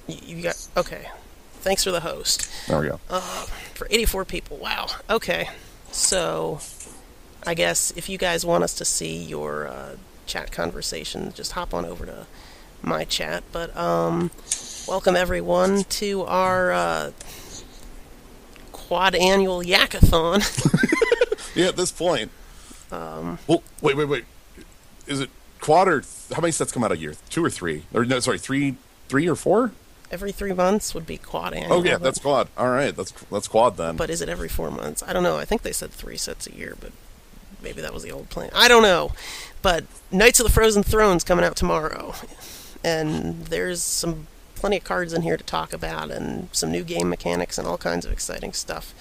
You got okay. Thanks for the host. There we go. For 84 people. Wow. Okay. So, I guess if you guys want us to see your chat conversation, just hop on over to my chat. But welcome everyone to our quad annual Yak-A-Thon. Yeah, at this point. Well, wait. Is it quad or how many sets come out a year? 2 or 3? Or no, sorry, three or 4? Every 3 months would be quad annual. Oh yeah, that's quad. All right, that's quad then. But is it every 4 months? I don't know. I think they said 3 sets a year, but maybe that was the old plan. I don't know. But Knights of the Frozen Throne's coming out tomorrow, and there's plenty of cards in here to talk about, and some new game mechanics and all kinds of exciting stuff.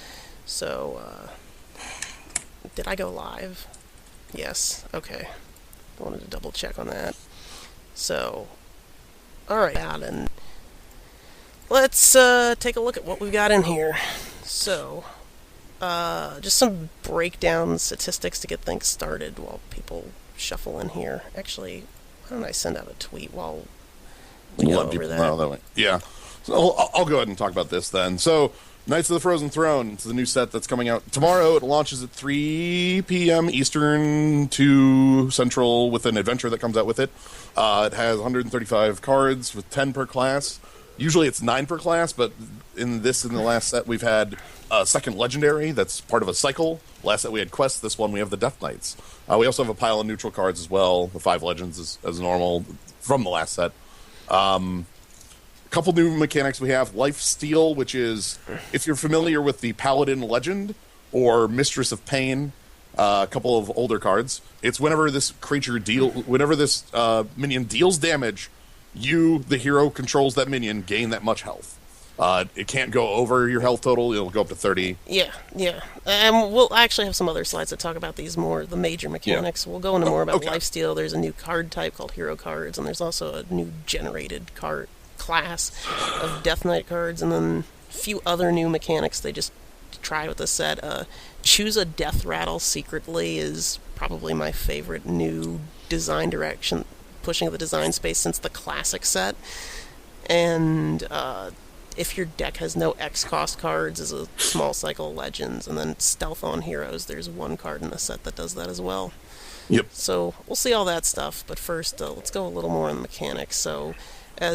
So, did I go live? Yes. Okay. I wanted to double check on that. So, all right, and let's take a look at what we've got in here. So, just some breakdown statistics to get things started while people shuffle in here. Actually, why don't I send out a tweet while we go Let over people that? know that way. Yeah. So I'll go ahead and talk about this then. So, Knights of the Frozen Throne. It's the new set that's coming out tomorrow. It launches at 3 p.m. Eastern, 2 Central, with an adventure that comes out with it. It has 135 cards with 10 per class. Usually it's 9 per class, but in the last set we've had a second legendary that's part of a cycle. Last set we had quests. This one we have the Death Knights. We also have a pile of neutral cards as well. The 5 legends as normal from the last set. A couple new mechanics we have. Life Steal, which is, if you're familiar with the Paladin Legend or Mistress of Pain, a couple of older cards, it's whenever this minion deals damage, you, the hero, controls that minion, gain that much health. It can't go over your health total. It'll go up to 30. Yeah. And we'll actually have some other slides that talk about these more, the major mechanics. Yeah. We'll go into more about lifesteal. There's a new card type called hero cards, and there's also a new generated card class of Death Knight cards, and then a few other new mechanics they just tried with the set. Choose a Death Rattle secretly is probably my favorite new design direction, pushing the design space since the classic set. And if your deck has no X-cost cards, is a small cycle of legends, and then Stealth on Heroes, there's one card in the set that does that as well. Yep. So we'll see all that stuff, but first let's go a little more on the mechanics. So, by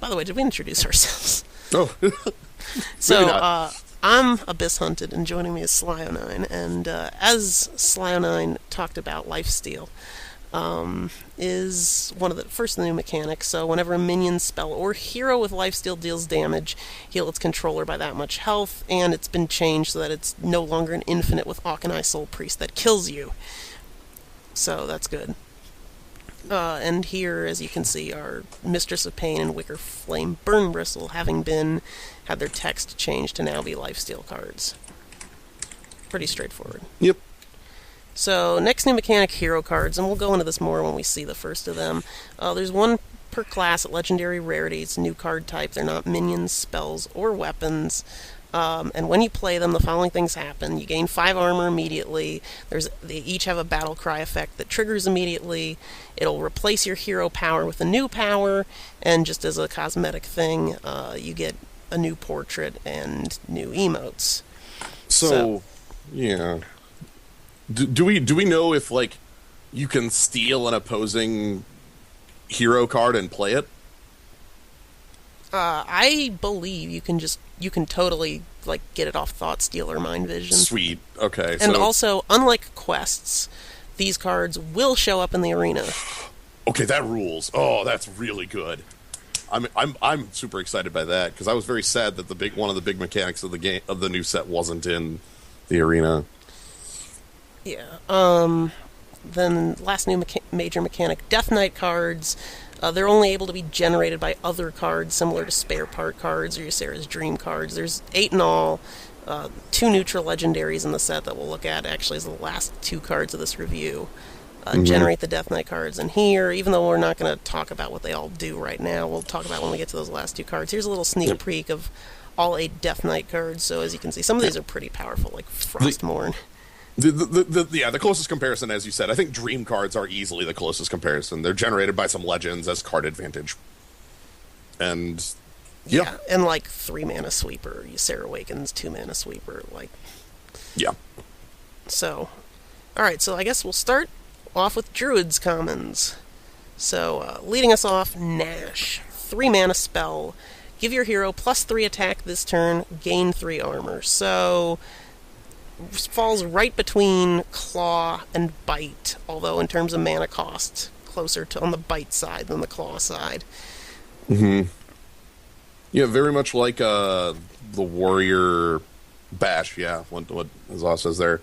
the way, did we introduce ourselves? Oh. So, I'm Abyss Hunted, and joining me is Slio9, and as Slio9 talked about, Lifesteal is one of the first new mechanics. So whenever a minion, spell, or hero with Lifesteal deals damage, heal its controller by that much health, and it's been changed so that it's no longer an infinite with Yak-A-Thon Soul Priest that kills you. So that's good. And here, as you can see, are Mistress of Pain and Wicker Flame Burn Bristle having had their text changed to now be Lifesteal cards. Pretty straightforward. Yep. So, next new mechanic, hero cards, and we'll go into this more when we see the first of them. There's one per class at legendary rarities, new card type. They're not minions, spells, or weapons. And when you play them, the following things happen. You gain 5 armor immediately. They each have a battle cry effect that triggers immediately. It'll replace your hero power with a new power, and just as a cosmetic thing, you get a new portrait and new emotes. So yeah. Do we know if, like, you can steal an opposing hero card and play it? I believe you can totally, like, get it off Thought Steal or Mind Vision. Sweet. Okay. And also, unlike quests, these cards will show up in the arena. Okay, that rules. Oh, that's really good. I'm super excited by that, because I was very sad that one of the big mechanics of the new set wasn't in the arena. Yeah. Then last new major mechanic, Death Knight cards. They're only able to be generated by other cards similar to spare part cards or Ysera's Dream cards. There's 8 in all. 2 neutral legendaries in the set that we'll look at actually as the last 2 cards of this review. Generate the Death Knight cards. And here, even though we're not going to talk about what they all do right now, we'll talk about when we get to those last 2 cards. Here's a little sneak peek of all 8 Death Knight cards. So as you can see, some of these are pretty powerful, like Frostmourne. The closest comparison, as you said, I think Dream cards are easily the closest comparison. They're generated by some legends as card advantage. And Yeah, and like 3-mana sweeper. Sarah Awakens, 2-mana sweeper. Like, yeah. so, alright, so I guess we'll start off with Druid's commons. So, leading us off, Nash. 3-mana spell. Give your hero +3 attack this turn, gain 3 armor. So, falls right between Claw and Bite, although in terms of mana cost, closer to on the Bite side than the Claw side. Mm-hmm. Yeah, very much like the Warrior Bash, yeah, what Azaz says there.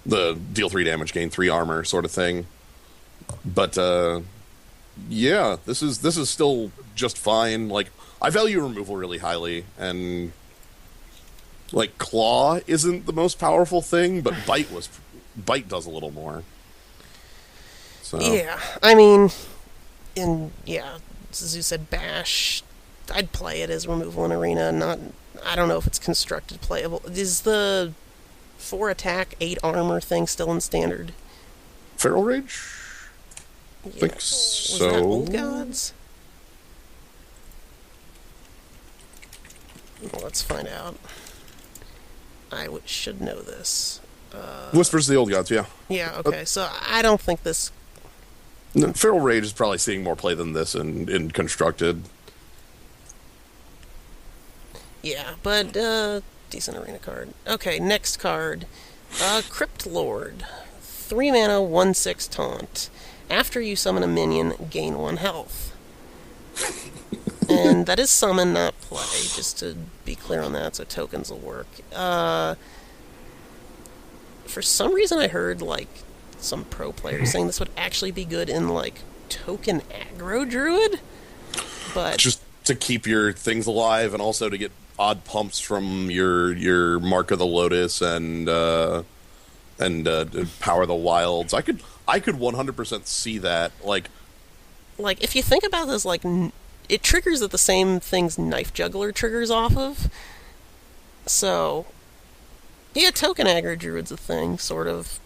The deal 3 damage, gain 3 armor sort of thing. But, yeah, this is still just fine. Like, I value removal really highly, and like Claw isn't the most powerful thing, but Bite does a little more. So Yeah, I mean, as you said, Bash, I'd play it as removal in Arena. I don't know if it's constructed playable. Is the 4 attack, 8 armor thing still in Standard? Feral Rage? I think Was so. that Old Gods? Well, let's find out. I should know this. Whispers of the Old Gods, yeah. Yeah, okay. So I don't think this... No, Feral Rage is probably seeing more play than this in Constructed. Yeah, but decent Arena card. Okay, next card. Crypt Lord. 3-mana, 1/6 taunt. After you summon a minion, gain 1 health. And that is summon, not play, just to be clear on that, so tokens will work. For some reason I heard, like, some pro players saying this would actually be good in, like, token aggro druid, but... Just to keep your things alive, and also to get odd pumps from your Mark of the Lotus and Power the Wilds. I could 100% see that, like, if you think about this, like, it triggers at the same things Knife Juggler triggers off of. So, yeah, token aggro druid's a thing, sort of.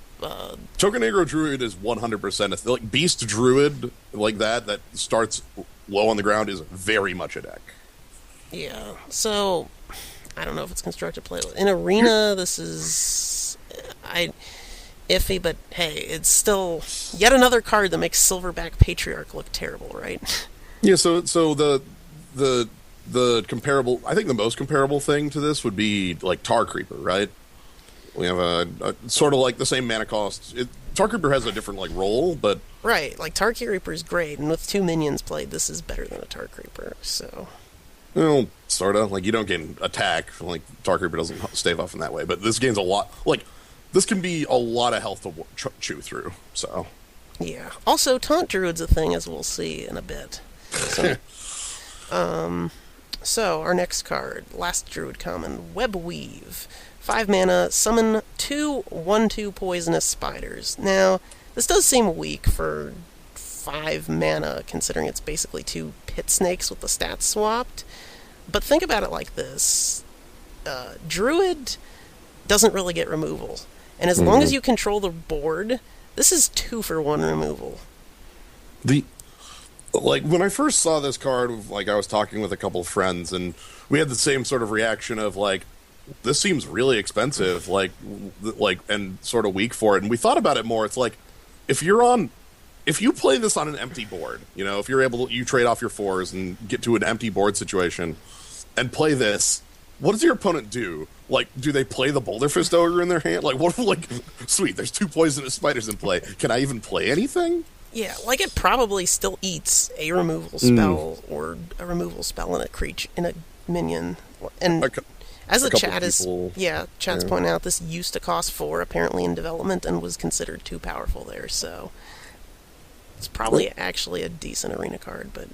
Token aggro druid is 100%. Like, Beast Druid, like that starts low on the ground, is very much a deck. Yeah, so, I don't know if it's constructed playable. In Arena, this is... iffy, but hey, it's still yet another card that makes Silverback Patriarch look terrible, right? Yeah, so the comparable, I think the most comparable thing to this would be like Tar Creeper, right? We have a sort of like the same mana cost. Tar Creeper has a different like role, but right, like Tar Creeper is great, and with 2 minions played, this is better than a Tar Creeper. So, well, sorta like you don't gain attack. Like Tar Creeper doesn't stave off in that way, but this gains a lot. Like this can be a lot of health to chew through. So, yeah. Also, Taunt Druid's a thing, as we'll see in a bit. So, our next card, last Druid common, Web Weave. 5 mana, summon 2 1/2 poisonous spiders. Now, this does seem weak for 5 mana, considering it's basically 2 pit snakes with the stats swapped. But think about it like this. Druid doesn't really get removal. And as long as you control the board, this is 2 for 1 removal. Like, when I first saw this card, like, I was talking with a couple of friends, and we had the same sort of reaction of, like, this seems really expensive, like, and sort of weak for it. And we thought about it more. It's like, if you play this on an empty board, you know, if you're able to, you trade off your 4s and get to an empty board situation and play this, what does your opponent do? Like, do they play the Boulder Fist Ogre in their hand? Like, what, like, sweet, there's 2 poisonous spiders in play. Can I even play anything? Yeah, like it probably still eats a removal spell or a removal spell in a creature, in a minion. And as the chat chat's pointing out, this used to cost 4 apparently in development and was considered too powerful there, so it's probably actually a decent Arena card, but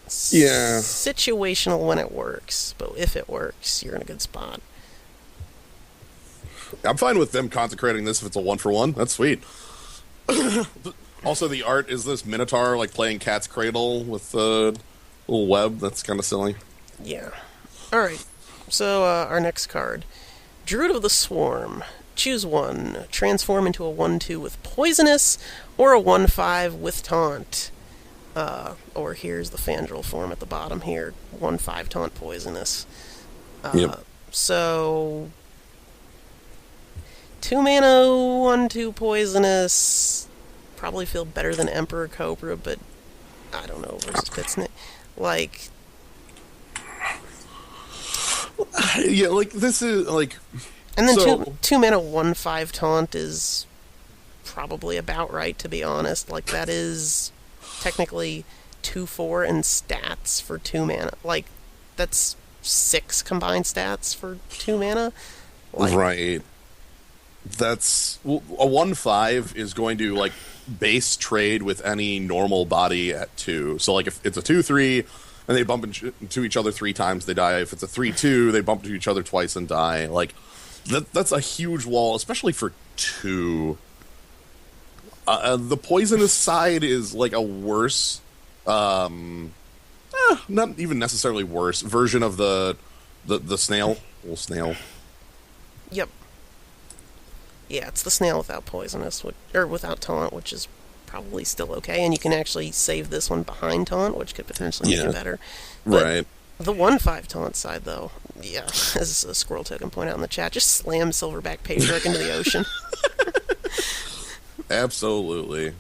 situational when it works, but if it works, you're in a good spot. I'm fine with them consecrating this if it's a 1-for-1. That's sweet. Also, the art is this Minotaur like playing Cat's Cradle with a little web. That's kind of silly. Yeah. Alright, so our next card. Druid of the Swarm. Choose one. Transform into a 1/2 with Poisonous, or a 1/5 with Taunt. Or here's the Fandral form at the bottom here. 1/5 taunt poisonous. Yep. So 2 mana, 1/2 poisonous. Probably feel better than Emperor Cobra, but I don't know versus Pitsnit. Like, yeah, like this is like. and then So- 2 mana, 1/5 taunt is probably about right, to be honest. Like, that is technically 2/4 in stats for 2 mana. Like, that's 6 combined stats for 2 mana. Like, Right. That's a 1/5 is going to like base trade with any normal body at 2. So like if it's a 2/3 and they bump into each other 3 times, they die. If it's a 3/2, they bump into each other twice and die. Like that's a huge wall, especially for 2. The poisonous side is like a worse, not even necessarily worse version of the snail, little snail. Yep. Yeah, it's the snail without poisonous, or without taunt, which is probably still okay, and you can actually save this one behind taunt, which could potentially make it better. But Right. the 1/5 taunt side, though, yeah, as a Squirrel Token point out in the chat, just slam Silverback Patriarch into the ocean. Absolutely.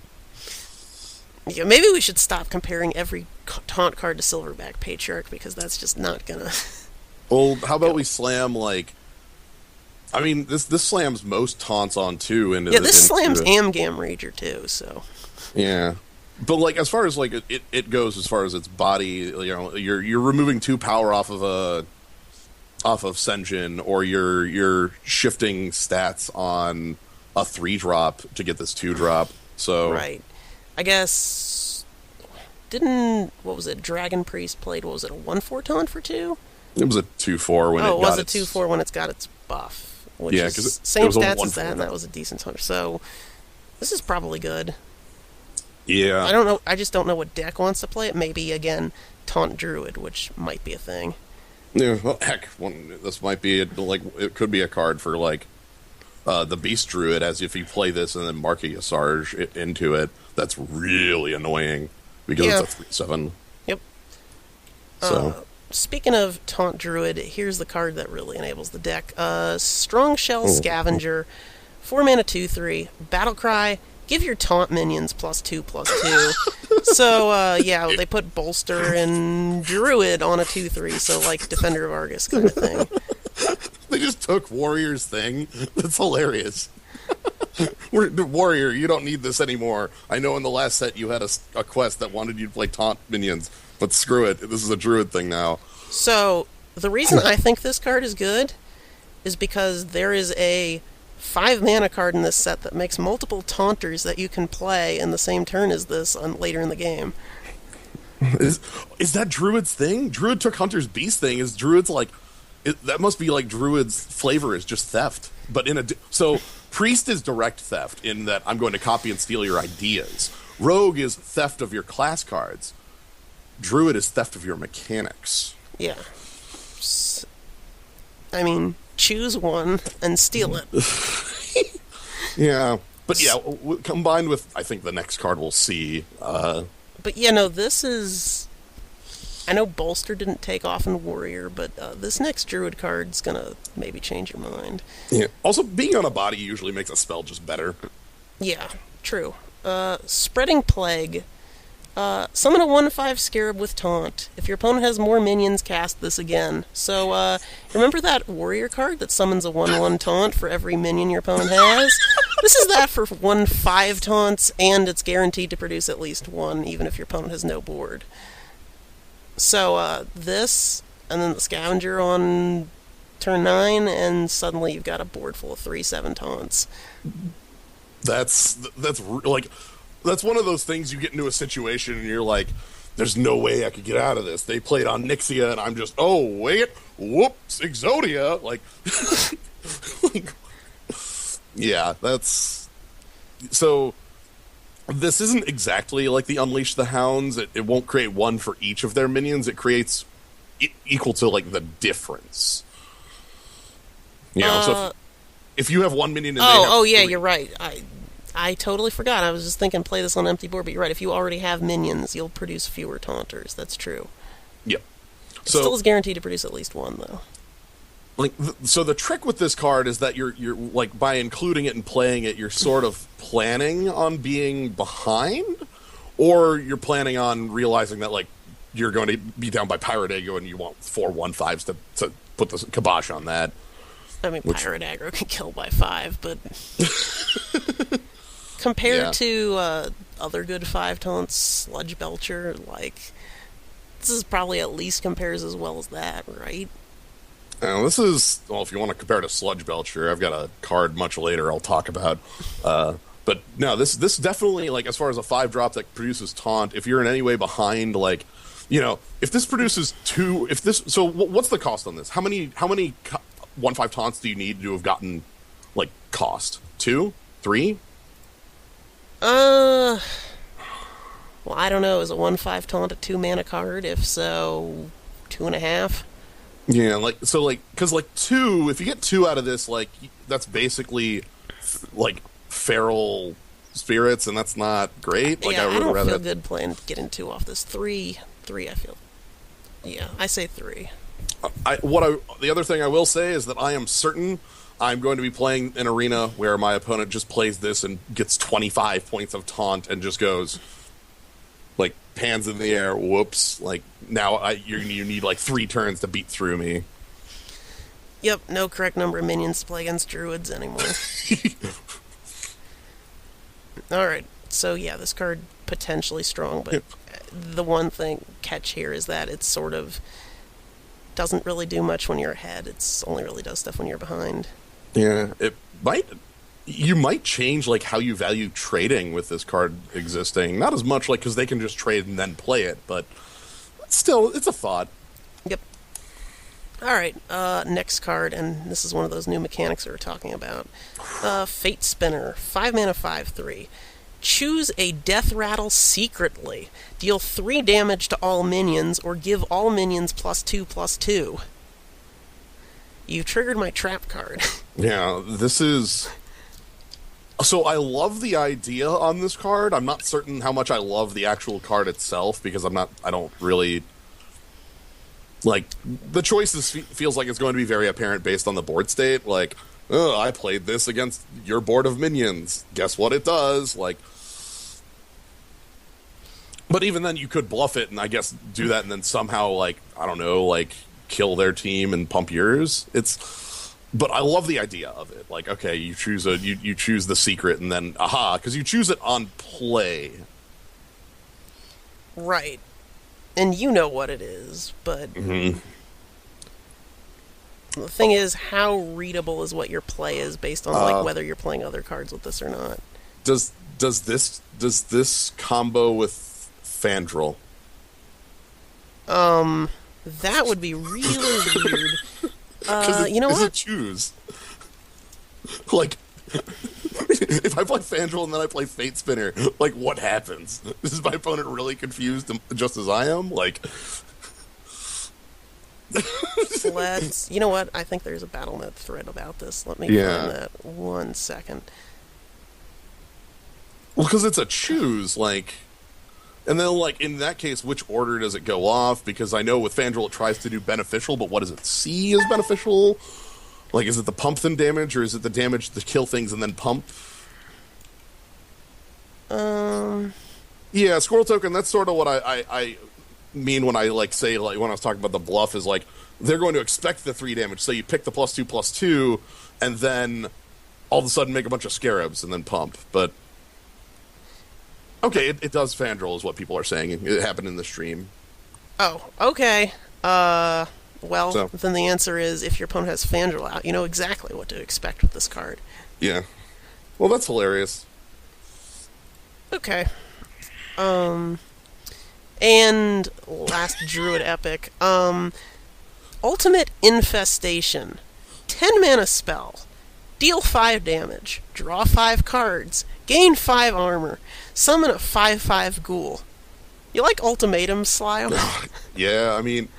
Yeah, maybe we should stop comparing every taunt card to Silverback Patriarch, because that's just not gonna... Well, how about we slam like? I mean, this slams most taunts on 2 into Yeah, this slams into- Amgam Rager, too, so... Yeah, but like as far as like it goes, as far as its body, you know, you're removing 2 power off of Senjin, or you're shifting stats on a 3-drop to get this 2-drop. So Right. I guess... What was it? Dragon Priest played, what was it, a 1/4 taunt for 2? it was a 2/4 when Oh, it it was got a its 2/4 when it's got its buff. Which Yeah, is 'cause it same was a stats 1/4 as that, and that now. was a decent taunt. So, this is probably good. Yeah. I don't know. I just don't know what deck wants to play it. Maybe, again, Taunt Druid, which might be a thing. Yeah, well, heck, this might be like it could be a card for like the Beast Druid, as if you play this and then mark a Yasarj into it. That's really annoying because Yeah. it's a 3/7. Yep. So Speaking of Taunt Druid, here's the card that really enables the deck. Strong Shell Scavenger, 4 mana 2/3, Battlecry, give your taunt minions +2/+2. So, yeah, they put Bolster and Druid on a 2/3, so like Defender of Argus kind of thing. they just took Warrior's thing. That's hilarious. Warrior, you don't need this anymore. I know in the last set you had a quest that wanted you to play taunt minions, but screw it. This is a Druid thing now. So, the reason I think this card is good is because there is a 5 mana card in this set that makes multiple taunters that you can play in the same turn as this later in the game. Is that Druid's thing? Druid took Hunter's Beast thing. Is Druid's like... that must be like Druid's flavor is just theft. But so Priest is direct theft in that I'm going to copy and steal your ideas. Rogue is theft of your class cards. Druid is theft of your mechanics. Yeah. I mean, choose one and steal it. Yeah. But yeah, combined with, I think the next card we'll see. But yeah, no, this is... I know Bolster didn't take off in Warrior, but this next Druid card's gonna maybe change your mind. Yeah. Also, being on a body usually makes a spell just better. Yeah, true. Spreading Plague. Summon a 1/5 Scarab with Taunt. If your opponent has more minions, cast this again. So, remember that Warrior card that summons a 1/1 Taunt for every minion your opponent has? This is that for 1/5 taunts, and it's guaranteed to produce at least one, even if your opponent has no board. So, this, and then the Scavenger on turn 9, and suddenly you've got a board full of 3/7 taunts. That's one of those things you get into a situation and you're like, there's no way I could get out of this. They played on Nixia and I'm just, oh, wait, whoops, Exodia. Like, yeah, that's... So, this isn't exactly like the Unleash the Hounds. It won't create one for each of their minions. It creates equal to, like, the difference. You know, so if you have one minion and they have yeah, three- you're right. I totally forgot. I was just thinking play this on empty board, but you're right. If you already have minions, you'll produce fewer taunters. That's true. Yep. It still is guaranteed to produce at least one, though. Like, so the trick with this card is that you're like, by including it and playing it, you're sort of planning on being behind, or you're planning on realizing that, like, you're going to be down by Pirate Aggro and you want 4/1/5s to put the kibosh on that. I mean, Pirate Aggro can kill by 5, but compared to other good 5 taunts, Sludge Belcher, like, this is probably at least compares as well as that, right? This is, well, if you want to compare to Sludge Belcher, I've got a card much later I'll talk about. But no, this definitely, like, as far as a 5-drop that produces taunt, if you're in any way behind, like, you know, if this produces 2, so what's the cost on this? How many 1/5 taunts do you need to have gotten, like, cost? 2? 3? Well, I don't know. Is a 1/5 taunt a 2-mana card? If so, 2.5? Yeah, like, so, like, because, like, 2, if you get 2 out of this, like, that's basically, like, feral spirits, and that's not great. Like, yeah, I don't feel good getting 2 off this. 3, I feel. Yeah, I say 3. The other thing I will say is that I am certain I'm going to be playing an arena where my opponent just plays this and gets 25 points of taunt and just goes, like, hands in the air, whoops, like, now you need, like, 3 turns to beat through me. Yep, no correct number of minions to play against druids anymore. Alright, so yeah, this card potentially strong, but the one catch here is that it sort of doesn't really do much when you're ahead. It's only really does stuff when you're behind. Yeah, you might change, like, how you value trading with this card existing. Not as much, like, because they can just trade and then play it, but still, it's a thought. Yep. Alright, next card, and this is one of those new mechanics we were talking about. Fate Spinner, 5 mana, 5/3. Choose a death rattle secretly. Deal 3 damage to all minions, or give all minions +2/+2. You've triggered my trap card. Yeah, this is... So I love the idea on this card. I'm not certain how much I love the actual card itself, because I don't really... Like, the choices feels like it's going to be very apparent based on the board state. Like, oh, I played this against your board of minions. Guess what it does? Like... But even then, you could bluff it and I guess do that and then somehow, like, I don't know, like, kill their team and pump yours. But I love the idea of it. Like, okay, you choose you choose the secret and then, aha, because you choose it on play. Right. And you know what it is, but... Mm-hmm. The thing is, how readable is what your play is based on, like, whether you're playing other cards with this or not. Does this combo with Fandral? That would be really weird. You know what? Choose. Like, if I play Fandral and then I play Fate Spinner, like, what happens? Is my opponent really confused just as I am? Like... You know what? I think there's a BattleNet thread about this. Let me find that 1 second. Well, because it's a choose, like... And then, like, in that case, which order does it go off? Because I know with Fandral it tries to do beneficial, but what does it see as beneficial? Like, is it the pump then damage, or is it the damage to kill things and then pump? Yeah, Squirrel Token, that's sort of what I mean when I, like, say, like, when I was talking about the bluff, is, like, they're going to expect the 3 damage, so you pick the +2/+2, and then all of a sudden make a bunch of Scarabs and then pump, but... Okay, it does Fandral, is what people are saying. It happened in the stream. Oh, okay. Then the answer is, if your opponent has Fandral out, you know exactly what to expect with this card. Yeah. Well, that's hilarious. Okay. And last Druid Epic. Ultimate Infestation. 10 mana spell. Deal 5 damage. Draw 5 cards. Gain 5 armor. Summon a 5/5 ghoul. You like ultimatums, Slio? Yeah, I mean,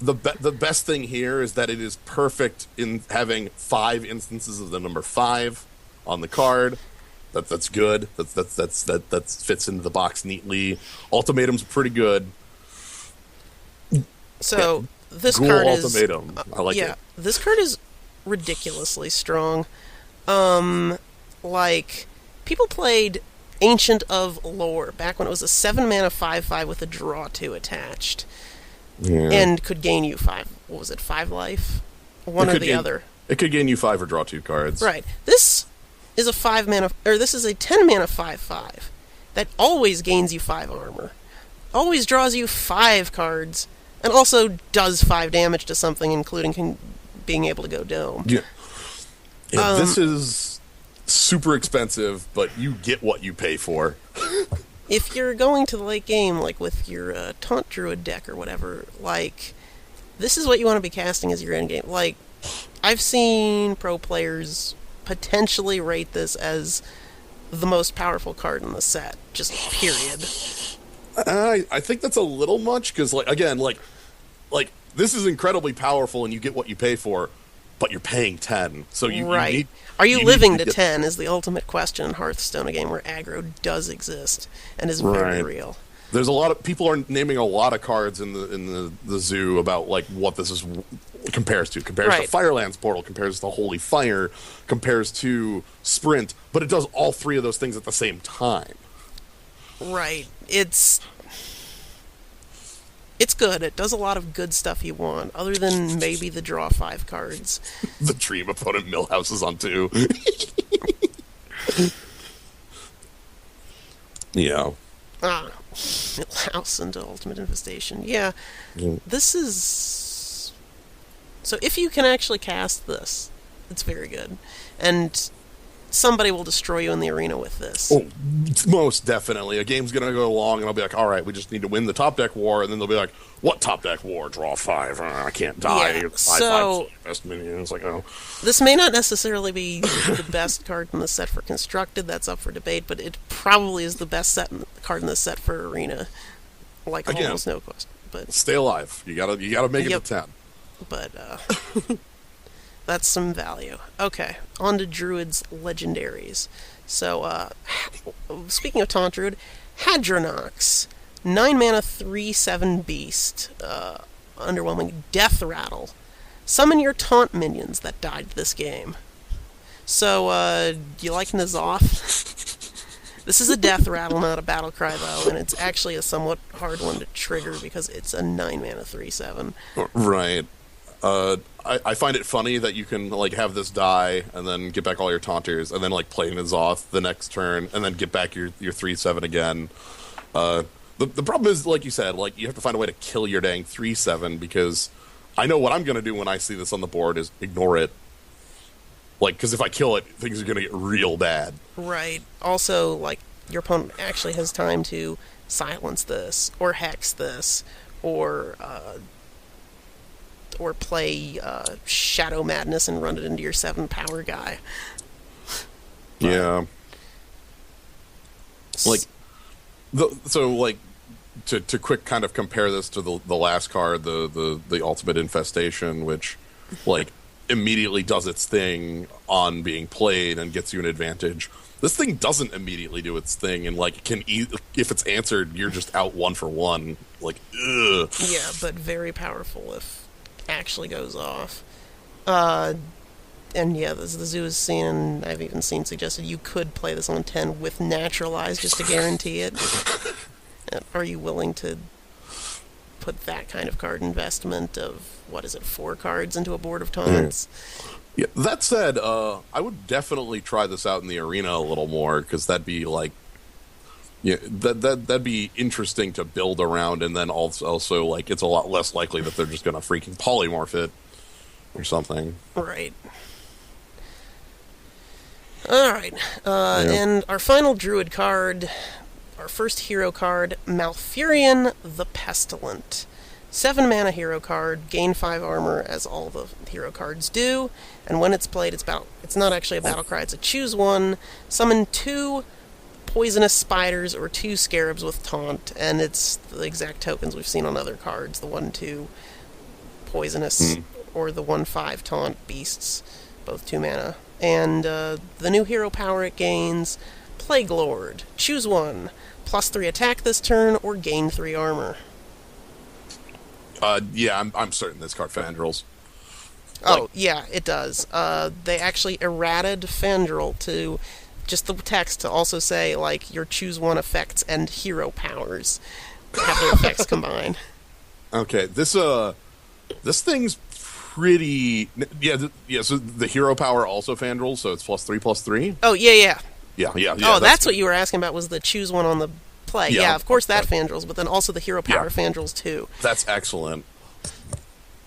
the best thing here is that it is perfect in having 5 instances of the number 5. on the card. That's good. That fits into the box neatly. Ultimatum's pretty good. So this Ghoul card Ultimatum. I like it. This card is ridiculously strong. Like, people played Ancient of Lore back when it was a 7-mana 5/5 with a draw 2 attached. Yeah. And could gain you 5, what was it, 5 life? One or the other. It could gain you 5 or draw 2 cards. Right. This is a 5-mana, or this is a 10-mana 5/5 that always gains you 5 armor. Always draws you 5 cards, and also does 5 damage to something, including being able to go dome. Yeah. This is super expensive, but you get what you pay for. If you're going to the late game, like with your Taunt Druid deck or whatever, like, this is what you want to be casting as your end game. Like, I've seen pro players potentially rate this as the most powerful card in the set, just period. I think that's a little much, because, like, again, like, this is incredibly powerful and you get what you pay for, but you're paying 10. So you need, Are you living to 10 is the ultimate question in Hearthstone, a game where aggro does exist and is very real. There's a lot of people are naming a lot of cards in the zoo about, like, what this is compares to. Compares to Firelands Portal, compares to Holy Fire, compares to Sprint, but it does all 3 of those things at the same time. Right. It's good. It does a lot of good stuff you want, other than maybe the draw 5 cards. The Dream Opponent Millhouse is on 2. Yeah. Millhouse into Ultimate Infestation. Yeah. This is... So if you can actually cast this, it's very good. And somebody will destroy you in the arena with this. Oh, most definitely. A game's going to go along, and I'll be like, all right, we just need to win the top deck war, and then they'll be like, what top deck war? Draw 5. I can't die. Yeah, 5 best minion. It's like, oh. This may not necessarily be the best card in the set for Constructed. That's up for debate, but it probably is the best card in the set for Arena. Like, again, almost no question. But stay alive. You gotta make it to 10. But, that's some value. Okay, on to Druid's Legendaries. So, speaking of Taunt Druid, Hadronox. 9-mana 3/7 beast. Underwhelming Death Rattle. Summon your taunt minions that died this game. So, do you like N'Zoth? This is a Death Rattle, not a Battle Cry, though, and it's actually a somewhat hard one to trigger because it's a 9-mana 3/7. Right. I find it funny that you can, like, have this die and then get back all your taunters and then, like, play N'Zoth the next turn and then get back your 3/7 again. The problem is, like you said, like, you have to find a way to kill your dang 3/7, because I know what I'm going to do when I see this on the board is ignore it. Like, because if I kill it, things are going to get real bad. Right. Also, like, your opponent actually has time to silence this, or hex this, or play Shadow Madness and run it into your 7 power guy. Yeah. Like, to quick kind of compare this to the last card, the Ultimate Infestation, which, like, immediately does its thing on being played and gets you an advantage. This thing doesn't immediately do its thing, and, like, if it's answered, you're just out 1 for 1. Like, ugh. Yeah, but very powerful if actually goes off. And yeah, the zoo is seen, and I've even seen suggested you could play this on 10 with Naturalize just to guarantee it. Are you willing to put that kind of card investment of, 4 cards into a board of taunts? Yeah, that said, I would definitely try this out in the arena a little more, because that'd be, like, yeah, that'd be interesting to build around, and then also, like, it's a lot less likely that they're just going to freaking polymorph it or something. Right. Alright, and our final Druid card, our first hero card, Malfurion the Pestilent. 7-mana hero card, gain 5 armor, as all the hero cards do, and when it's played, it's not actually a battle cry, it's a choose one, summon 2 poisonous spiders or 2 scarabs with taunt, and it's the exact tokens we've seen on other cards, the 1/2 poisonous or the 1/5 taunt beasts, both 2 mana And the new hero power it gains, Plague Lord. Choose one. +3 attack this turn, or gain 3 armor. Yeah, I'm certain this card Fandrels. Oh, yeah, it does. They actually errated Fandral to just the text to also say, like, your choose one effects and hero powers have their effects combined. Okay, this thing's pretty. Yeah. So the hero power also Fandrels, so it's +3/+3. Oh, yeah. Yeah. Oh, that's what you were asking about, was the choose one on the play. Yeah, Yeah, of course that Fandrels, but then also the hero power Yeah. Fandrels too. That's excellent.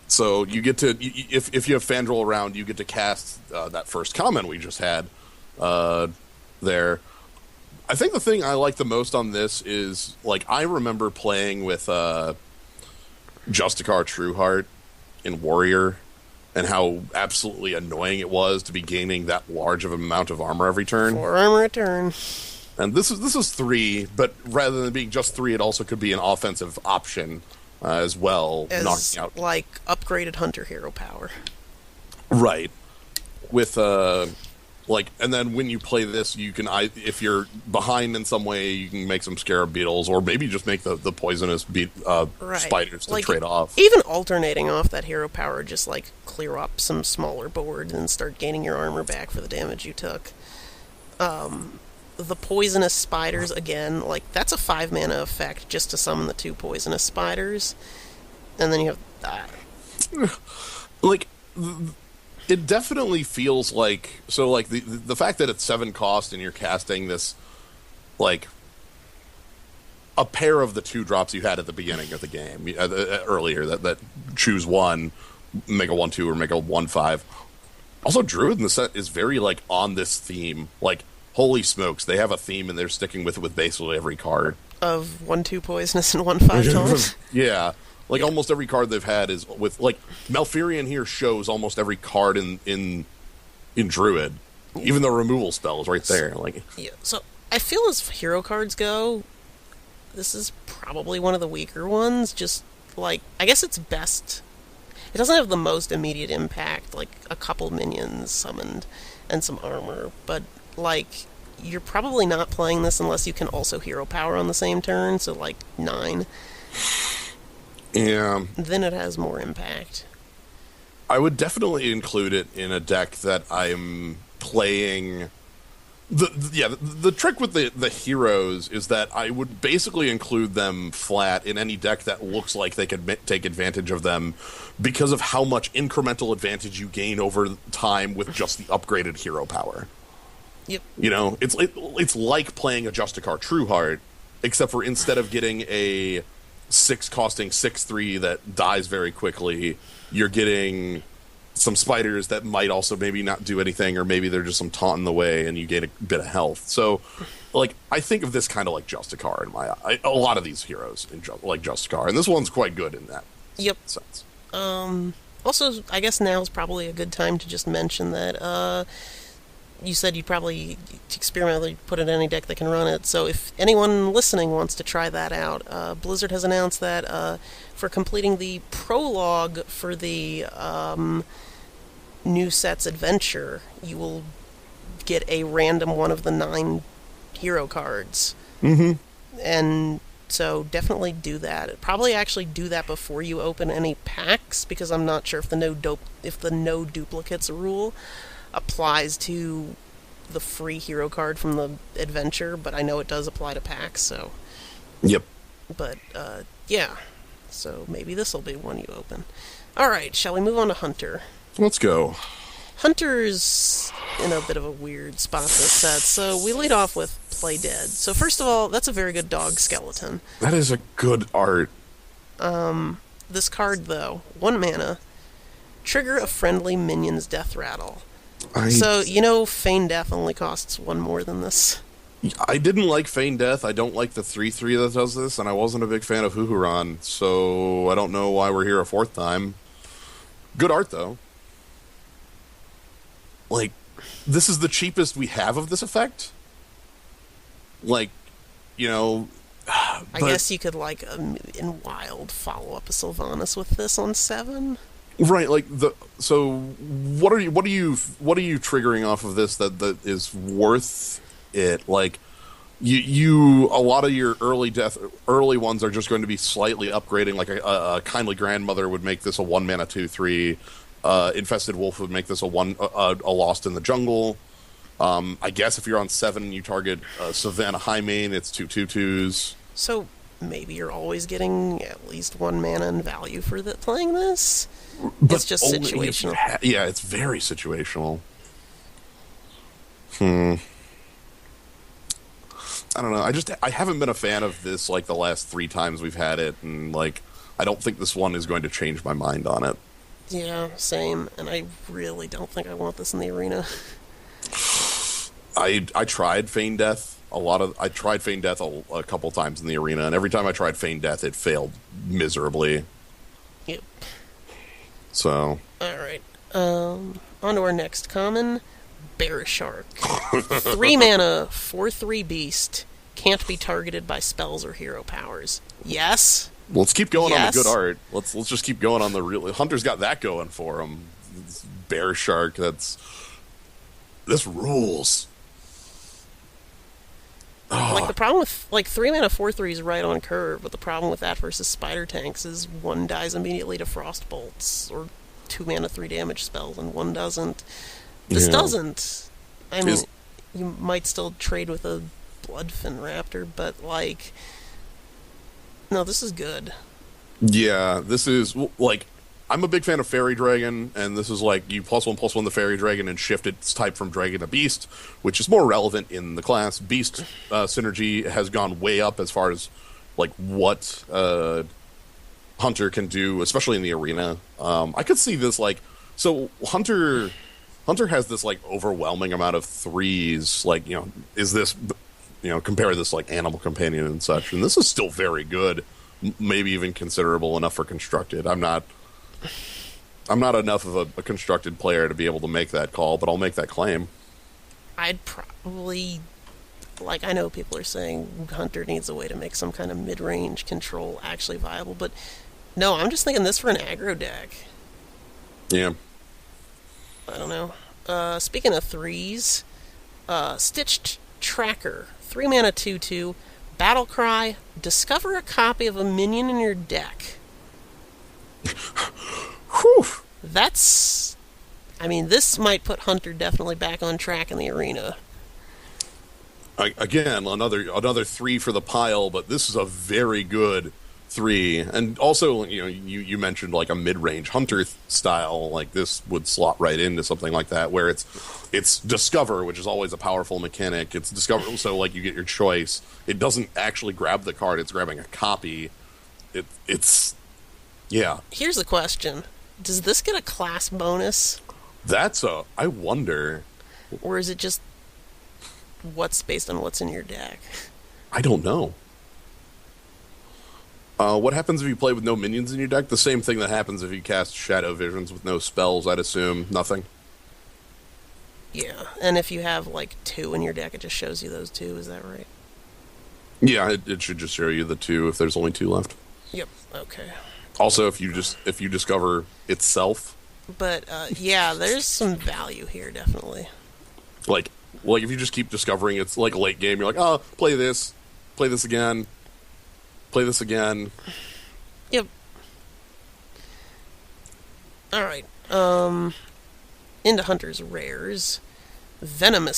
So you get to, if you have Fandral around, you get to cast that first comment we just had there. I think the thing I like the most on this is, like, I remember playing with Justicar Trueheart in Warrior, and how absolutely annoying it was to be gaining that large of an amount of armor every turn. 4 armor a turn. And this is 3, but rather than being just 3, it also could be an offensive option as well, As, knocking out like, upgraded hunter hero power. right with like, and then when you play this, you can, if you're behind in some way, you can make some scarab beetles, or maybe just make the poisonous Right. spiders to Like, trade off. Even alternating off that hero power, just, like, clear up some smaller boards and start gaining your armor back for the damage you took. The poisonous spiders, again, like, that's a 5 mana effect just to summon the 2 poisonous spiders. And then you have that. Like, it definitely feels like, so, like, the fact that it's 7 cost and you're casting this, like, a pair of the 2 drops you had at the beginning of the game earlier, that choose one, make a 1/2 or make a 1/5. Also, Druid in the set is very, like, on this theme. Like, holy smokes, they have a theme and they're sticking with it with basically every card. Of 1/2 poisonous and 1/5 taunt. Yeah. Like, almost every card they've had is with, like, Malfurion here shows almost every card in Druid. Even the removal spell is right there. Like, Yeah, so I feel as hero cards go, this is probably one of the weaker ones. Just, like, I guess it's best. It doesn't have the most immediate impact, like a couple minions summoned and some armor, but, like, you're probably not playing this unless you can also hero power on the same turn, so, like, 9. yeah. Then it has more impact. I would definitely include it in a deck that I'm playing. The trick with the heroes is that I would basically include them flat in any deck that looks like they could take advantage of them, because of how much incremental advantage you gain over time with just the upgraded hero power. Yep. You know, it's like playing a Justicar Trueheart, except for instead of getting a 6 costing 6/3 that dies very quickly, you're getting some spiders that might also maybe not do anything, or maybe they're just some taunt in the way and you gain a bit of health. So, like, I think of this kind of like Justicar in my eye. A lot of these heroes like Justicar, and this one's quite good in that sense. Also, I guess now's probably a good time to just mention that you said you'd probably experimentally put it in any deck that can run it. So if anyone listening wants to try that out, Blizzard has announced that for completing the prologue for the new set's adventure, you will get a random one of the 9 hero cards. Mm-hmm. And so definitely do that. Probably actually do that before you open any packs, because I'm not sure if the no duplicates rule applies to the free hero card from the adventure, but I know it does apply to packs, so. Yep. But, yeah. So maybe this will be one you open. Alright, shall we move on to Hunter? Let's go. Hunter's in a bit of a weird spot this set, so we lead off with Play Dead. So first of all, that's a very good dog skeleton. That is a good art. This card, though, 1 mana, trigger a friendly minion's death rattle. So, you know, Feign Death only costs 1 more than this. I didn't like Feign Death. I don't like the 3/3 that does this, and I wasn't a big fan of Huhuran, so I don't know why we're here a 4th time. Good art, though. Like, this is the cheapest we have of this effect? Like, you know... I guess you could, like, in Wild, follow up a Sylvanas with this on 7? Right, like so what are you triggering off of this that is worth it? Like you a lot of your early ones are just going to be slightly upgrading. Like a kindly grandmother would make this a 1 mana 2/3. Infested wolf would make this a lost in the jungle. I guess if you're on 7, you target Savannah Highmane, it's 2/2/2s. So maybe you're always getting at least 1 mana in value for playing this. But it's just situational. Yeah, it's very situational. I don't know. I haven't been a fan of this like the last 3 times we've had it, and like I don't think this one is going to change my mind on it. Yeah, same. And I really don't think I want this in the arena. I tried Feign Death I tried Feign Death a couple times in the arena, and every time I tried Feign Death, it failed miserably. Yep. So. All right. On to our next common, Bear Shark. 3 mana, 4/3 beast. Can't be targeted by spells or hero powers. Yes. Let's keep going on the good art. Let's just keep going on the real. Hunter's got that going for him. Bear Shark. This rules. Like the problem with 3 mana 4/3 is right on curve, but the problem with that versus spider tanks is one dies immediately to frost bolts or 2 mana 3 damage spells, and one doesn't. This doesn't. I mean, you might still trade with a Bloodfin Raptor, but no, this is good. Yeah, this is I'm a big fan of Fairy Dragon, and this is like you +1/+1 the Fairy Dragon and shift its type from Dragon to Beast, which is more relevant in the class. Beast synergy has gone way up as far as what Hunter can do, especially in the arena. I could see this so Hunter has this overwhelming amount of 3s. Is this compare this Animal Companion and such, and this is still very good, maybe even considerable enough for Constructed. I'm not enough of a constructed player to be able to make that call, but I'll make that claim. I'd probably I know people are saying Hunter needs a way to make some kind of mid-range control actually viable, but no, I'm just thinking this for an aggro deck. Yeah. I don't know. Speaking of 3s, Stitched Tracker, 3 mana 2/2, Battle Cry, discover a copy of a minion in your deck. Whew. This might put Hunter definitely back on track in the arena. Again, another 3 for the pile, but this is a very good 3. And also, you mentioned a mid-range Hunter style, this would slot right into something like that, where it's Discover, which is always a powerful mechanic. It's Discover, so you get your choice. It doesn't actually grab the card; it's grabbing a copy. It's. Yeah. Here's the question. Does this get a class bonus? I wonder. Or is it just what's based on what's in your deck? I don't know. What happens if you play with no minions in your deck? The same thing that happens if you cast Shadow Visions with no spells, I'd assume. Nothing. Yeah, and if you have 2 in your deck, it just shows you those 2, is that right? Yeah, it should just show you the 2 if there's only 2 left. Yep, okay. Also, if you discover itself. But yeah, there's some value here, definitely. If you just keep discovering it's late game, you're oh, play this again, play this again. Yep. All right. Into Hunter's rares, Venom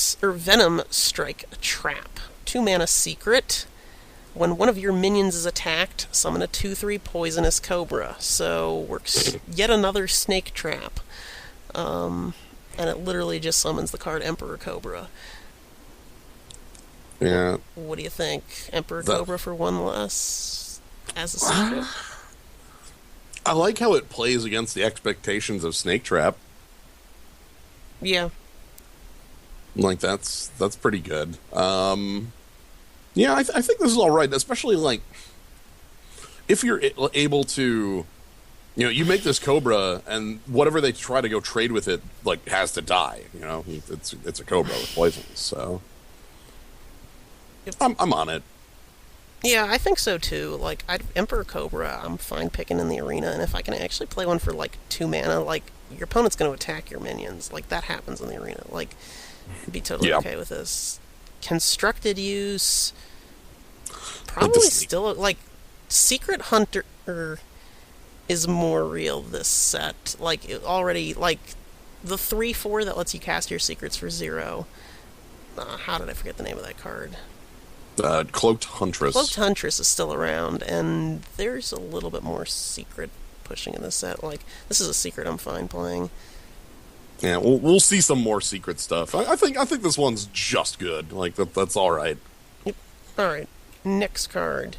Strike Trap, 2 mana secret. When one of your minions is attacked, summon a 2/3 poisonous cobra. So works yet another snake trap. And it literally just summons the card Emperor Cobra. Yeah. What do you think? Emperor Cobra for 1 less as a secret? I like how it plays against the expectations of Snake Trap. Yeah. That's pretty good. Yeah, I think this is all right, especially if you're able to, you make this Cobra, and whatever they try to go trade with it, has to die. It's a Cobra with poisons, so yep. I'm on it. Yeah, I think so too. Like, Emperor Cobra, I'm fine picking in the arena, and if I can actually play one for like 2 mana, like your opponent's going to attack your minions. Like that happens in the arena. Like, I'd be totally Yeah. okay with this. Constructed use, Like probably this. still like Secret Hunter is more real this set. Like it already like the 3/4 that lets you cast your secrets for 0. How did I forget the name of that card? Cloaked Huntress. Cloaked Huntress is still around, and there's a little bit more secret pushing in this set. Like, this is a secret I'm fine playing. Yeah, we'll see some more secret stuff. I think this one's just good. Like that's all right. Yep. Alright, next card.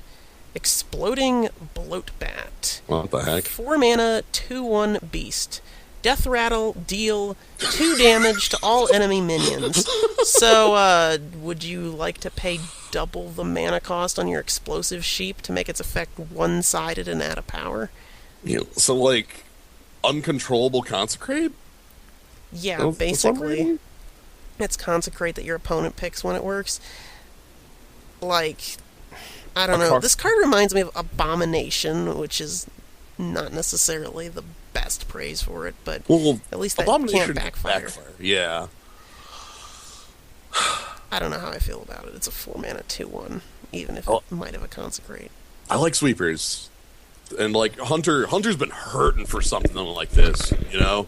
Exploding Bloatbat. What the heck? 4 mana, 2/1 beast. Death Rattle, deal 2 damage to all enemy minions. So, would you like to pay double the mana cost on your explosive sheep to make its effect one-sided and add a power? Yeah. So like, uncontrollable consecrate. Yeah, That's what I'm basically. reading? It's consecrate that your opponent picks when it works. Like, I don't know. This card reminds me of Abomination, which is not necessarily the best praise for it, but Well, at least that Abomination can't backfire. Yeah. I don't know how I feel about it. It's a 4 mana 2/1, even if Oh. it might have a consecrate. I like sweepers, and like Hunter's been hurting for something like this. You know.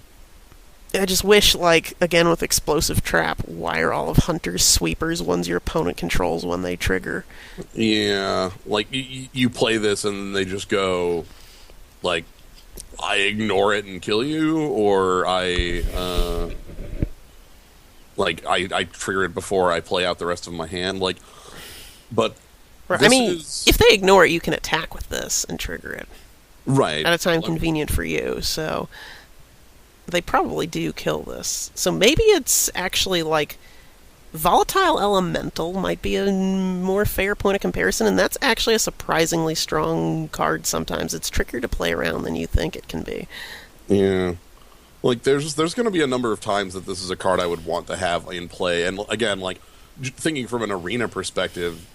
I just wish, like, again with Explosive Trap, why are all of Hunter's sweepers ones your opponent controls when they trigger? Yeah, like you play this and they just go, like, I ignore it and kill you, or I trigger it before I play out the rest of my hand. Like, but I mean, if they ignore it, you can attack with this and trigger it. Right. At a time convenient for you, so they probably do kill this. So maybe it's actually like Volatile Elemental might be a more fair point of comparison, and that's actually a surprisingly strong card sometimes. It's trickier to play around than you think it can be. Yeah. Like, there's going to be a number of times that this is a card I would want to have in play. And again, like, thinking from an arena perspective,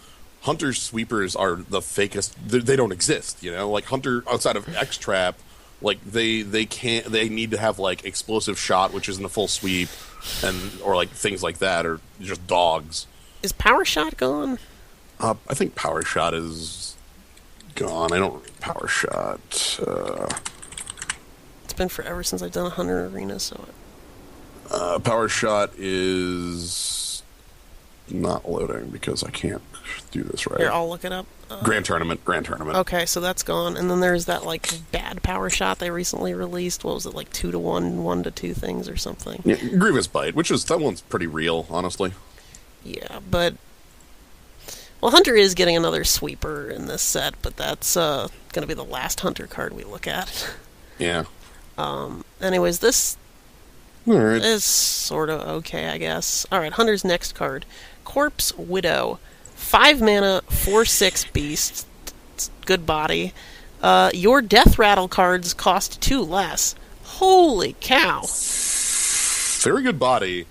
Hunter's sweepers are the fakest. They don't exist, you know? Like, Hunter, outside of X-Trap, like, they need to have, like, Explosive Shot, which isn't a full sweep, or, like, things like that, or just dogs. Is Power Shot gone? I think Power Shot is gone. I don't... Power Shot... It's been forever since I've done a Hunter Arena, so... Power Shot is not loading because I can't do this right. Here, I'll look it up. Grand Tournament. Okay, so that's gone. And then there's that, like, bad Power Shot they recently released. What was it, like 2-1, 1-2 things or something? Yeah, Grievous Bite, that one's pretty real, honestly. Yeah, but... Well, Hunter is getting another sweeper in this set, but that's going to be the last Hunter card we look at. Yeah. Anyways, this All right. is sort of okay, I guess. Alright, Hunter's next card. Corpse Widow. 5 mana, 4/6 beast. It's good body. Your Death Rattle cards cost 2 less. Holy cow. Very good body,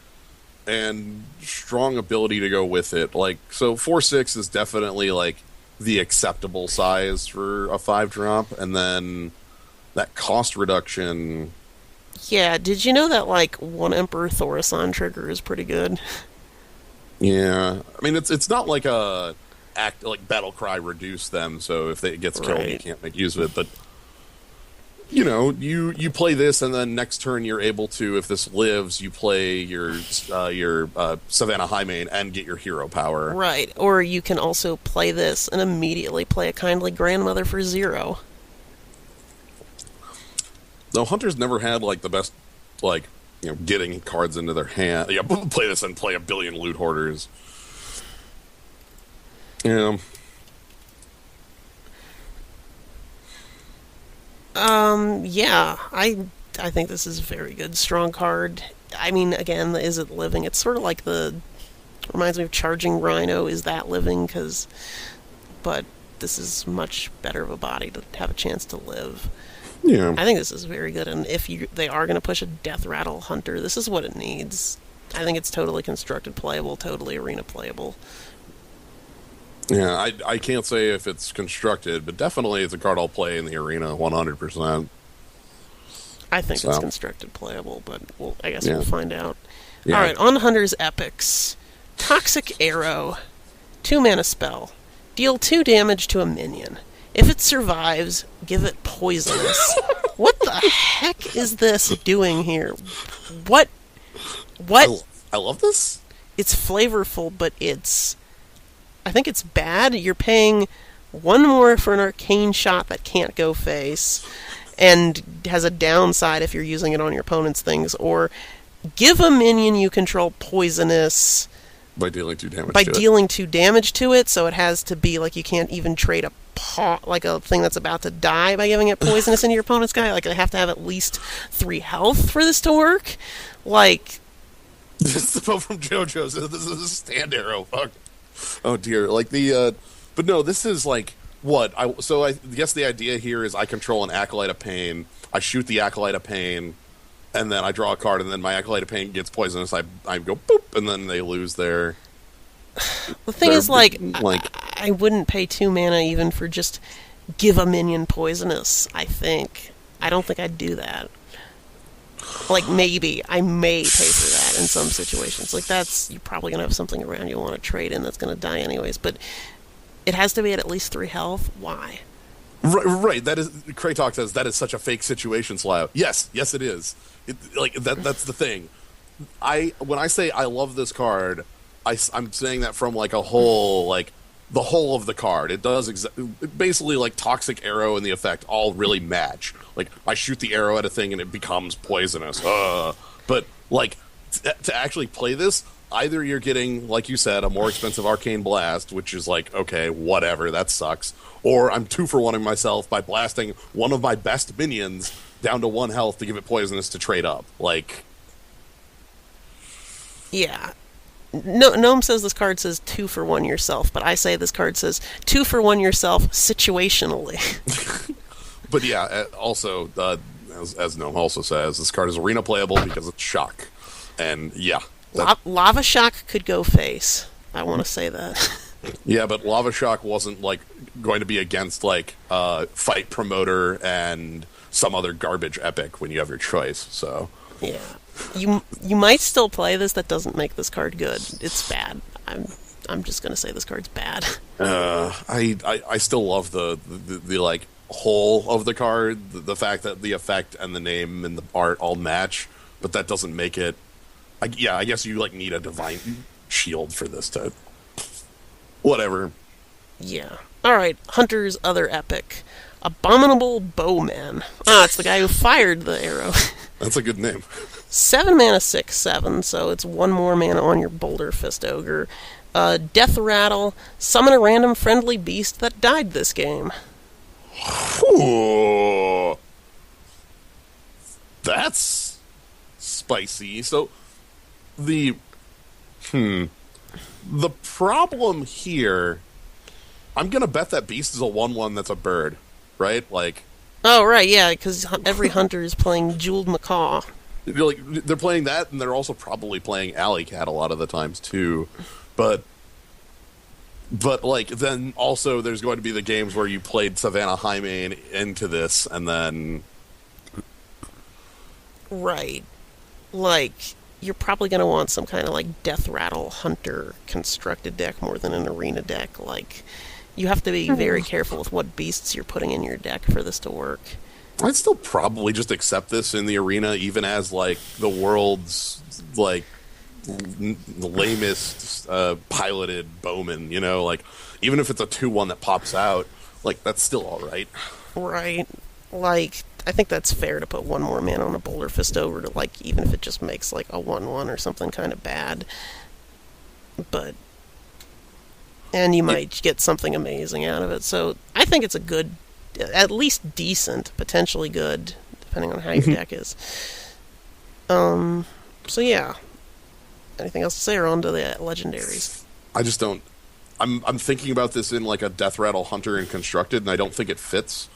and strong ability to go with it. Like, so 4/6 is definitely, like, the acceptable size for a 5-drop, and then that cost reduction... Yeah, did you know that, like, 1 Emperor Thaurissan trigger is pretty good? Yeah, I mean, it's not like a Battle Cry reduce them, so if it gets killed, you can't make use of it. But you know, you play this, and then next turn you're able to, if this lives, you play your Savannah Highmane and get your hero power. Right, or you can also play this and immediately play a Kindly Grandmother for 0. No, Hunter's never had, like, the best, like, you know, getting cards into their hand. Yeah, play this and play a billion Loot Hoarders. Yeah. Yeah, I think this is a very good, strong card. I mean, again, is it living? It's sort of like reminds me of Charging Rhino. Is that living? But this is much better of a body to have a chance to live. Yeah. I think this is very good, and if they are going to push a Death Rattle Hunter, this is what it needs. I think it's totally constructed playable, totally arena playable. Yeah, I can't say if it's constructed, but definitely it's a card I'll play in the arena 100%. I think it's So, constructed playable, but I guess yeah. we'll find out. Yeah. All right, on Hunter's Epics. Toxic Arrow. 2-mana spell. Deal 2 damage to a minion. If it survives, give it poisonous. What the heck is this doing here? What? I love this. It's flavorful, but I think it's bad. You're paying 1 more for an arcane shot that can't go face, and has a downside if you're using it on your opponent's things, or give a minion you control poisonous By dealing 2 damage by to dealing 2 damage to it, so it has to be like you can't even trade a like a thing that's about to die by giving it poisonous into your opponent's guy. Like, they have to have at least 3 health for this to work. Like, This is the quote from JoJo's. This is a stand arrow. Fuck. Oh dear. Like the, but no, this is like what I guess the idea here is I control an Acolyte of Pain. I shoot the Acolyte of Pain, and then I draw a card, and then my Acolyte of Pain gets poisonous. I go boop, and then they lose their. the thing is, like, I wouldn't pay 2 mana even for just give a minion poisonous. I don't think I'd do that. Like, maybe I may pay for that in some situations. Like, you're probably gonna have something around you want to trade in that's gonna die anyways. But it has to be at least 3 health. Why? Right. That is. Kratok says that is such a fake situation, Slio. Yes, it is. That's the thing. When I say I love this card, I'm saying that from like a whole, like the whole of the card. It does basically like Toxic Arrow and the effect all really match. Like, I shoot the arrow at a thing and it becomes poisonous. But like to actually play this, either you're getting, like you said, a more expensive Arcane Blast, which is like, okay, whatever, that sucks, or I'm 2-for-1ing myself by blasting one of my best minions down to 1 health to give it poisonous to trade up. Like, yeah. No, Gnome says this card says 2-for-1 yourself, but I say this card says 2-for-1 yourself situationally. But yeah, also, as Gnome also says, this card is arena playable because it's shock. And yeah. Lava Shock could go face. I want to say that. Yeah, but Lava Shock wasn't like going to be against like Fight Promoter and some other garbage epic when you have your choice, so. Yeah. You might still play this. That doesn't make this card good. It's bad. I'm just gonna say this card's bad. I still love the like whole of the card, the fact that the effect and the name and the art all match, but that doesn't make it. I guess you like need a divine shield for this to. Whatever. Yeah. All right. Hunter's other epic, Abominable Bowman. It's the guy who fired the arrow. That's a good name. 7 mana, 6/7, so it's 1 more mana on your Boulder Fist Ogre. Death Rattle. Summon a random friendly beast that died this game. Ooh. That's spicy. So the problem here, I'm gonna bet that beast is a 1/1 that's a bird, right? Like, oh right, yeah, because every hunter is playing Jeweled Macaw. like they're playing that, and they're also probably playing Alley Cat a lot of the times too. But like then also there's going to be the games where you played Savannah Highmane into this, and then right, like you're probably going to want some kind of like Death Rattle Hunter constructed deck more than an arena deck. Like, you have to be very careful with what beasts you're putting in your deck for this to work. I'd still probably just accept this in the arena, even as like the world's like lamest piloted bowman. You know, like even if it's a 2/1 that pops out, like that's still all right. Right. Like, I think that's fair to put 1 more mana on a Boulder Fist over to, like, even if it just makes like a 1/1 or something kind of bad. But and you might get something amazing out of it. So I think it's a good, at least decent, potentially good, depending on how your deck is. So yeah. Anything else to say, or on to the legendaries? I just don't. I'm thinking about this in like a Death Rattle Hunter and Constructed, and I don't think it fits.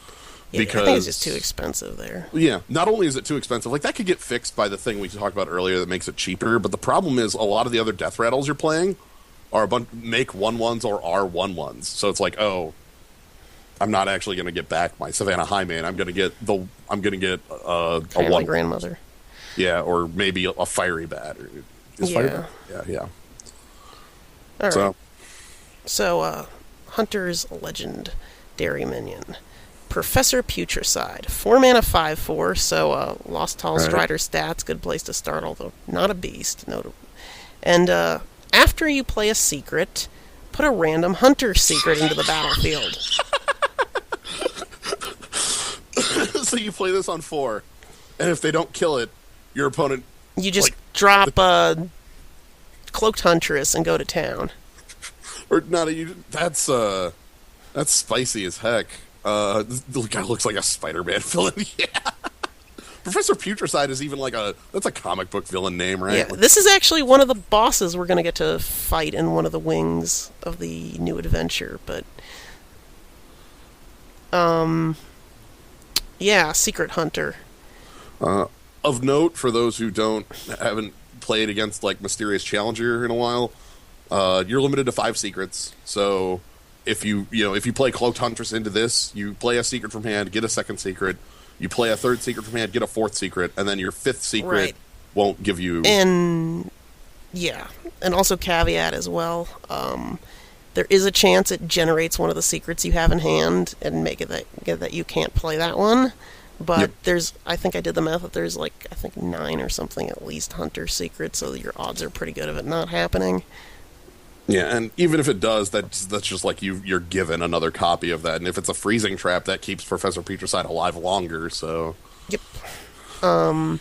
Yeah, Because I think it's just too expensive there. Yeah, not only is it too expensive, like that could get fixed by the thing we talked about earlier that makes it cheaper, but the problem is a lot of the other Death Rattles you're playing are a bunch make 1/1s or are 1/1s. So it's like, oh, I'm not actually going to get back my Savannah Highmane. I'm going to get a Family grandmother. Yeah, or maybe a fiery bat. Fiery bat? Yeah. All right. So, Hunter's Legendary Minion. Professor Putricide. 4-mana 5/4, so Lost Tall Strider stats, good place to start, although not a beast. And after you play a secret, put a random Hunter secret into the battlefield. So you play this on 4, and if they don't kill it, your opponent... You just drop Cloaked Huntress and go to town. Or not, that's spicy as heck. The guy looks like a Spider-Man villain. Yeah. Professor Putricide is even that's a comic book villain name, right? Yeah, this is actually one of the bosses we're going to get to fight in one of the wings of the new adventure, but... yeah, Secret Hunter. Of note, for those who haven't played against, Mysterious Challenger in a while, you're limited to 5 secrets, so... If you play Cloaked Huntress into this, you play a secret from hand, get a second secret. You play a third secret from hand, get a fourth secret, and then your 5th secret won't give you... And also caveat as well, there is a chance it generates one of the secrets you have in hand and make it that you can't play that one. But I think I did the math that there's 9 or something at least Hunter secrets, so your odds are pretty good of it not happening. Yeah, and even if it does, that's just you're given another copy of that. And if it's a freezing trap, that keeps Professor Putricide alive longer, so... Yep. And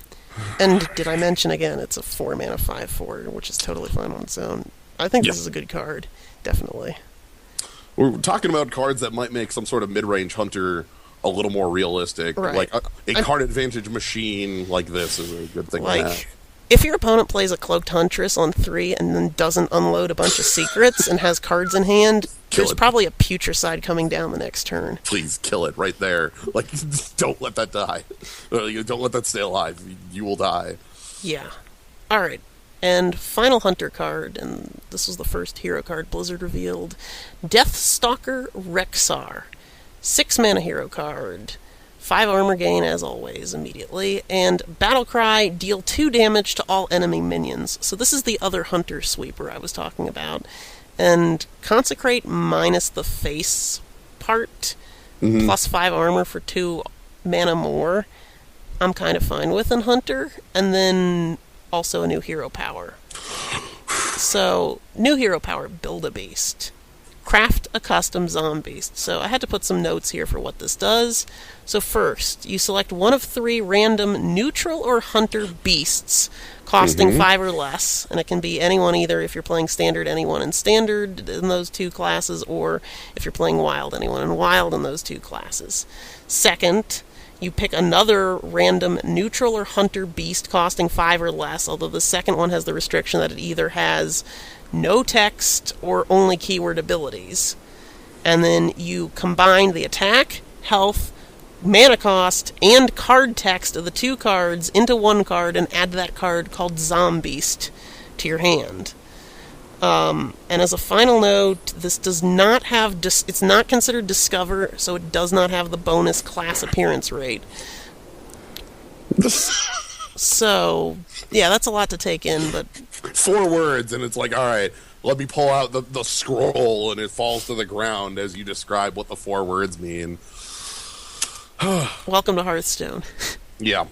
did I mention again, it's a 4-mana 5/4, which is totally fine on its own. I think this is a good card, definitely. We're talking about cards that might make some sort of mid-range Hunter a little more realistic. Right. A card advantage machine like this is a good thing to have. If your opponent plays a Cloaked Huntress on 3 and then doesn't unload a bunch of secrets and has cards in hand, there's probably a Putricide coming down the next turn. Please kill it right there. Don't let that die. Don't let that stay alive. You will die. Yeah. Alright. And final Hunter card, and this was the first hero card Blizzard revealed. Deathstalker Rexar. 6-mana hero card. 5 armor gain, as always, immediately. And Battlecry, deal 2 damage to all enemy minions. So this is the other Hunter sweeper I was talking about. And Consecrate minus the face part, plus 5 armor for 2 mana more, I'm kind of fine with in Hunter. And then also a new hero power. So, new hero power, build a beast. Craft a custom Zombeast. So I had to put some notes here for what this does. So first, you select one of 3 random neutral or hunter beasts costing 5 or less, and it can be anyone either if you're playing standard, anyone in standard in those 2 classes, or if you're playing wild, anyone in wild in those 2 classes. Second, you pick another random neutral or hunter beast costing 5 or less, although the second one has the restriction that it either has no text or only keyword abilities. And then you combine the attack, health, mana cost, and card text of the 2 cards into 1 card and add that card called Zombeast to your hand. And as a final note, this does not have... it's not considered Discover, so it does not have the bonus class appearance rate. So, yeah, that's a lot to take in, but... 4 words, and it's all right, let me pull out the scroll, and it falls to the ground as you describe what the 4 words mean. Welcome to Hearthstone. Yeah.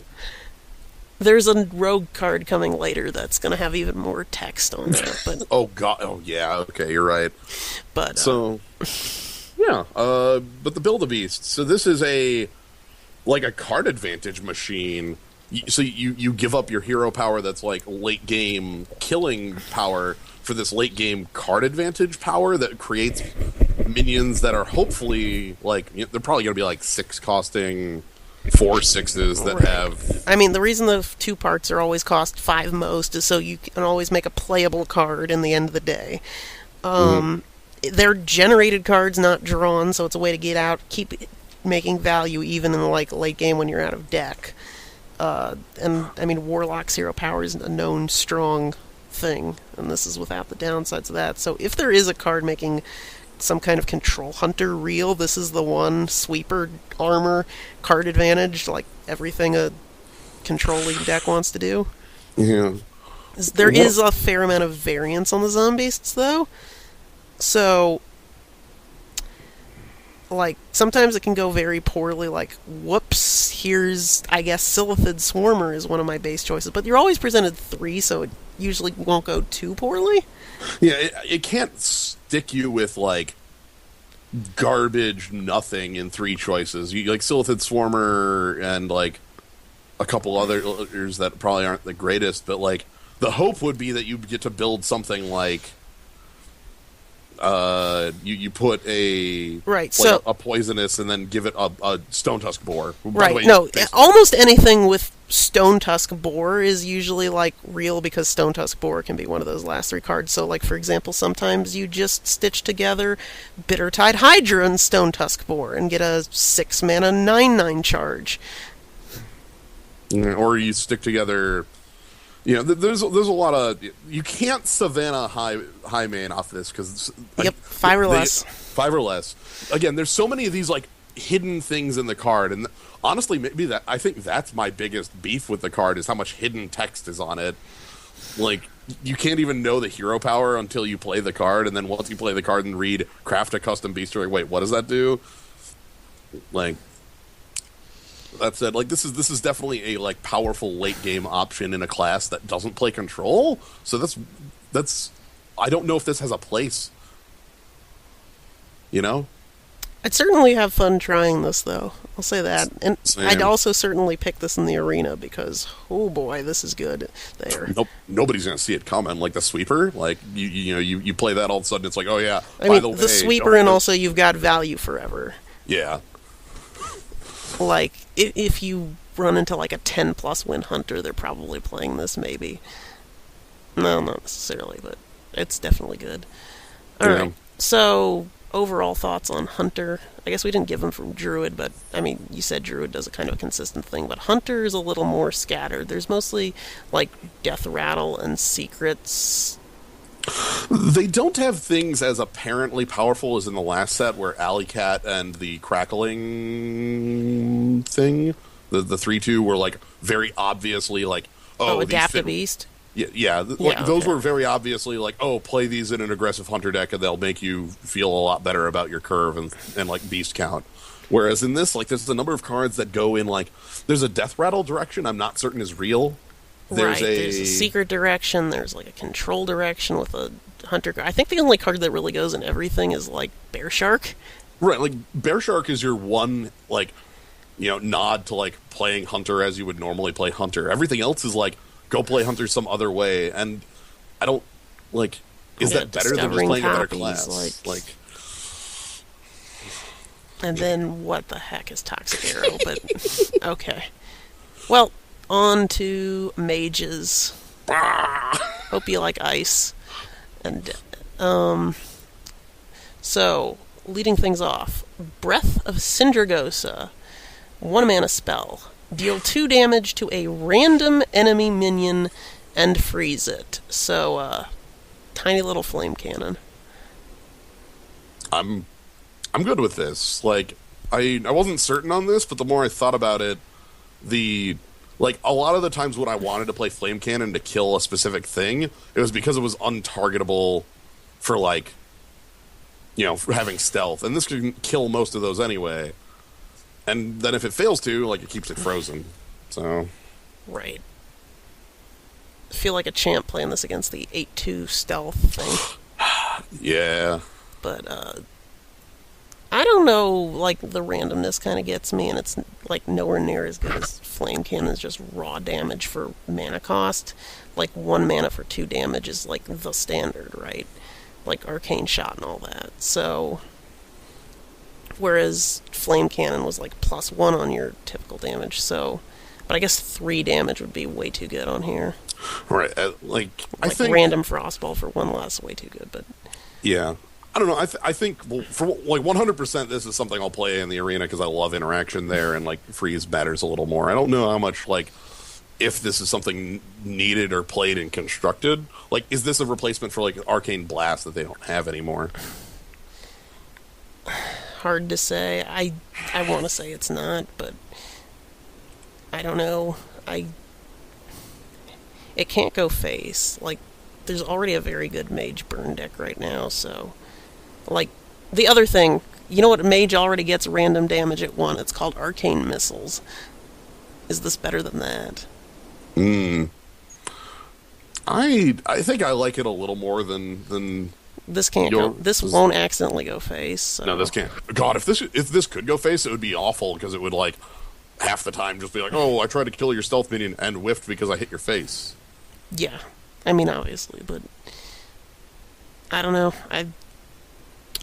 There's a rogue card coming later that's going to have even more text on it. But oh, God. Oh, yeah. Okay, you're right. But so, yeah. But the Build-A-Beast. So this is a card advantage machine. So you give up your hero power that's late game killing power for this late game card advantage power that creates minions that are hopefully they're probably going to be 6 costing 4 6s that have... I mean, the reason the 2 parts are always cost 5 most is so you can always make a playable card in the end of the day. They're generated cards, not drawn, so it's a way to get out, keep making value even in late game when you're out of deck. And I mean, Warlock's hero power is a known strong thing, and this is without the downsides of that. So if there is a card making some kind of control hunter real, this is the one. Sweeper, armor, card advantage, like everything a control league deck wants to do. Yeah. There is a fair amount of variance on the Zombeasts, though. So, like, sometimes it can go very poorly, like, whoops, here's, I guess, Silithid Swarmer is one of my base choices. But you're always presented 3, so it usually won't go too poorly. Yeah, it can't stick you with, like, garbage nothing in 3 choices. You like Silithid Swarmer and, like, a couple others that probably aren't the greatest, but, like, the hope would be that you get to build something like you put a right, like so a poisonous and then give it a Stone Tusk Boar. Right, no, almost anything with Stone Tusk Boar is usually like real because Stone Tusk Boar can be one of those last 3 cards. So, like for example, sometimes you just stitch together Bittertide Hydra and Stone Tusk Boar and get a 6 mana 9/9 charge. Or you stick together. You know, there's a lot of... You can't Savannah high main off this, because... Yep, 5 or less. 5 or less. Again, there's so many of these, like, hidden things in the card, and honestly, maybe I think that's my biggest beef with the card, is how much hidden text is on it. Like, you can't even know the hero power until you play the card, and then once you play the card and read, craft a custom beast, you're like, wait, what does that do? Like... That said, like this is definitely a like powerful late game option in a class that doesn't play control. So that's I don't know if this has a place. You know? I'd certainly have fun trying this, though. I'll say that. And Same. I'd also certainly pick this in the arena because, oh boy, this is good there. Nope, nobody's gonna see it coming. Like the sweeper, like you play that, all of a sudden it's like, oh yeah. I mean, the sweeper, and also you've got value forever. Yeah. Like, if you run into, like, a 10-plus win hunter, they're probably playing this, maybe. No, not necessarily, but it's definitely good. Alright, so, overall thoughts on Hunter. I guess we didn't give them from Druid, but, I mean, you said Druid does a kind of a consistent thing, but Hunter is a little more scattered. There's mostly, like, Death Rattle and Secrets. They don't have things as apparently powerful as in the last set, where Alley Cat and the crackling thing, the 3/2, were like very obviously like, Adapt a Beast. Yeah, those were very obviously like, play these in an aggressive hunter deck and they'll make you feel a lot better about your curve and like beast count. Whereas in this, like, there's a number of cards that go in like, there's a Death Rattle direction I'm not certain is real. There's a secret direction, there's like a control direction with a hunter. I think the only card that really goes in everything is like Bear Shark. Right, like Bear Shark is your one, like, nod to like playing hunter as you would normally play hunter. Everything else is like, go play hunter some other way, and I don't, like, is that better than just playing a better class? Like and then what the heck is Toxic Arrow? But okay. Well, on to mages. Hope you like ice. And so, leading things off, Breath of Sindragosa, 1 mana spell. Deal 2 damage to a random enemy minion and freeze it. So, tiny little flame cannon. I'm good with this. Like, I wasn't certain on this, but the more I thought about it, like, a lot of the times when I wanted to play Flame Cannon to kill a specific thing, it was because it was untargetable for, like, for having stealth. And this can kill most of those anyway. And then if it fails to, like, it keeps it frozen. So. Right. I feel like a champ playing this against the 8/2 stealth thing. Yeah. But, I don't know, like, the randomness kind of gets me, and it's, like, nowhere near as good as Flame Cannon's just raw damage for mana cost. Like, 1 mana for 2 damage is, like, the standard, right? Like, Arcane Shot and all that. So, whereas Flame Cannon was, like, +1 on your typical damage, so... But I guess 3 damage would be way too good on here. Right, I think... Random Frostball for 1 less, way too good, but... Yeah. I don't know. I think for like 100%, this is something I'll play in the arena because I love interaction there, and like freeze matters a little more. I don't know how much like if this is something needed or played and constructed. Like, is this a replacement for, like, an Arcane Blast that they don't have anymore? Hard to say. I want to say it's not, but I don't know. It can't go face. Like, there's already a very good mage burn deck right now, so... Like, the other thing, you know what mage already gets random damage at 1? It's called Arcane Missiles. Is this better than that? I think I like it a little more than This can't go... This won't accidentally go face, so... No, this can't. God, if this could go face, it would be awful, because it would, like, half the time just be like, oh, I tried to kill your stealth minion and whiffed because I hit your face. Yeah. I mean, obviously, but... I don't know. I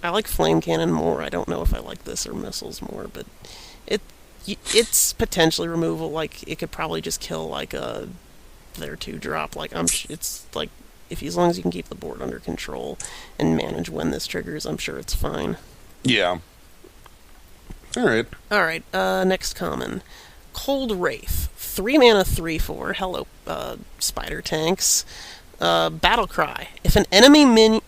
like Flame Cannon more. I don't know if I like this or Missiles more, but it's potentially removal. Like, it could probably just kill, like, their 2-drop. Like, it's, like, as long as you can keep the board under control and manage when this triggers, I'm sure it's fine. Yeah. Alright. Alright, next common. Cold Wraith. 3 mana, 3/4. Hello, spider tanks. Battle Cry. If an enemy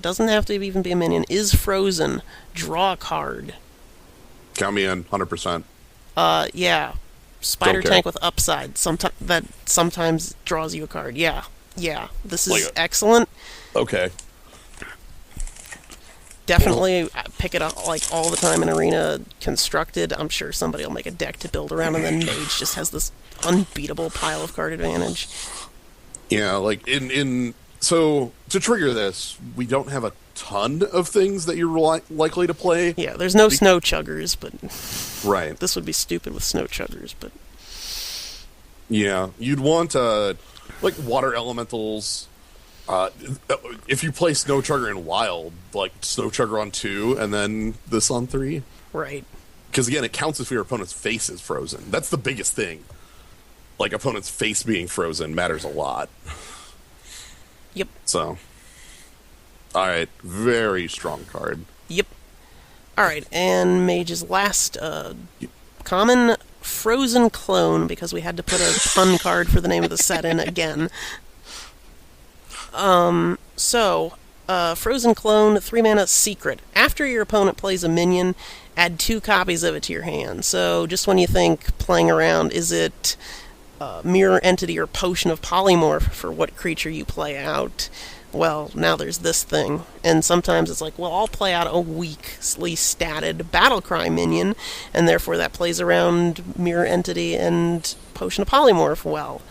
doesn't have to even be a minion is frozen, draw a card. Count me in, 100%. Yeah. Spider tank with upside. That sometimes draws you a card. Yeah. This is excellent. Okay. Definitely pick it up like all the time in Arena Constructed. I'm sure somebody will make a deck to build around, and then Mage just has this unbeatable pile of card advantage. Yeah, like so to trigger this, we don't have a ton of things that you're likely to play. Yeah, there's no Snow Chuggers, but right. This would be stupid with Snow Chuggers, but yeah, you'd want like Water Elementals. If you play Snow Chugger in Wild, like Snow Chugger on 2 and then this on 3. Right. Because again, it counts if your opponent's face is frozen. That's the biggest thing. Like, opponent's face being frozen matters a lot. Yep. So, alright, very strong card. Yep. Alright, and Mage's last common, Frozen Clone, because we had to put a pun card for the name of the set in again. Frozen Clone, 3 mana, Secret. After your opponent plays a minion, add 2 copies of it to your hand. So, just when you think playing around, is it Mirror Entity or Potion of Polymorph for what creature you play out? Well, now there's this thing. And sometimes it's like, well, I'll play out a weakly statted Battlecry minion, and therefore that plays around Mirror Entity and Potion of Polymorph. Well,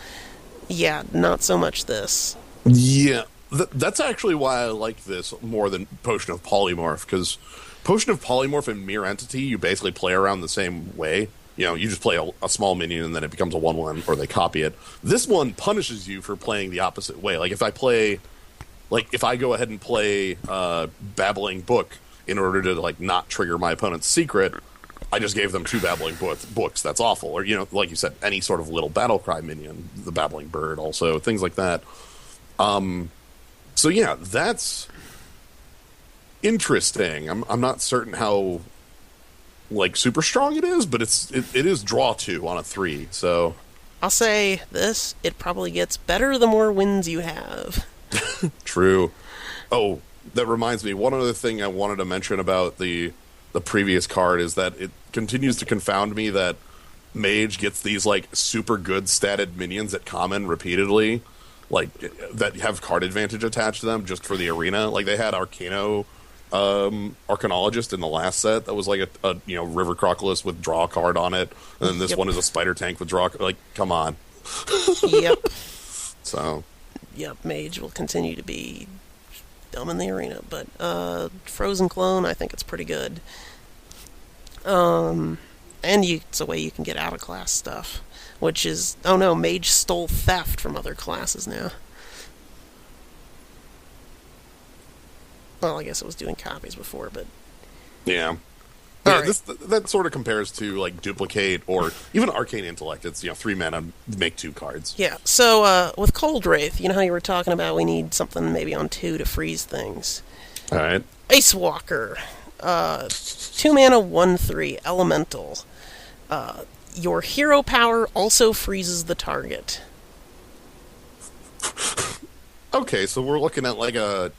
yeah, not so much this. Yeah, that's actually why I like this more than Potion of Polymorph, because Potion of Polymorph and Mirror Entity, you basically play around the same way. You know, you just play a small minion and then it becomes a 1/1, or they copy it. This one punishes you for playing the opposite way. Like, if I go ahead and play Babbling Book in order to, like, not trigger my opponent's secret, I just gave them 2 Babbling Books. That's awful. Or, you know, like you said, any sort of little Battlecry minion, the Babbling Bird also, things like that. So yeah, that's interesting. I'm not certain how, like, super strong it is, but it is draw 2 on a 3, so... I'll say this, it probably gets better the more wins you have. True. Oh, that reminds me, one other thing I wanted to mention about the previous card is that it continues to confound me that Mage gets these, like, super good statted minions at common repeatedly, like, that have card advantage attached to them just for the arena. Like, they had Arcanologist in the last set that was like a River Crocodilus with draw a card on it, and then this one is a Spider Tank with draw. Like, come on. Yep. So. Yep, Mage will continue to be dumb in the arena, but Frozen Clone, I think it's pretty good. And it's a way you can get out of class stuff, which is, oh no, Mage stole Theft from other classes now. Well, I guess it was doing copies before, but... Yeah. Right. That sort of compares to, like, Duplicate or even Arcane Intellect. It's, 3 mana, make 2 cards. Yeah, so with Cold Wraith, you know how you were talking about we need something maybe on 2 to freeze things? Alright. Ice Walker. 2 mana, 1/3, Elemental. Your hero power also freezes the target. Okay, so we're looking at like a.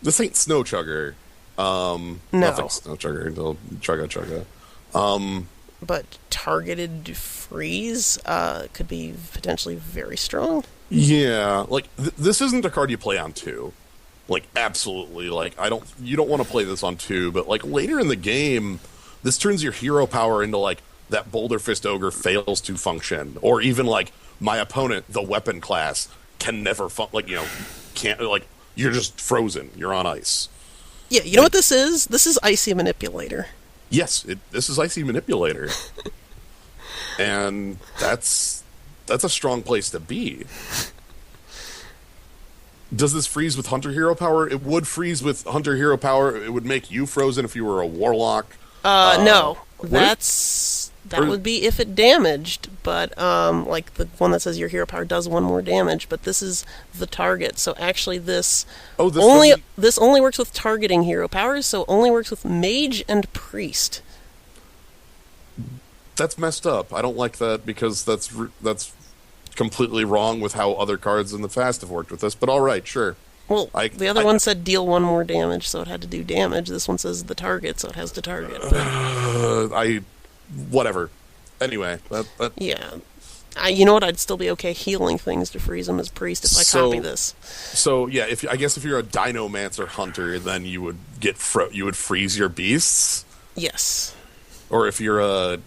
This ain't Snow Chugger. Nothing Snow Chugger until Chugga Chugga. But targeted freeze could be potentially very strong. Yeah, like this isn't a card you play on 2. Like absolutely, like you don't want to play this on 2, but like later in the game, this turns your hero power into like that Boulder Fist Ogre fails to function, or even like my opponent, the weapon class, can never can't, like you're just frozen, you're on ice. Yeah, you know what this is? This is Icy Manipulator. Yes, this is Icy Manipulator. And that's a strong place to be. Does this freeze with Hunter Hero Power? It would freeze with Hunter Hero Power. It would make you frozen if you were a Warlock. No. That would be if it damaged, but like the one that says your hero power does 1 more damage, but this is the target. So actually this only works with targeting hero powers, so only works with mage and priest. That's messed up. I don't like that because that's completely wrong with how other cards in the past have worked with this, but all right, sure. Well, the other one said deal 1 more damage, so it had to do damage. This one says the target, so it has to target. Whatever. Anyway, yeah. You know what? I'd still be okay healing things to freeze them as priest if I copy this. So yeah, I guess if you're a Dinomancer hunter, then you would you would freeze your beasts. Yes. Or if you're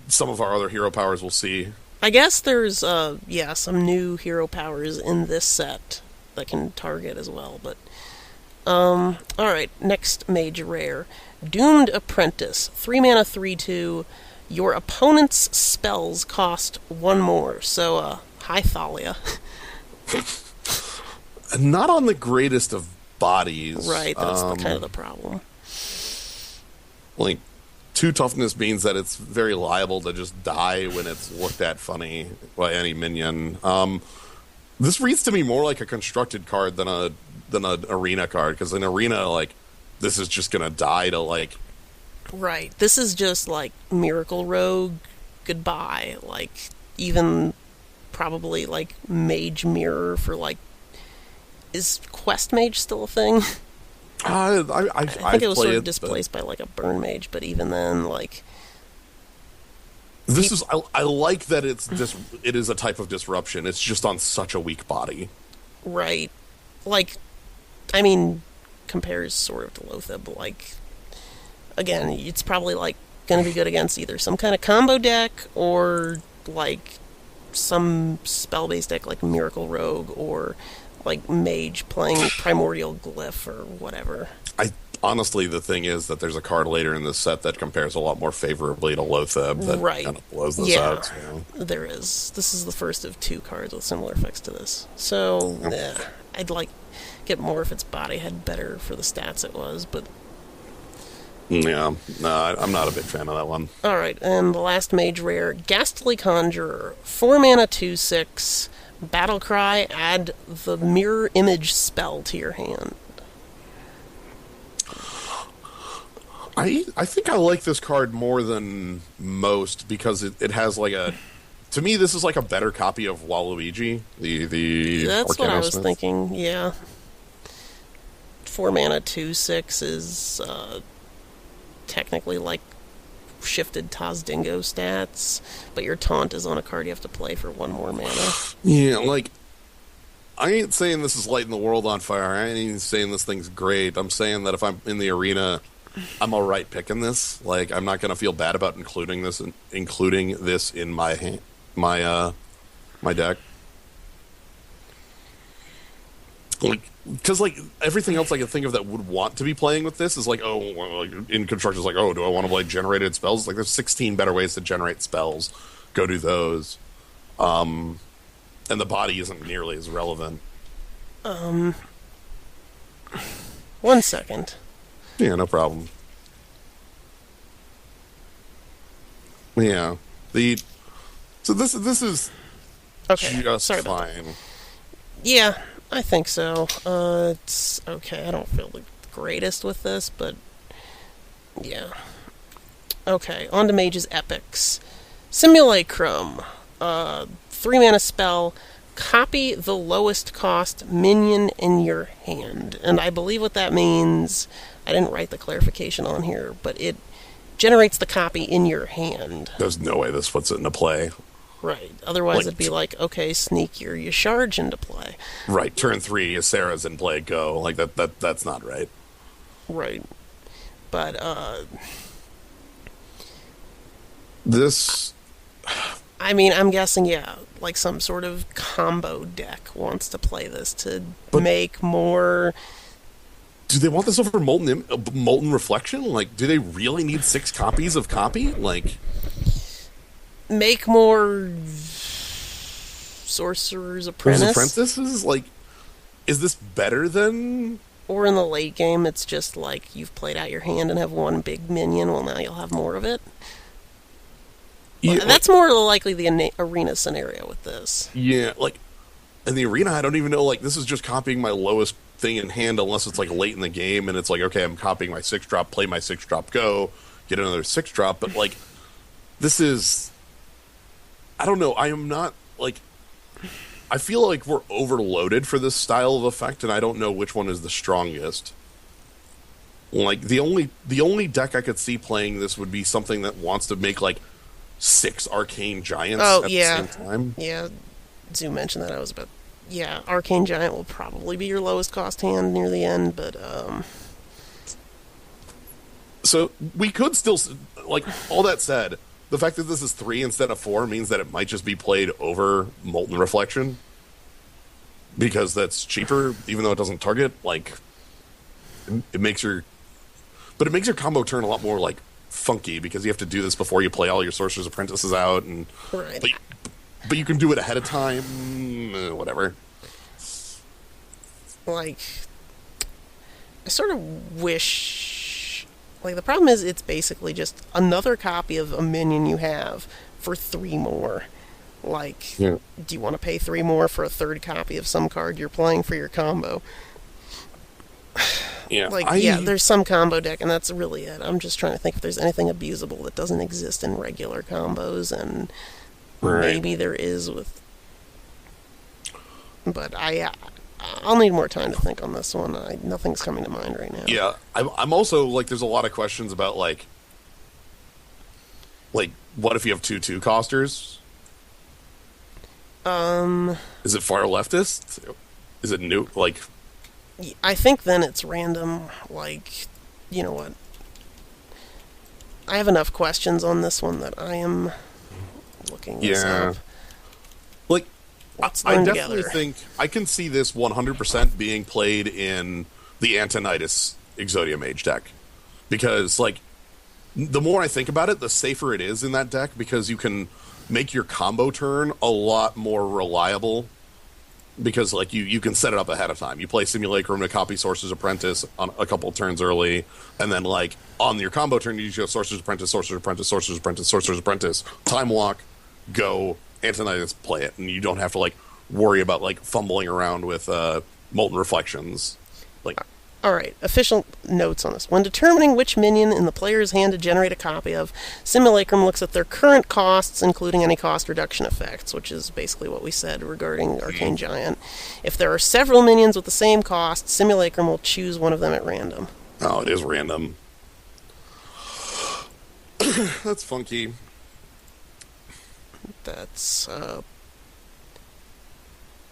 some of our other hero powers, we'll see. I guess there's some new hero powers in this set that can target as well, but all right, next mage rare. Doomed Apprentice, 3 mana 3/2. Your opponent's spells cost 1 more. So hi Thalia. Not on the greatest of bodies. Right, that's kind of the problem. Like 2 toughness means that it's very liable to just die when it's looked at funny by any minion. This reads to me more like a constructed card than an arena card, because in arena, like, this is just gonna die to like. Right. This is just like Miracle Rogue. Goodbye. Like even probably like Mage Mirror for like. Is Quest Mage still a thing? I think it was sort of displaced by like a Burn Mage, but even then, like. This is I like that it is a type of disruption. It's just on such a weak body. Right. Like, I mean, compares sort of to Lotheb, but like, again, it's probably like going to be good against either some kind of combo deck or like some spell-based deck like Miracle Rogue or like Mage playing Primordial Glyph or whatever. Honestly, the thing is that there's a card later in this set that compares a lot more favorably to Lotheb that kind of blows this out. So. There is. This is the first of 2 cards with similar effects to this. So, I'd like get more if its body had better for the stats it was, but... Yeah, no, I'm not a big fan of that one. Alright, and the last mage rare, Ghastly Conjurer, 4 mana 2/6, Battlecry, add the Mirror Image spell to your hand. I think I like this card more than most because it has like a... To me, this is like a better copy of Waluigi, the That's what I was Smith. thinking, yeah. 4 mana 2/6 is technically like shifted Tazdingo stats, but your taunt is on a card you have to play for 1 more mana. Yeah, like, I ain't saying this is lighting the world on fire. I ain't even saying this thing's great. I'm saying that if I'm in the arena, I'm alright picking this. Like, I'm not going to feel bad about including this in my deck. Like, because like everything else I can think of that would want to be playing with this is like, oh, like, in construction, is like, oh, do I want to play generated spells? Like, there's 16 better ways to generate spells. Go do those. And the body isn't nearly as relevant. 1 second. Yeah, no problem. Yeah, so this is okay. just Sorry fine. about that. Yeah, I think so. It's okay. I don't feel the greatest with this, but yeah. Okay, on to Mage's Epics. Simulacrum. 3-mana spell. Copy the lowest cost minion in your hand. And I believe what that means, I didn't write the clarification on here, but it generates the copy in your hand. There's no way this puts it into play. Right. Otherwise, Like, it'd be like, okay, sneak your Yasharge into play. Right, turn 3, Sarah's in play, go. Like, that's not right. Right. But, This... I mean, I'm guessing, yeah, like some sort of combo deck wants to play this to make more... Do they want this over Molten Reflection? Like, do they really need 6 copies of copy? Like... Make more... Sorcerer's Apprentice? Apprentices? Like, is this better than... Or in the late game, it's just like you've played out your hand and have one big minion. Well, now you'll have more of it. Yeah, that's more likely the arena scenario with this. Yeah, like, in the arena, I don't even know, like, this is just copying my lowest thing in hand unless it's, like, late in the game, and it's like, okay, I'm copying my 6-drop, play my 6-drop, go, get another 6-drop, but, like, this is... I don't know, I am not, like... I feel like we're overloaded for this style of effect, and I don't know which one is the strongest. Like, the only deck I could see playing this would be something that wants to make, like, 6 Arcane Giants at the same time. Yeah, Zoo mentioned that. I was about... Yeah, Arcane Giant will probably be your lowest cost hand near the end, but, So, we could still... Like, all that said... The fact that this is 3 instead of 4 means that it might just be played over Molten Reflection. Because that's cheaper, even though it doesn't target, like... It makes your... But it makes your combo turn a lot more, like, funky, because you have to do this before you play all your Sorcerer's Apprentices out, and... Right. But you can do it ahead of time, whatever. Like... I sort of wish... Like, the problem is it's basically just another copy of a minion you have for 3 more. Like, Yeah. Do you want to pay 3 more for a third copy of some card you're playing for your combo? Yeah. There's some combo deck, and that's really it. I'm just trying to think if there's anything abusable that doesn't exist in regular combos, and maybe there is with... But I'll need more time to think on this one. Nothing's coming to mind right now. Yeah, I'm also, like, there's a lot of questions about, like, what if you have 2 costers? Is it far leftist? Is it new? Like... I think then it's random, like, you know what? I have enough questions on this one that I am looking this up. Like, Let's I learn definitely together. think I can see this 100% being played in the Antonitis Exodia Mage deck. Because, like, the more I think about it, the safer it is in that deck, because you can make your combo turn a lot more reliable. Because, like, you can set it up ahead of time. You play Simulacrum to copy Sorcerer's Apprentice on a couple turns early, and then, like, on your combo turn, you just go Sorcerer's Apprentice, Sorcerer's Apprentice, Sorcerer's Apprentice, Sorcerer's Apprentice, time walk, go, Antonitis, play it, and you don't have to, like, worry about, like, fumbling around with Molten Reflections. Like, Alright, official notes on this. When determining which minion in the player's hand to generate a copy of, Simulacrum looks at their current costs, including any cost reduction effects, which is basically what we said regarding Arcane Giant. If there are several minions with the same cost, Simulacrum will choose one of them at random. oh, it is random. That's funky. That's,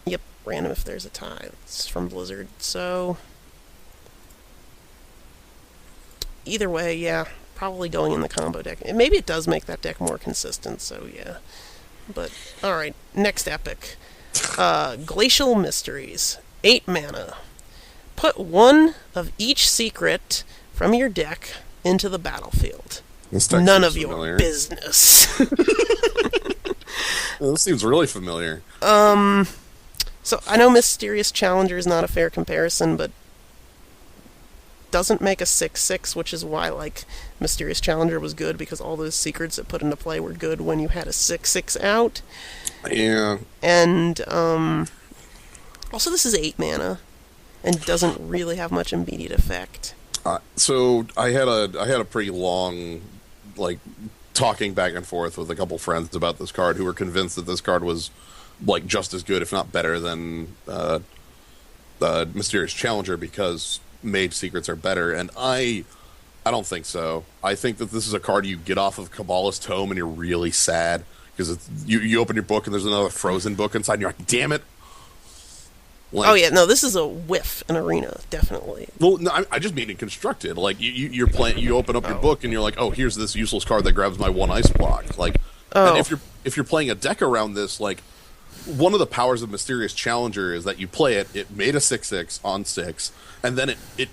Yep, random if there's a tie. It's from Blizzard, so... Either way, yeah, probably going in the combo deck. And maybe it does make that deck more consistent, so yeah. But, alright, next epic. Glacial Mysteries. 8 mana. Put 1 of each secret from your deck into the battlefield. This deck None seems of your familiar. business. Well, this seems really familiar. So, I know Mysterious Challenger is not a fair comparison, but doesn't make a 6/6, which is why, like, Mysterious Challenger was good, because all those secrets it put into play were good when you had a 6/6 out. Yeah. And, also this is 8 mana, and doesn't really have much immediate effect. So I had a pretty long like talking back and forth with a couple friends about this card who were convinced that this card was like just as good, if not better, than Mysterious Challenger because Mage Secrets are better, and I don't think so. I think that this is a card you get off of Kabbalist Tome and you're really sad because you open your book and there's another frozen book inside and you're like, damn it. Like, oh yeah, no, this is a whiff in Arena, definitely. Well, no, I just mean in Constructed. Like you're playing, you open up your book and you're like, oh, here's this useless card that grabs my one ice block. Like, and if you're playing a deck around this, like one of the powers of Mysterious Challenger is that you play it. It made a 6/6 on 6, and then it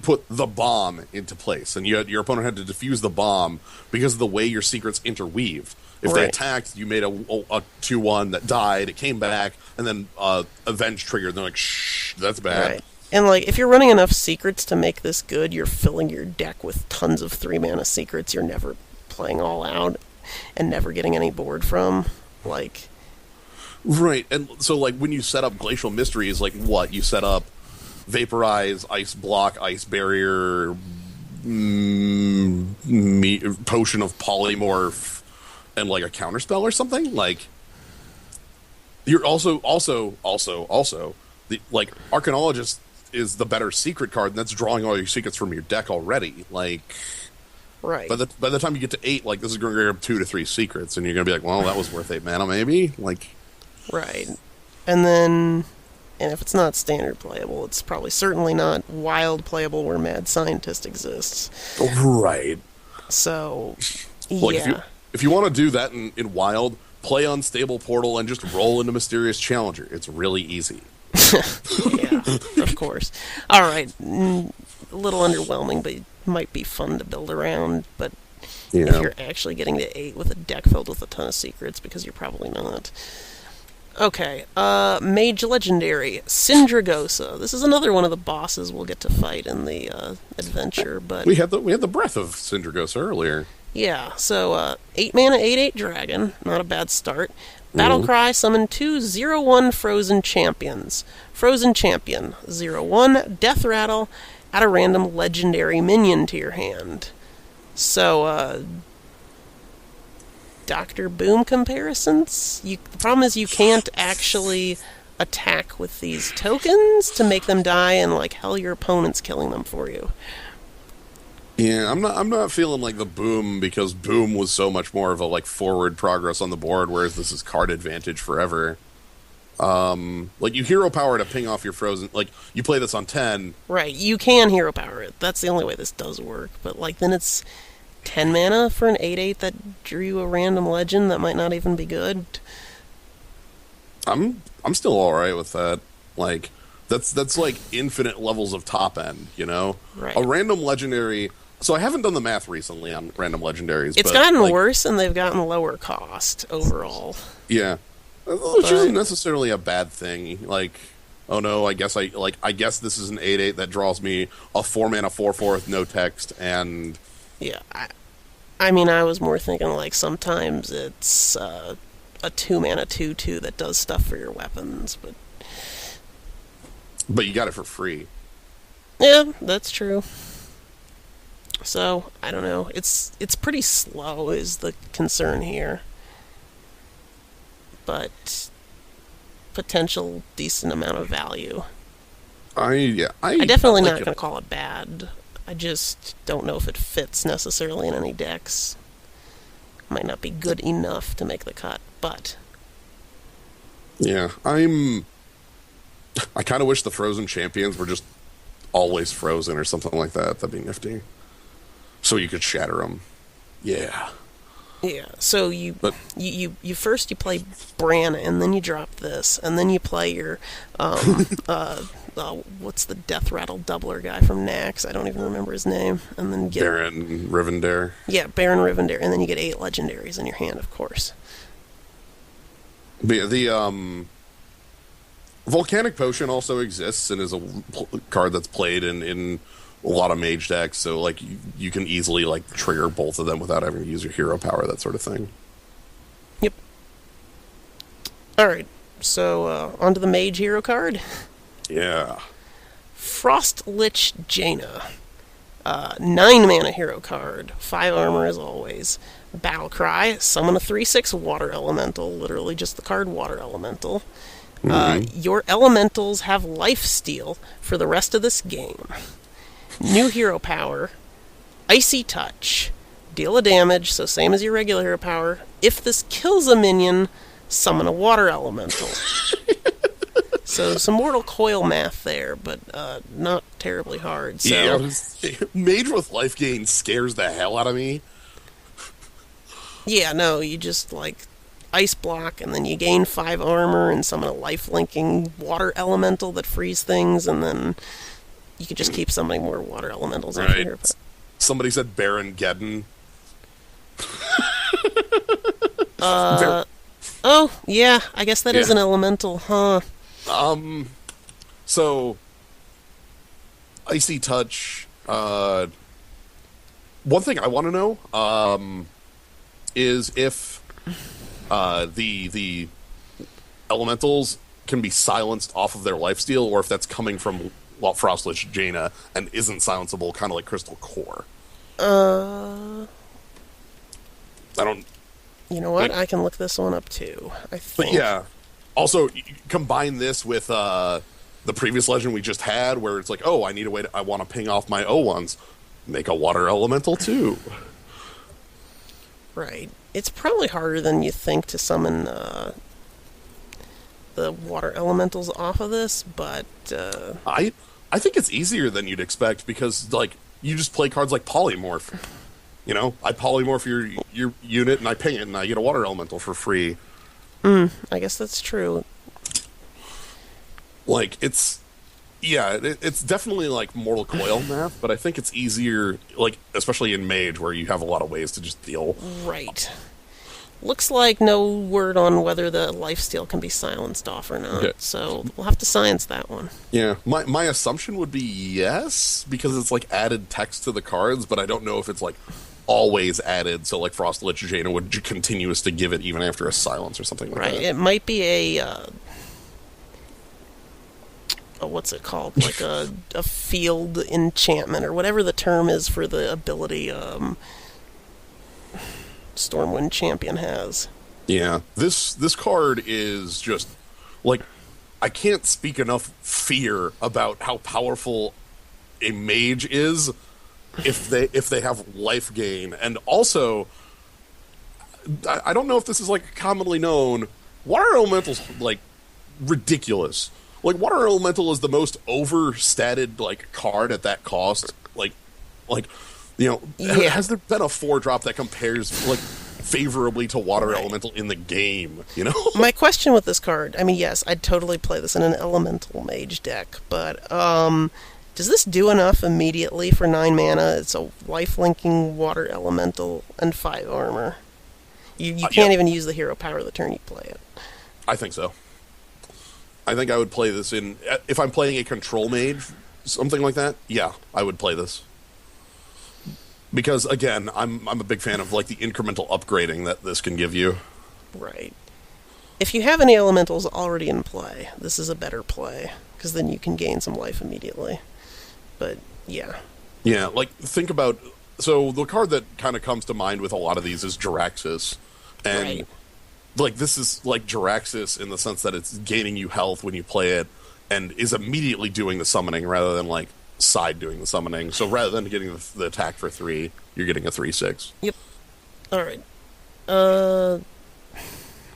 put the bomb into place, and your opponent had to defuse the bomb because of the way your secrets interweaved. If they attacked, you made a 2/1 that died, it came back, and then Avenge triggered, and they're like, shh, that's bad. Right. And, like, if you're running enough secrets to make this good, you're filling your deck with tons of 3-mana secrets you're never playing all out and never getting any board from. Like... Right, and so, like, when you set up Glacial Mysteries, like, what? You set up Vaporize, Ice Block, Ice Barrier, Potion of Polymorph, and like a counterspell or something. Like you're also the like Arcanologist is the better secret card, and that's drawing all your secrets from your deck already. Like, right. By the time you get to 8, like this is going to grab 2 to 3 secrets, and you're going to be like, well, that was worth 8 mana, maybe. Like, right. And if it's not standard playable, it's probably certainly not wild playable where Mad Scientist exists. Right. So, look, yeah. If you want to do that in Wild, play Unstable Portal and just roll into Mysterious Challenger. It's really easy. Yeah, of course. All right. A little underwhelming, but it might be fun to build around. But if you're actually getting to 8 with a deck filled with a ton of secrets, because you're probably not. Okay. Mage Legendary, Syndragosa. This is another one of the bosses we'll get to fight in the adventure. But we had the breath of Syndragosa earlier. Yeah, so 8 mana, 8/8 dragon, not a bad start. Battlecry, summon 2 0/1 Frozen Champions. Frozen Champion, 0/1, Death Rattle, add a random legendary minion to your hand. So, Dr. Boom comparisons? The problem is you can't actually attack with these tokens to make them die, and like hell your opponent's killing them for you. Yeah, I'm not feeling like the Boom, because Boom was so much more of a like forward progress on the board, whereas this is card advantage forever. Like you hero power to ping off your frozen, like you play this on 10. Right, you can hero power it. That's the only way this does work. But like then it's 10 mana for an 8/8 that drew you a random legend that might not even be good. I'm still alright with that. Like that's like infinite levels of top end, you know? Right. A random legendary. So I haven't done the math recently on random legendaries. It's gotten worse, and they've gotten lower cost overall. Yeah, which isn't necessarily a bad thing. Like, oh no, I guess this is an 8/8 that draws me a 4-mana 4/4 with no text, and yeah, I mean, I was more thinking like sometimes it's a 2-mana 2/2 that does stuff for your weapons, but you got it for free. Yeah, that's true. So, I don't know. It's pretty slow is the concern here. But potential decent amount of value. I definitely like not going to call it bad. I just don't know if it fits necessarily in any decks. Might not be good enough to make the cut, but yeah, I kind of wish the Frozen Champions were just always frozen or something like that. That'd be nifty. So you could shatter them. Yeah. Yeah. So you first you play Bran, and then you drop this, and then you play your what's the Death Rattle doubler guy from Nax? I don't even remember his name. And then get Baron Rivendare. Yeah, Baron Rivendare, and then you get 8 legendaries in your hand, of course. But the Volcanic Potion also exists and is a card that's played in a lot of mage decks, so like you can easily like trigger both of them without having to use your hero power, that sort of thing. Yep. Alright, so onto the mage hero card. Yeah. Frost Lich Jaina. 9 mana hero card, 5 armor as always. Battle Cry, summon a 3/6 water elemental, literally just the card water elemental. Your elementals have life steal for the rest of this game. New hero power, Icy Touch. Deal a damage, so same as your regular hero power. If this kills a minion, summon a water elemental. So some Mortal Coil math there, but not terribly hard. So. Yeah, Mage with life gain scares the hell out of me. Yeah, no, you just, ice block, and then you gain 5 armor, and summon a life-linking water elemental that frees things, and then you could just keep summoning more water elementals. Right. Here. Somebody said Baron Geddon. Oh, yeah, I guess that is an elemental, huh? So, Icy Touch, one thing I want to know, is if, the elementals can be silenced off of their lifesteal, or if that's coming from Frostlich Jaina and isn't silenceable, kind of like Crystal Core. I don't... You know what? I can look this one up, too, I think. But yeah. Also, combine this with the previous legend we just had, where it's like, oh, I need a way I want to ping off my O1s. Make a water elemental, too. Right. It's probably harder than you think to summon the water elementals off of this, but... I think it's easier than you'd expect, because, you just play cards like Polymorph. You know, I polymorph your unit, and I ping it, and I get a water elemental for free. I guess that's true. It's definitely Mortal Coil math, but I think it's easier, especially in Mage, where you have a lot of ways to just deal. Right. Looks like no word on whether the lifesteal can be silenced off or not, so we'll have to science that one. Yeah, my assumption would be yes, because it's added text to the cards, but I don't know if it's always added, so Frostlich Jaina would continuous to give it even after a silence or something like that. Right, it might be what's it called? A field enchantment, or whatever the term is for the ability Stormwind Champion has. Yeah, this card is just, I can't speak enough fear about how powerful a mage is if they have life gain. And also, I don't know if this is commonly known, water elemental's ridiculous. Water elemental is the most overstated card at that cost. Has there been a 4-drop that compares favorably to water elemental in the game? You know. My question with this card, I mean, yes, I'd totally play this in an elemental mage deck, but does this do enough immediately for 9 mana? It's a life-linking water elemental and 5 armor. You can't even use the hero power the turn you play it. I think so. I think I would play this if I'm playing a control mage, something like that. Yeah, I would play this. Because, again, I'm a big fan of, the incremental upgrading that this can give you. Right. If you have any elementals already in play, this is a better play, because then you can gain some life immediately. But, yeah. Yeah, think about... So, the card that kind of comes to mind with a lot of these is Jiraxis. And, this is like Jiraxis in the sense that it's gaining you health when you play it, and is immediately doing the summoning rather than, side doing the summoning. So rather than getting the attack for 3, you're getting a 3/6. Yep. Alright.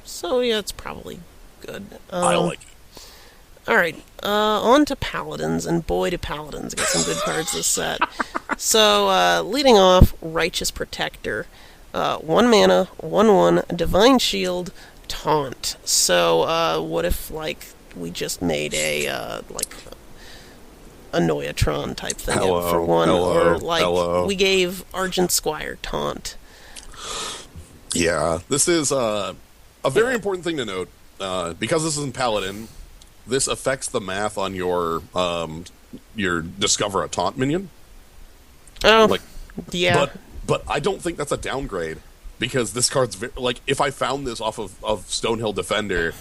So yeah, it's probably good. I like it. Alright, on to Paladins, and boy do Paladins get some good cards this set. So, leading off, Righteous Protector. 1 mana, 1/1, Divine Shield, Taunt. So, what if, we just made a Noyatron type thing for 1, or we gave Argent Squire Taunt. Yeah, this is a very important thing to note, because this isn't Paladin. This affects the math on your Discover a Taunt minion. Oh, yeah. But I don't think that's a downgrade, because this card's if I found this off of Stonehill Defender.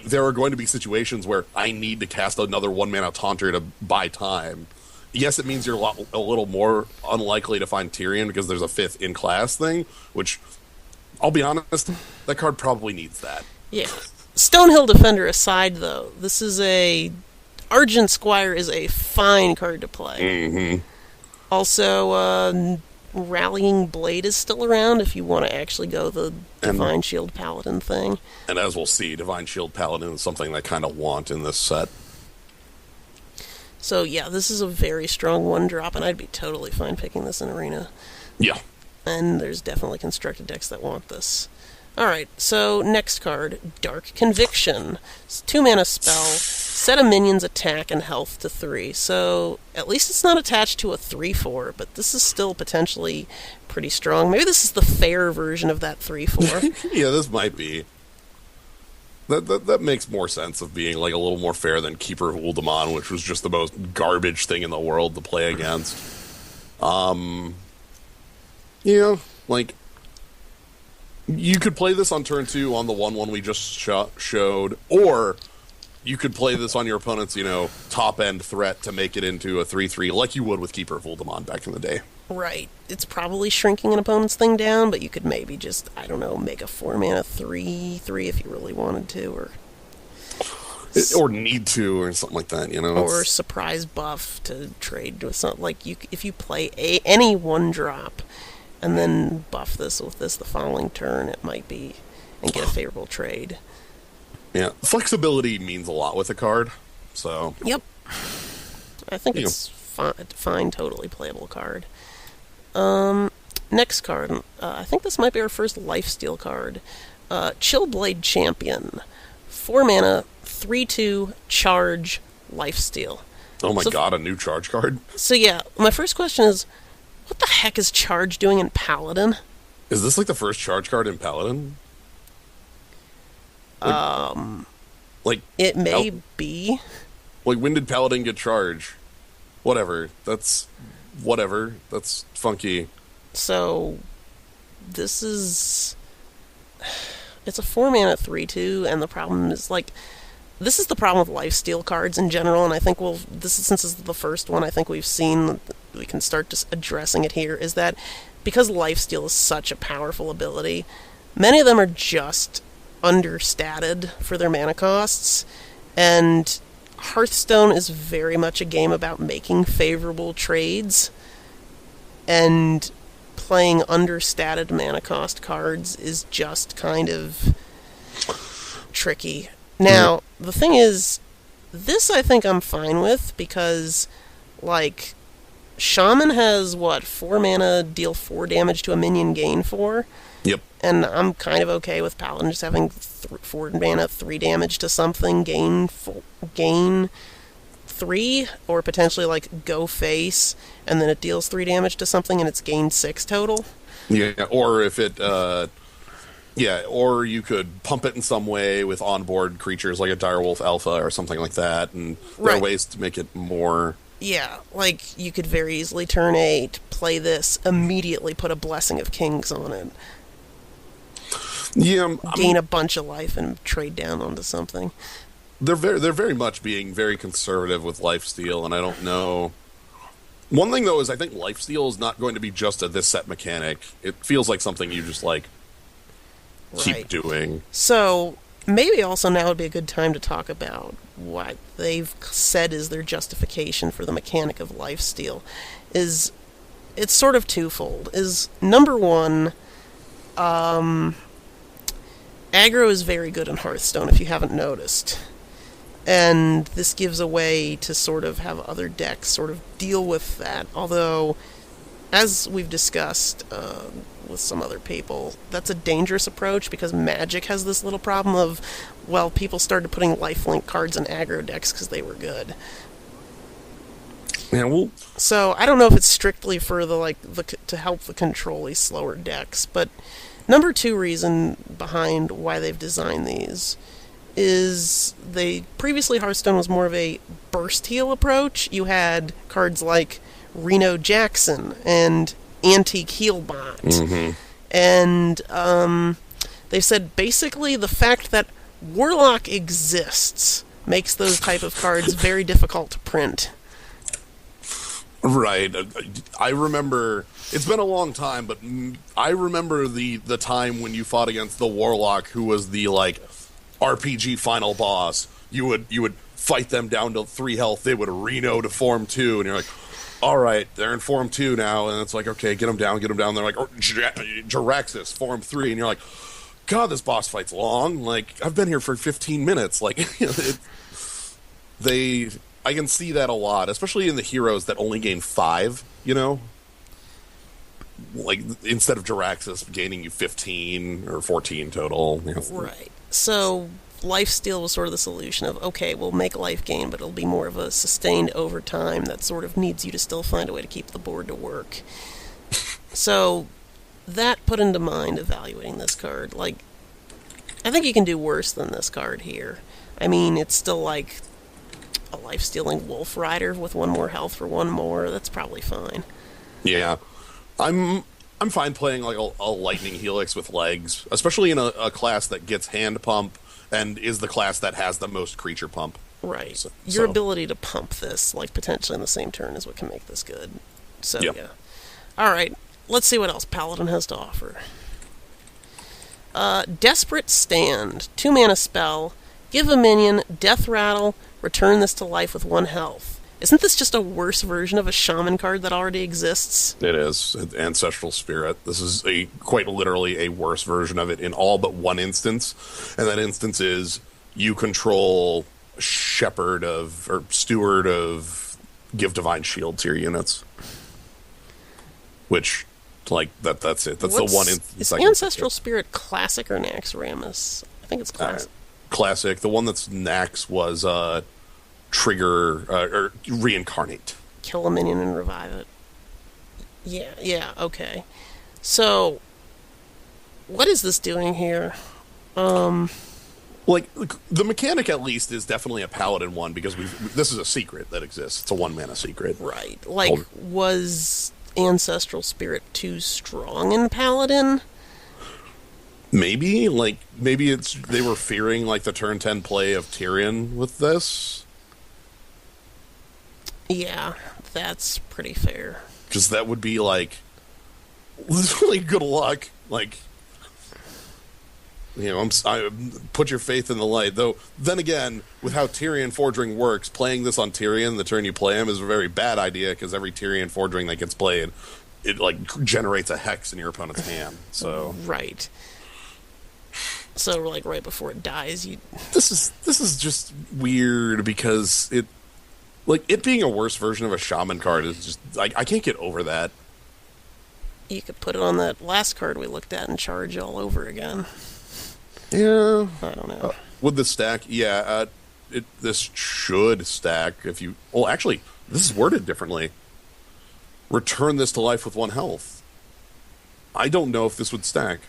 There are going to be situations where I need to cast another 1 mana Taunter to buy time, yes, it means you're a little more unlikely to find Tyrion because there's a 5th in-class thing, which, I'll be honest, that card probably needs that. Yeah. Stonehill Defender aside, though, this is Argent Squire is a fine card to play. Mm-hmm. Also, Rallying Blade is still around if you want to actually go the Divine Shield Paladin thing. And as we'll see, Divine Shield Paladin is something I kind of want in this set. So yeah, this is a very strong 1-drop, and I'd be totally fine picking this in Arena. Yeah. And there's definitely constructed decks that want this. Alright, so next card, Dark Conviction. It's a 2-mana spell, set a minion's attack and health to 3. So at least it's not attached to a 3/4, but this is still potentially pretty strong. Maybe this is the fair version of that 3/4. Yeah, this might be. That makes more sense of being like a little more fair than Keeper of Uldamon, which was just the most garbage thing in the world to play against. Like, you could play this on turn 2 on the 1/1 we just showed, or you could play this on your opponent's, top-end threat to make it into a 3/3, like you would with Keeper of Uldamon back in the day. Right. It's probably shrinking an opponent's thing down, but you could maybe just, I don't know, make a 4-mana 3/3 if you really wanted to, or need to, or something like that, Or surprise buff to trade with something. Like, if you play any 1-drop, and then buff this with this the following turn, it might be, and get a favorable trade. Yeah, flexibility means a lot with a card, so... Yep. I think it's fine, totally playable card. Next card, I think this might be our first lifesteal card. Chillblade Champion. 4-mana, 3/2, charge, lifesteal. Oh my god, a new charge card? So yeah, my first question is, what the heck is charge doing in Paladin? Is this like the first charge card in Paladin? Like it may be. Like, when did Paladin get charge? Whatever. That's funky. So, this is... It's a 4-mana 3/2, and the problem is, like... This is the problem with lifesteal cards in general, and I think since this is the first one I think we've seen, we can start just addressing it here, is that because lifesteal is such a powerful ability, many of them are just understated for their mana costs, and Hearthstone is very much a game about making favorable trades, and playing understated mana cost cards is just kind of tricky. Now, the thing is, this I think I'm fine with, because, like, Shaman has, 4 mana, deal 4 damage to a minion, gain 4? Yep. And I'm kind of okay with Paladin just having 4 mana, 3 damage to something, gain 3, or potentially, like, go face, and then it deals 3 damage to something, and it's gain 6 total. Yeah, or if it, or you could pump it in some way with onboard creatures like a Direwolf Alpha or something like that, and there are ways to make it more... Yeah, like, you could very easily turn 8, play this, immediately put a Blessing of Kings on it. Yeah, gain a bunch of life and trade down onto something. They're very much being very conservative with lifesteal, and I don't know... One thing, though, is I think lifesteal is not going to be just a this set mechanic. It feels like something you just, like, keep doing. So, maybe also now would be a good time to talk about what they've said is their justification for the mechanic of lifesteal. It's sort of twofold. Number one, aggro is very good in Hearthstone, if you haven't noticed. And this gives a way to sort of have other decks sort of deal with that. Although, as we've discussed with some other people, that's a dangerous approach, because Magic has this little problem of, well, people started putting lifelink cards in aggro decks because they were good. Yeah, well... So, I don't know if it's strictly for to help the control these slower decks, but number 2 reason behind why they've designed these is previously Hearthstone was more of a burst heal approach. You had cards like Reno Jackson and Antique Healbot. Mm-hmm. And they said basically the fact that Warlock exists makes those type of cards very difficult to print. Right. I remember, it's been a long time, but I remember the time when you fought against the Warlock, who was the, like, RPG final boss. You would fight them down to 3 health, they would Reno to Form 2, and you're like, all right, they're in Form 2 now, and it's like, okay, get them down. They're like, oh, Jiraxis, Form 3, and you're like, God, this boss fight's long. Like, I've been here for 15 minutes. Like, I can see that a lot, especially in the heroes that only gain 5, you know? Like, instead of Jiraxis gaining you 15 or 14 total. You know? Right. So, lifesteal was sort of the solution of, okay, we'll make life gain, but it'll be more of a sustained over time that sort of needs you to still find a way to keep the board to work. So, that put into mind evaluating this card. Like, I think you can do worse than this card here. I mean, it's still like a life-stealing Wolf Rider with 1 more health for 1 more. That's probably fine. Yeah. I'm fine playing like a Lightning Helix with legs, especially in a class that gets hand pump and is the class that has the most creature pump. Right. Your ability to pump this, like, potentially in the same turn is what can make this good. So, yeah. Alright, let's see what else Paladin has to offer. Desperate Stand. 2-mana spell. Give a minion Death Rattle. Return this to life with 1 health. Isn't this just a worse version of a Shaman card that already exists? It is. Ancestral Spirit. This is quite literally a worse version of it in all but one instance. And that instance is you control Steward of Give Divine Shield to your units. Which, like, that's it. That's the one instance. Is Ancestral Spirit classic or Naxxramas? I think it's classic. Classic. The one that's Nax was Trigger or Reincarnate. Kill a minion and revive it. Yeah, okay. So, what is this doing here? Like, the mechanic at least is definitely a Paladin one because this is a secret that exists. It's a 1-mana secret. Right. Like, was Ancestral Spirit too strong in Paladin? Maybe. Like, maybe they were fearing, like, the turn 10 play of Tyrion with this. Yeah, that's pretty fair. Because that would be, like, literally good luck. Like, you know, I put your faith in the light. Though, then again, with how Tyrion Forging works, playing this on Tyrion the turn you play him is a very bad idea because every Tyrion Forging that gets played, it, like, generates a hex in your opponent's hand. So right. So, like, right before it dies, you... This is just weird because it being a worse version of a Shaman card is just... I can't get over that. You could put it on that last card we looked at and charge all over again. Yeah. I don't know. Would this stack? Yeah, this should stack if you... Well, actually, this is worded differently. Return this to life with 1 health. I don't know if this would stack.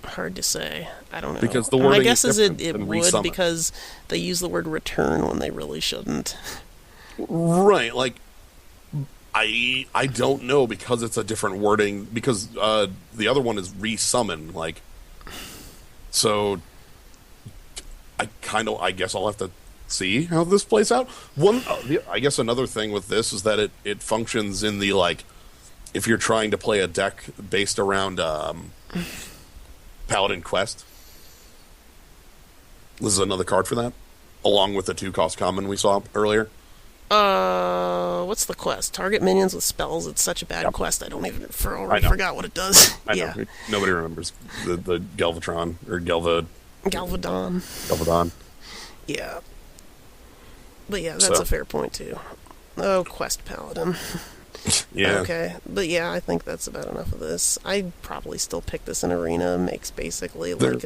Hard to say. I don't know. Because the wording my guess is it would resummon. because they use the word return when they really shouldn't. Right, like, I don't know because it's a different wording, because the other one is resummon, like, so I guess I'll have to see how this plays out. I guess another thing with this is that it functions in the, like, if you're trying to play a deck based around Paladin Quest. This is another card for that, along with the 2-cost common we saw earlier. What's the quest? Target minions with spells. It's such a bad quest. I don't even forgot what it does. I know. Nobody remembers the Galvatron or Galvadon. Yeah. But yeah, that's a fair point too. Oh, Quest Paladin. Yeah. Okay. But yeah, I think that's about enough of this. I'd probably still pick this in Arena. Makes basically like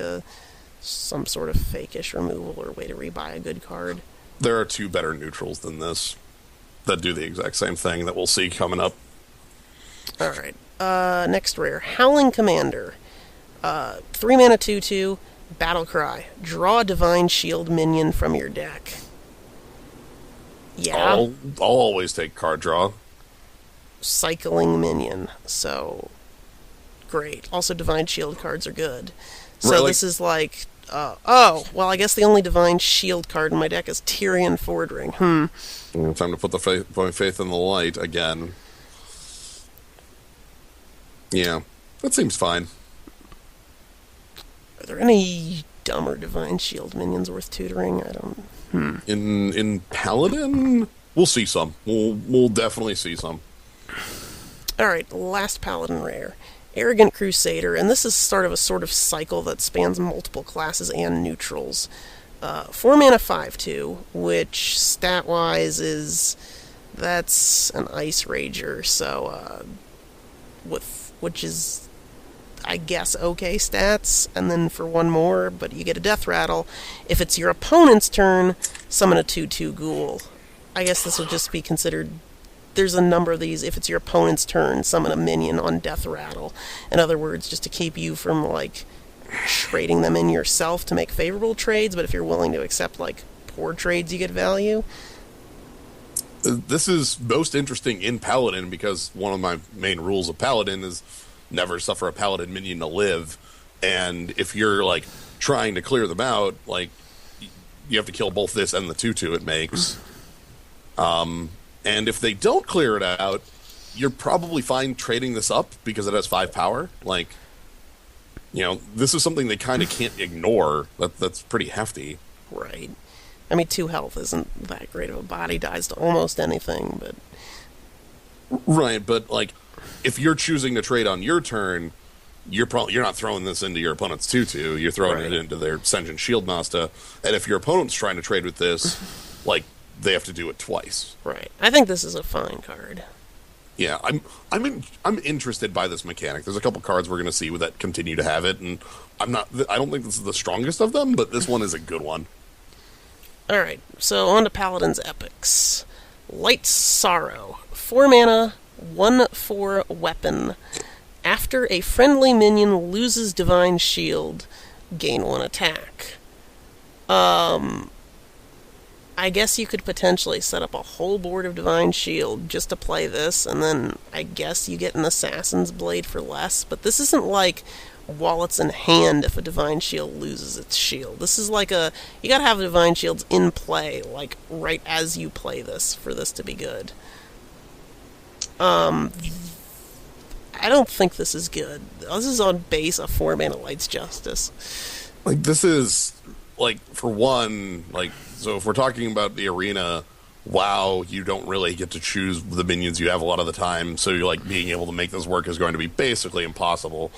some sort of fake-ish removal or way to rebuy a good card. There are 2 better neutrals than this that do the exact same thing that we'll see coming up. Alright. Next rare. Howling Commander. 3-mana 2/2. Battle Cry. Draw a Divine Shield minion from your deck. Yeah. I'll always take card draw. Cycling minion. So, great. Also, Divine Shield cards are good. So Really? this is like Well, I guess the only Divine Shield card in my deck is Tyrion Fordring. Time to put my faith in the light again. Yeah, that seems fine. Are there any dumber Divine Shield minions worth tutoring? I don't... In Paladin, we'll see some. We'll definitely see some. Alright, last Paladin rare. Arrogant Crusader, and this is sort of a cycle that spans multiple classes and neutrals. 4 mana 5/2, which stat-wise that's an Ice Rager, so, which is, I guess, okay stats, and then for one more, but you get a Death Rattle. If it's your opponent's turn, summon a 2/2 Ghoul. I guess this would just be considered... There's a number of these. If it's your opponent's turn, summon a minion on Death Rattle. In other words, just to keep you from, trading them in yourself to make favorable trades, but if you're willing to accept, poor trades, you get value. This is most interesting in Paladin because one of my main rules of Paladin is never suffer a Paladin minion to live. And if you're, trying to clear them out, you have to kill both this and the 2/2 it makes. And if they don't clear it out, you're probably fine trading this up because it has 5 power. This is something they kind of can't ignore. That's pretty hefty. Right. I mean, 2 health isn't that great of a body. Dies to almost anything, but... Right, but, if you're choosing to trade on your turn, you're not throwing this into your opponent's 2/2. You're throwing it into their Sentient Shield Nasta. And if your opponent's trying to trade with this, they have to do it twice. Right. I think this is a fine card. Yeah, I'm interested by this mechanic. There's a couple cards we're going to see that continue to have it, and I don't think this is the strongest of them, but this one is a good one. Alright, so on to Paladin's Epics. Light Sorrow. 4 mana, 1/4 weapon. After a friendly minion loses Divine Shield, gain 1 attack. I guess you could potentially set up a whole board of Divine Shield just to play this, and then I guess you get an Assassin's Blade for less, but this isn't like Wallets in hand if a Divine Shield loses its shield. This is you gotta have Divine Shields in play, right as you play this, for this to be good. I don't think this is good. This is on base of 4 mana Light's Justice. This is, for one, so if we're talking about the arena, WoW, you don't really get to choose the minions you have a lot of the time, so you're being able to make this work is going to be basically impossible.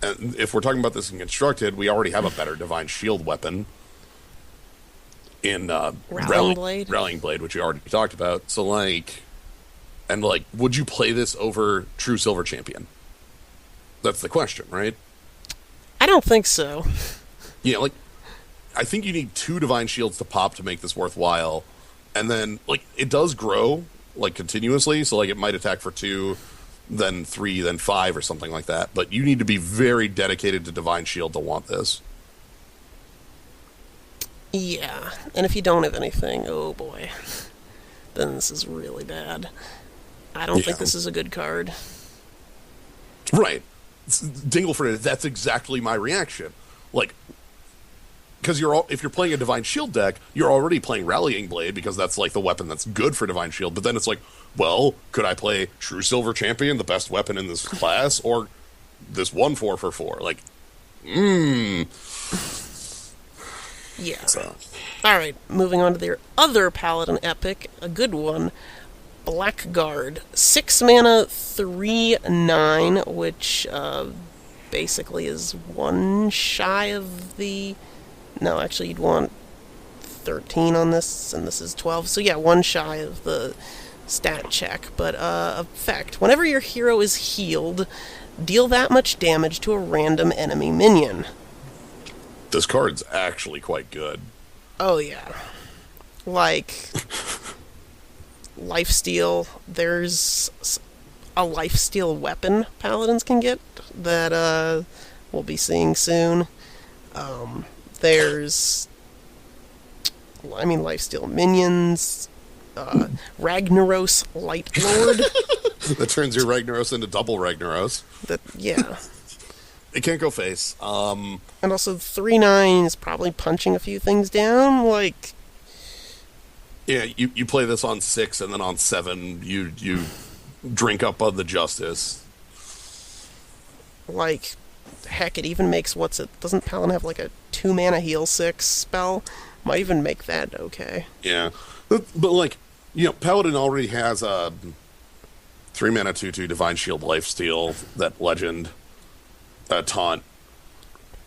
And if we're talking about this in Constructed, we already have a better Divine Shield weapon in Rallying Blade, which we already talked about. So, would you play this over True Silver Champion? That's the question, right? I don't think so. Yeah, I think you need 2 Divine Shields to pop to make this worthwhile. And then, it does grow, continuously, so, it might attack for 2, then 3, then 5, or something like that. But you need to be very dedicated to Divine Shield to want this. Yeah, and if you don't have anything, oh boy, then this is really bad. I don't think this is a good card. Right. Dingleford, that's exactly my reaction. Because if you're playing a Divine Shield deck, you're already playing Rallying Blade because that's the weapon that's good for Divine Shield. But then it's well, could I play True Silver Champion, the best weapon in this class, or this 1/4 for 4? Yeah. So. Alright, moving on to their other Paladin Epic, a good one. Blackguard. 6 mana, 3/9, which basically is 1 shy of the... No, actually, you'd want 13 on this, and this is 12. So yeah, 1 shy of the stat check. But effect. Whenever your hero is healed, deal that much damage to a random enemy minion. This card's actually quite good. Oh, yeah. Lifesteal. There's a lifesteal weapon Paladins can get that we'll be seeing soon. There's, lifesteal minions, Ragnaros Light Lord. That turns your Ragnaros into double Ragnaros. Yeah. It can't go face. And also 3-9 is probably punching a few things down. Like, Yeah, you play this on 6, and then on 7, you drink up on the justice. heck, it even makes doesn't Paladin have like a 2-mana heal 6 spell? Might even make that okay. Yeah. But like, Paladin already has a 3-mana 2/2 Divine Shield Lifesteal, that legend, taunt,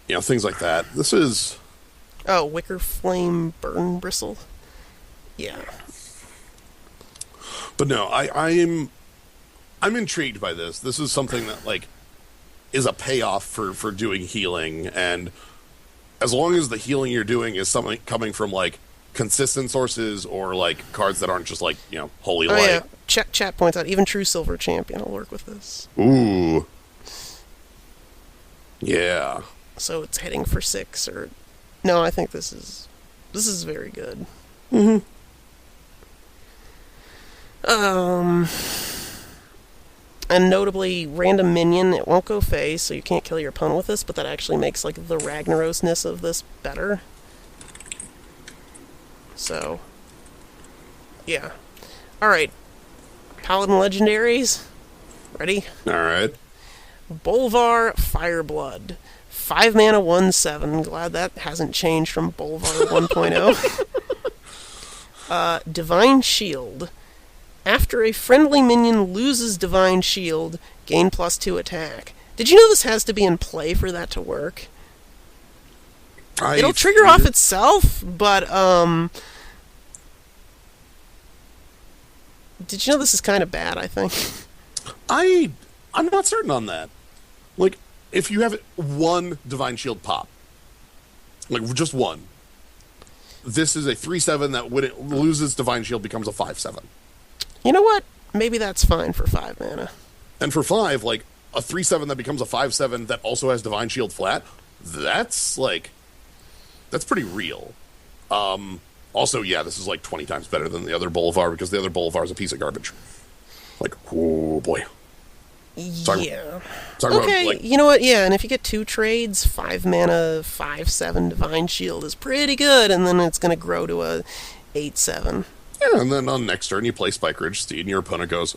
things like that. This is... Oh, Wicker Flame Burn Bristle? Yeah. But no, I'm intrigued by this. This is something that, like, is a payoff for doing healing, and as long as the healing you're doing is something coming from, like, consistent sources or, like, cards that aren't just, like, Holy Light. Yeah. Chat points out, even True Silver Champion will work with this. Ooh. Yeah. So it's heading for 6, or... No, I think this is very good. Mm-hmm. And notably, random minion, it won't go face, so you can't kill your opponent with this, but that actually makes, like, the Ragnarosness of this better. So, yeah. Alright. Paladin Legendaries. Ready? Alright. Bolvar Fireblood. 5 mana, 1/7. Glad that hasn't changed from Bolvar 1.0. Divine Shield. After a friendly minion loses Divine Shield, gain +2 attack. Did you know this has to be in play for that to work? It'll trigger off itself, but, did you know this is kind of bad, I think? I'm not certain on that. Like, if you have one Divine Shield pop, like, just one, this is a 3/7 that when it loses Divine Shield becomes a 5/7. You know what? Maybe that's fine for 5 mana. And for 5, like, a 3/7 that becomes a 5/7 that also has Divine Shield flat, that's pretty real. Also, yeah, this is like 20 times better than the other Bolvar, because the other Bolvar is a piece of garbage. Like, oh boy. Yeah. Okay, like, you know what? Yeah, and if you get 2 trades, 5 mana, 5/7 Divine Shield is pretty good, and then it's going to grow to a 8/7. Yeah, and then on next turn you play Spike Ridge Steed, and your opponent goes,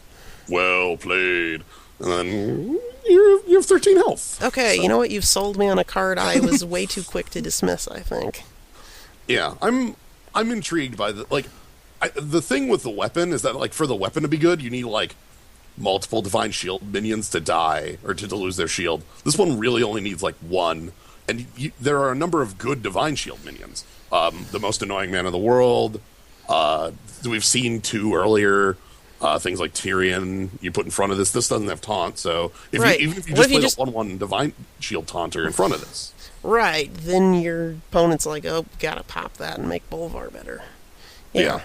well played. And then you have 13 health. Okay, so. You know what? You've sold me on a card I was way too quick to dismiss, I think. Yeah, I'm intrigued by the thing with the weapon is that, like, for the weapon to be good, you need, like, multiple Divine Shield minions to die, or to lose their shield. This one really only needs, like, one. And there are a number of good Divine Shield minions. The most annoying man in the world. We've seen 2 earlier. Things like Tyrion you put in front of this. This doesn't have taunt, so even if you just play the 1/1 Divine Shield Taunter in front of this. Right, then your opponent's like, oh, gotta pop that and make Bolvar better. Yeah.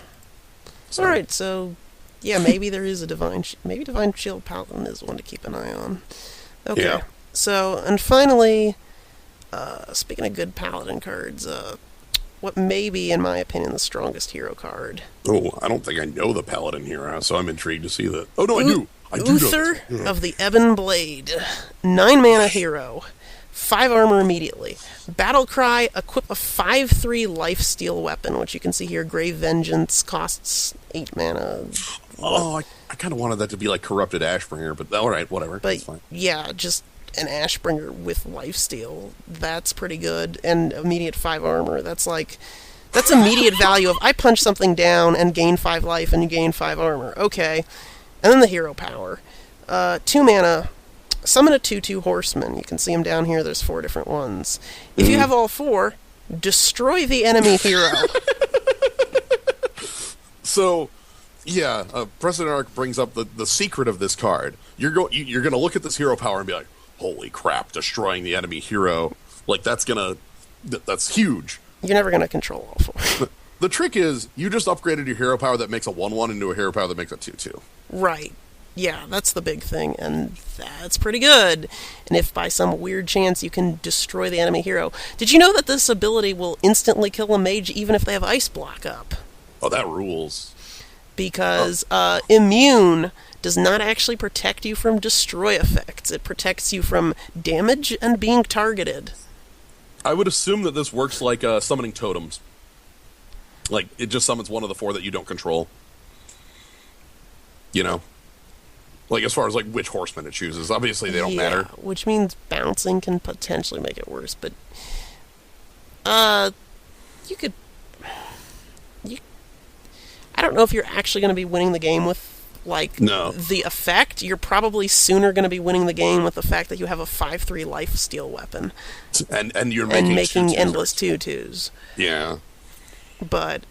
So. Alright, so, yeah, maybe there is a maybe Divine Shield Paladin is one to keep an eye on. Okay. Yeah. So, and finally, speaking of good Paladin cards, what may be, in my opinion, the strongest hero card. Oh, I don't think I know the Paladin hero, so I'm intrigued to see that. Oh, no, I do. Uther of the Ebon Blade. 9 mana hero. 5 armor immediately. Battle Cry, equip a 5/3 lifesteal weapon, which you can see here. Grave Vengeance costs 8 mana. Oh, I kind of wanted that to be like Corrupted Ashbringer, but alright, whatever. But that's fine. Yeah, just an Ashbringer with lifesteal. That's pretty good. And immediate 5 armor. That's immediate value of I punch something down and gain 5 life and you gain 5 armor. Okay. And then the hero power. 2 mana. Summon a 2/2 horseman. You can see them down here. There's 4 different ones. If you have all 4, destroy the enemy hero. So, yeah, Precedent Arc brings up the secret of this card. You're going to look at this hero power and be like, holy crap, destroying the enemy hero. Like, that's huge. You're never going to control all 4. The trick is, you just upgraded your hero power that makes a 1/1 into a hero power that makes a 2/2. Right. Yeah, that's the big thing, and that's pretty good. And if by some weird chance you can destroy the enemy hero... Did you know that this ability will instantly kill a mage even if they have Ice Block up? Oh, that rules. because immune does not actually protect you from destroy effects. It protects you from damage and being targeted. I would assume that this works like summoning totems. Like, it just summons one of the 4 that you don't control. You know? Like, as far as, like, which horseman it chooses. Obviously, they don't matter. Which means bouncing can potentially make it worse, but... you could... I don't know if you're actually going to be winning the game with, like, the effect. You're probably sooner going to be winning the game with the fact that you have a 5/3 lifesteal weapon. And you're making endless 2/2s. Yeah. But,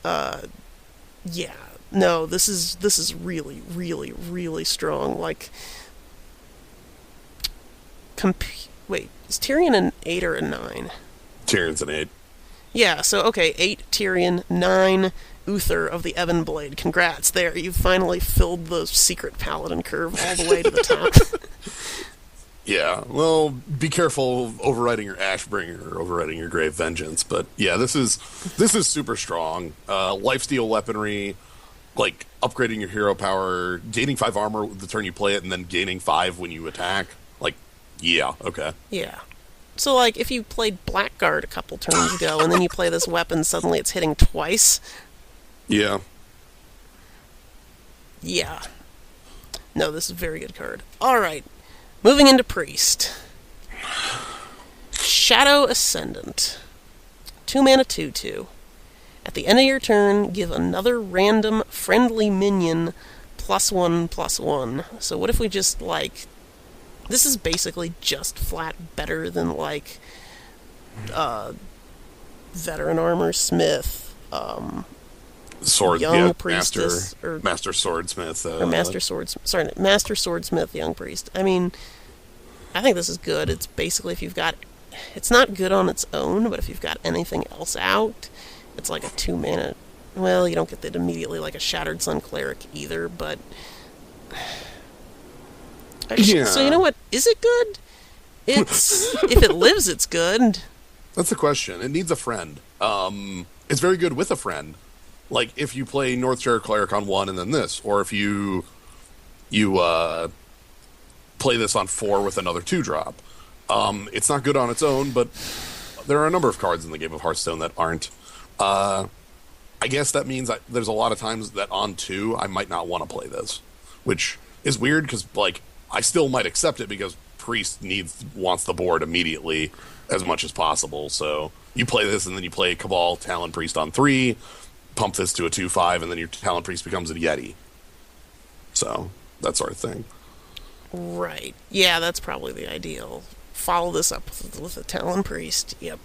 yeah. No, this is really, really, really strong. Like, wait, is Tyrion an 8 or a 9? Tyrion's an 8. Yeah, so, okay, 8 Tyrion, 9 Uther of the Ebon Blade. Congrats, there. You've finally filled the secret paladin curve all the way to the top. Yeah, well, be careful overriding your Ashbringer or overriding your Grave Vengeance. But, yeah, this is super strong. Lifesteal weaponry, like, upgrading your hero power, gaining 5 armor the turn you play it, and then gaining 5 when you attack. Like, yeah, okay. Yeah. So, like, if you played Blackguard a couple turns ago, and then you play this weapon, suddenly it's hitting twice. Yeah. Yeah. No, this is a very good card. Alright. Moving into Priest. Shadow Ascendant. 2 mana 2/2. At the end of your turn, give another random friendly minion +1/+1. So what if we just, like... This is basically just flat better than, like, Veteran Armor Smith, Young Priestess, Master Swordsmith. Master Swordsmith, Young Priest. I mean, I think this is good. It's basically if you've got... It's not good on its own, but if you've got anything else out, it's like a 2 mana... Well, you don't get that immediately like a Shattered Sun Cleric either, but... Yeah. So you know what? Is it good? It's... if it lives, it's good. That's the question. It needs a friend. It's very good with a friend. Like, if you play Northshire Cleric on 1 and then this, or if you play this on 4 with another 2-drop. It's not good on its own, but there are a number of cards in the game of Hearthstone that aren't. I guess that means there's a lot of times that on 2, I might not want to play this, which is weird because, like, I still might accept it because Priest wants the board immediately as much as possible. So you play this and then you play Cabal Talon Priest on 3, pump this to a 2/5, and then your Talon Priest becomes a Yeti. So, that sort of thing. Right. Yeah, that's probably the ideal. Follow this up with a Talon Priest. Yep.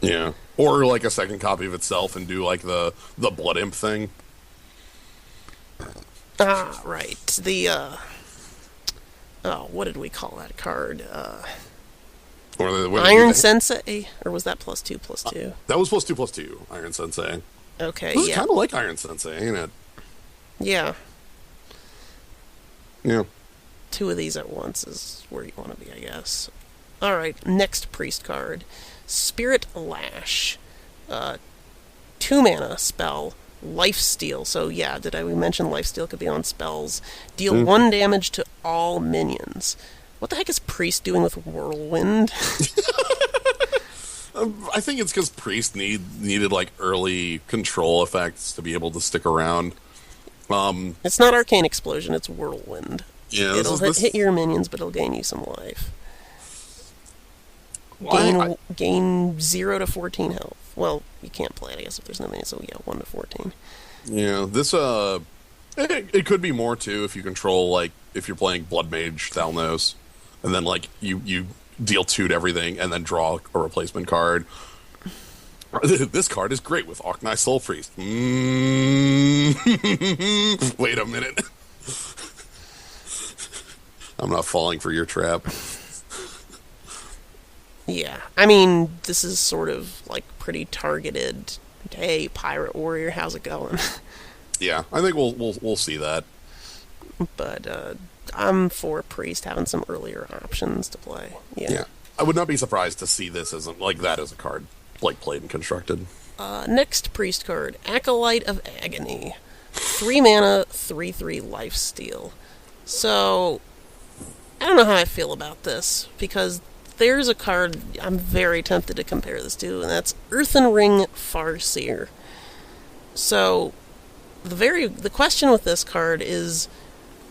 Yeah. Or like a second copy of itself and do like the Blood Imp thing. Ah, right. The, what did we call that card? Iron Sensei? Or was that +2/+2? That was +2/+2, Iron Sensei. Okay, this is kind of like Iron Sensei, ain't it? Yeah. Yeah. 2 of these at once is where you want to be, I guess. Alright, next Priest card. Spirit Lash. 2 mana spell. Lifesteal. So yeah, we mention Lifesteal could be on spells. Deal 1 damage to all minions. What the heck is Priest doing with Whirlwind? I think it's because Priest needed like early control effects to be able to stick around. It's not Arcane Explosion, it's Whirlwind. Yeah, it'll hit your minions, but it'll gain you some life. Gain 0 to 14 health. Well, you can't play it, I guess, if there's no minions, so yeah, 1 to 14. Yeah, this, it could be more, too, if you control, like, if you're playing Blood Mage Thalnos, and then, like, you deal 2 to everything, and then draw a replacement card. This card is great with Arknai Soul Priest. Wait a minute. I'm not falling for your trap. Yeah, I mean, this is sort of, like, pretty targeted. Hey, Pirate Warrior, how's it going? Yeah, I think we'll see that. But, I'm for Priest having some earlier options to play. Yeah. I would not be surprised to see this as a card, like, played and constructed. Next Priest card, Acolyte of Agony. 3 mana, 3/3 lifesteal. So, I don't know how I feel about this, because there's a card I'm very tempted to compare this to, and that's Earthen Ring Farseer. So, the question with this card is,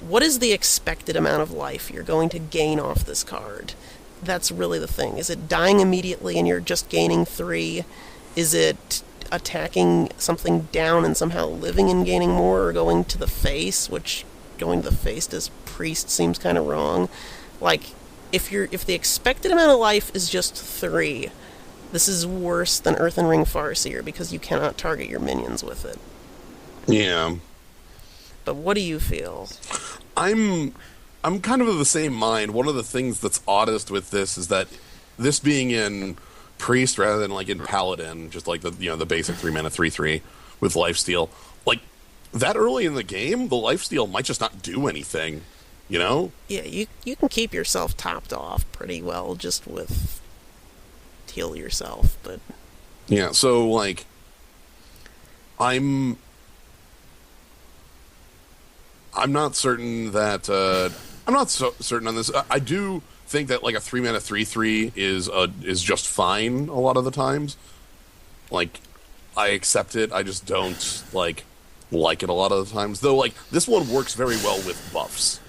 what is the expected amount of life you're going to gain off this card? That's really the thing. Is it dying immediately and you're just gaining 3? Is it attacking something down and somehow living and gaining more, or going to the face, which going to the face as priest seems kind of wrong. Like, if the expected amount of life is just 3, this is worse than Earthen Ring Farseer because you cannot target your minions with it. Yeah. But what do you feel? I'm kind of the same mind. One of the things that's oddest with this is that this being in priest rather than like in paladin, just like the basic 3 mana 3/3 with lifesteal, like that early in the game, the lifesteal might just not do anything, you know? Yeah, you can keep yourself topped off pretty well just with heal yourself, but yeah. So like, I'm not certain that I'm not so certain on this. I do think that like a 3 mana 3/3 is just fine a lot of the times. Like, I accept it. I just don't like it a lot of the times. Though like this one works very well with buffs.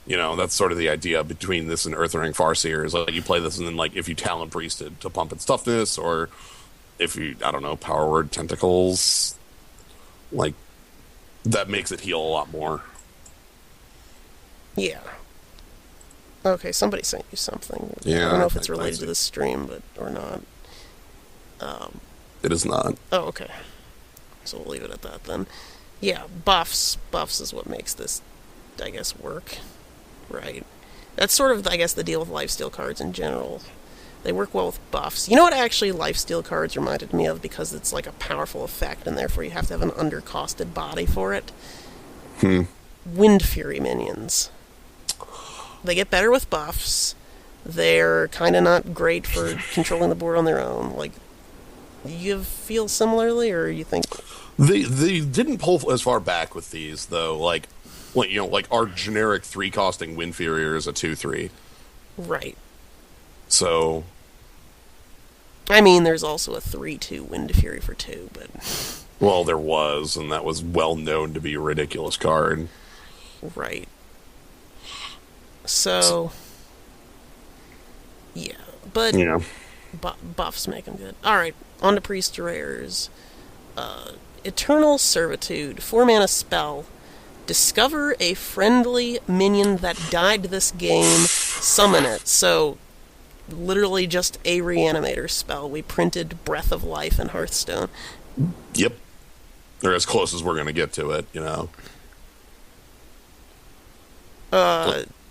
You know, that's sort of the idea between this and Earthen Ring Farseer is like you play this and then like if you Talon Priested to pump its toughness, or if you Power Word Tentacles, like that makes it heal a lot more. yeah. Okay, somebody sent you something. Yeah, I don't know if it's related to this stream, or not. It is not. Oh, okay. So we'll leave it at that then. Yeah, buffs. Buffs is what makes this, I guess, work. Right. That's sort of, I guess, the deal with lifesteal cards in general. They work well with buffs. You know what actually lifesteal cards reminded me of, because it's like a powerful effect and therefore you have to have an undercosted body for it? Wind Fury minions. They get better with buffs. They're kind of not great for controlling the board on their own. Like, you feel similarly, or you think they didn't pull as far back with these though? Like our generic 3 costing Wind Fury is a 2/3. Right. So, I mean, there's also a 3/2 Wind Fury for 2, but well, there was, and that was well known to be a ridiculous card. Right. So, yeah, but yeah. Buffs make them good. All right, on to priest rares. Eternal Servitude, 4 mana spell. Discover a friendly minion that died this game. Summon it. So, literally just a reanimator spell. We printed Breath of Life in Hearthstone. Yep. They're as close as we're going to get to it, you know.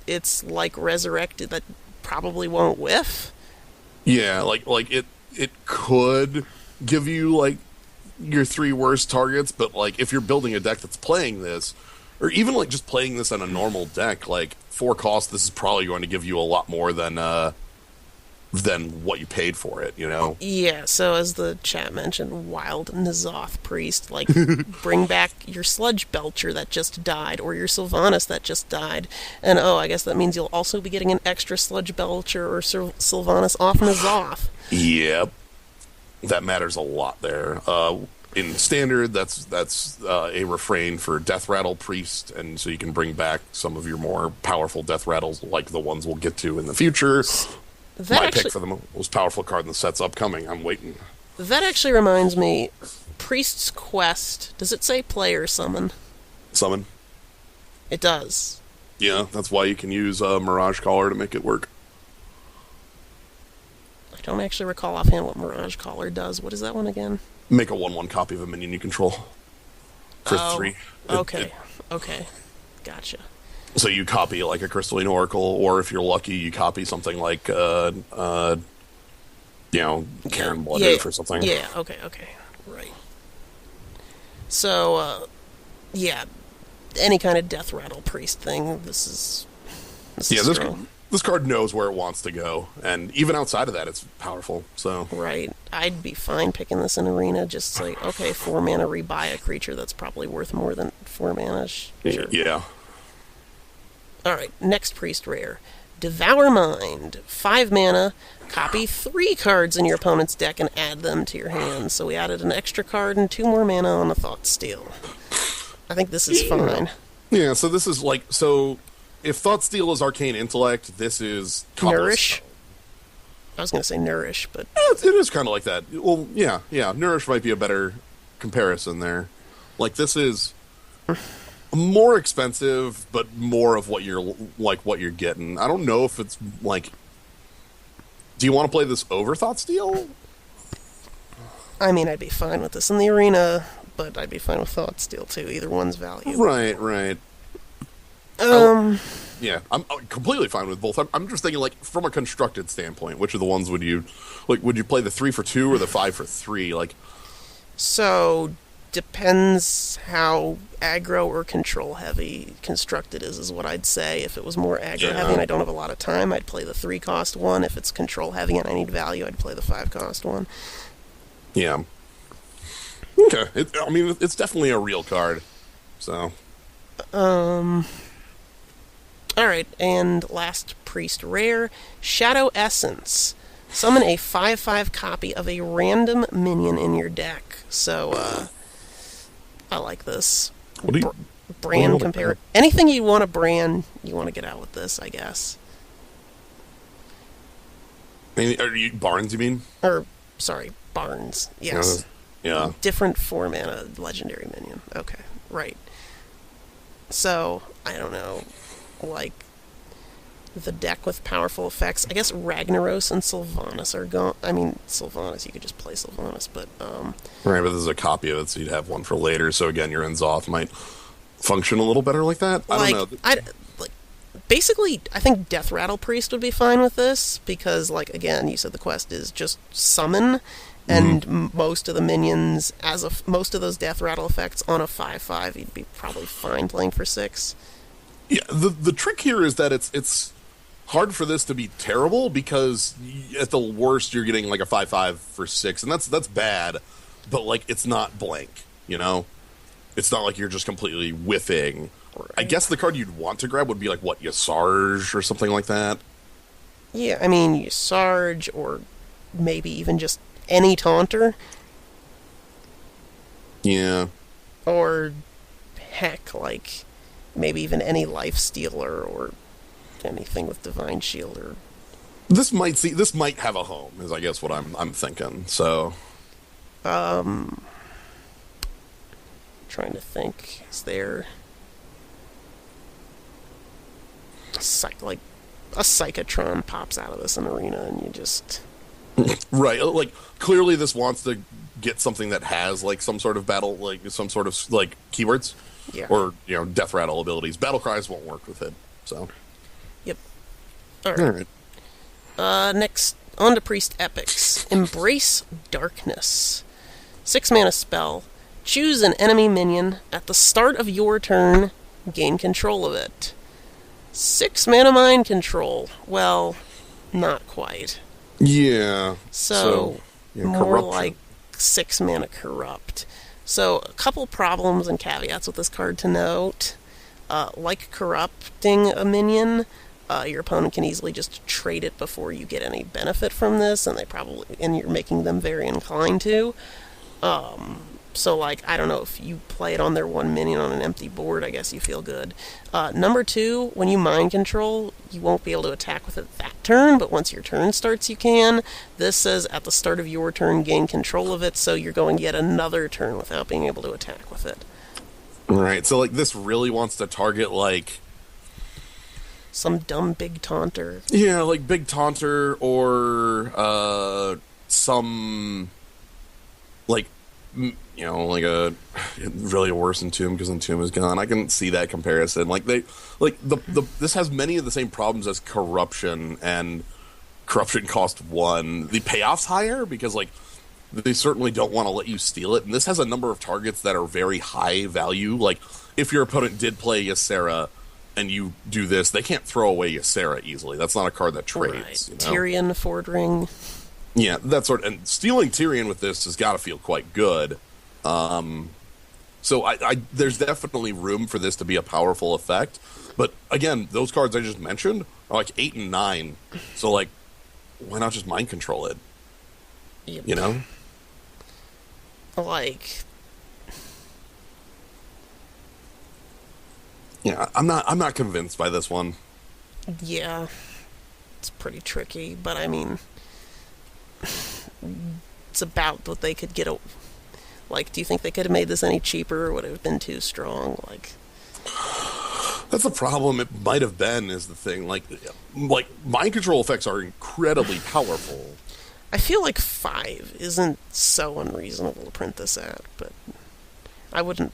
It's like Resurrected that probably won't whiff. Yeah, like it could give you like your 3 worst targets, but like if you're building a deck that's playing this, or even like just playing this on a normal deck, like 4 cost, this is probably going to give you a lot more than what you paid for it, you know? Yeah, so as the chat mentioned, Wild N'Zoth Priest, like, bring back your Sludge Belcher that just died, or your Sylvanas that just died, and I guess that means you'll also be getting an extra Sludge Belcher or Sylvanas off N'Zoth. Yep. That matters a lot there. In Standard, that's a refrain for Death Rattle Priest, and so you can bring back some of your more powerful Death Rattles, like the ones we'll get to in the future. My pick for the most powerful card in the set's upcoming. I'm waiting. That actually reminds me, Priest's Quest, does it say play or summon? Summon. It does. Yeah, that's why you can use Mirage Caller to make it work. I don't actually recall offhand what Mirage Caller does. What is that one again? Make a 1/1 copy of a minion you control. For 3. Okay. Gotcha. So you copy like a Crystalline Oracle, or if you're lucky, you copy something like, Karen Bloodhoof or something. Yeah, okay, right. So, any kind of Death Rattle Priest thing, this is strong. This card knows where it wants to go, and even outside of that, it's powerful, so... Right. I'd be fine picking this in Arena. Just like, okay, 4 mana, rebuy a creature that's probably worth more than 4 mana. Sure. Yeah. Alright, next Priest Rare. Devour Mind. 5 mana, copy 3 cards in your opponent's deck and add them to your hand. So we added an extra card and 2 more mana on the Thought Steal. I think this is fine. Yeah, so this is like, so if Thought Steal is Arcane Intellect, this is Nourish. I was going to say Nourish, but... It is kind of like that. Well, yeah, Nourish might be a better comparison there. Like, this is more expensive, but more of what you're getting. I don't know if it's, like... Do you want to play this over Thought Steal? I mean, I'd be fine with this in the Arena, but I'd be fine with Thought Steal, too. Either one's value. Right. Yeah, I'm completely fine with both. I'm just thinking, like, from a constructed standpoint, which of the ones would you play the 3 for 2 or the 5 for 3? Like, so depends how aggro or control heavy constructed is what I'd say. If it was more aggro heavy and I don't have a lot of time, I'd play the 3 cost one. If it's control heavy and I need value, I'd play the 5 cost one. Yeah. Okay. I mean, it's definitely a real card. So. Alright, and last Priest Rare, Shadow Essence. Summon a 5/5 copy of a random minion in your deck. So, I like this. What do you... brand compare... Anything you want to brand, you want to get out with this, I guess. Are you Barnes, you mean? Sorry, Barnes. Yes. Yeah. Different 4 mana legendary minion. Okay, right. So, I don't know. Like, the deck with powerful effects. I guess Ragnaros and Sylvanas are gone. I mean, Sylvanas, you could just play Sylvanas, but... Right, but there's a copy of it, so you'd have one for later. So, again, your Enzoth might function a little better like that. I don't know. Basically, I think Death Rattle Priest would be fine with this, because, like, again, you said the quest is just summon, and most of the minions, most of those Death Rattle effects on a 5/5, you'd be probably fine playing for 6. Yeah, the trick here is that it's hard for this to be terrible, because at the worst you're getting like a 5/5 for 6, and that's bad, but like it's not blank, you know? It's not like you're just completely whiffing. Right. I guess the card you'd want to grab would be like, what, Yasarj or something like that? Yeah, I mean, Yasarj, or maybe even just any Taunter. Yeah. Or, heck, like... maybe even any Life Stealer or anything with Divine Shield or... This might have a home, is I guess what I'm thinking. So, trying to think, is there like a Psychotron pops out of this in Arena and you just... Right, like clearly this wants to get something that has like some sort of battle, like some sort of like keywords. Yeah. Or, Death Rattle abilities. Battle Cries won't work with it, so. Yep. Alright. Next, on to Priest Epics. Embrace Darkness. 6 mana spell. Choose an enemy minion. At the start of your turn, gain control of it. 6 mana Mind Control. Well, not quite. Yeah. So more like 6 mana Corrupt. So, a couple problems and caveats with this card to note. Like corrupting a minion, your opponent can easily just trade it before you get any benefit from this, and you're making them very inclined to. So, like, I don't know, if you play it on their 1 minion on an empty board, I guess you feel good. Number 2, when you Mind Control, you won't be able to attack with it that turn, but once your turn starts, you can. This says, at the start of your turn, gain control of it, so you're going yet another turn without being able to attack with it. Right, so, like, this really wants to target, like... some dumb big taunter. Yeah, like big taunter, or, some... like... like a really worse Entomb, because Entomb is gone. I can see that comparison. Like this has many of the same problems as Corruption, and Corruption cost 1. The payoff's higher because like they certainly don't want to let you steal it, and this has a number of targets that are very high value. Like if your opponent did play Ysera and you do this, they can't throw away Ysera easily. That's not a card that trades. Right. Tyrion, Ford Ring. Yeah, that sort of, and stealing Tyrion with this has got to feel quite good. So there's definitely room for this to be a powerful effect. But again, those cards I just mentioned are like 8 and 9. So like, why not just mind control it? Yep. You know? Like, Yeah, I'm not convinced by this one. yeah, it's pretty tricky, but I mean, it's about what they could get. Like, do you think they could have made this any cheaper, or would it have been too strong? Like, That's the problem. It might have been is the thing. Like mind control effects are incredibly powerful. I feel like 5 isn't so unreasonable to print this at, but I wouldn't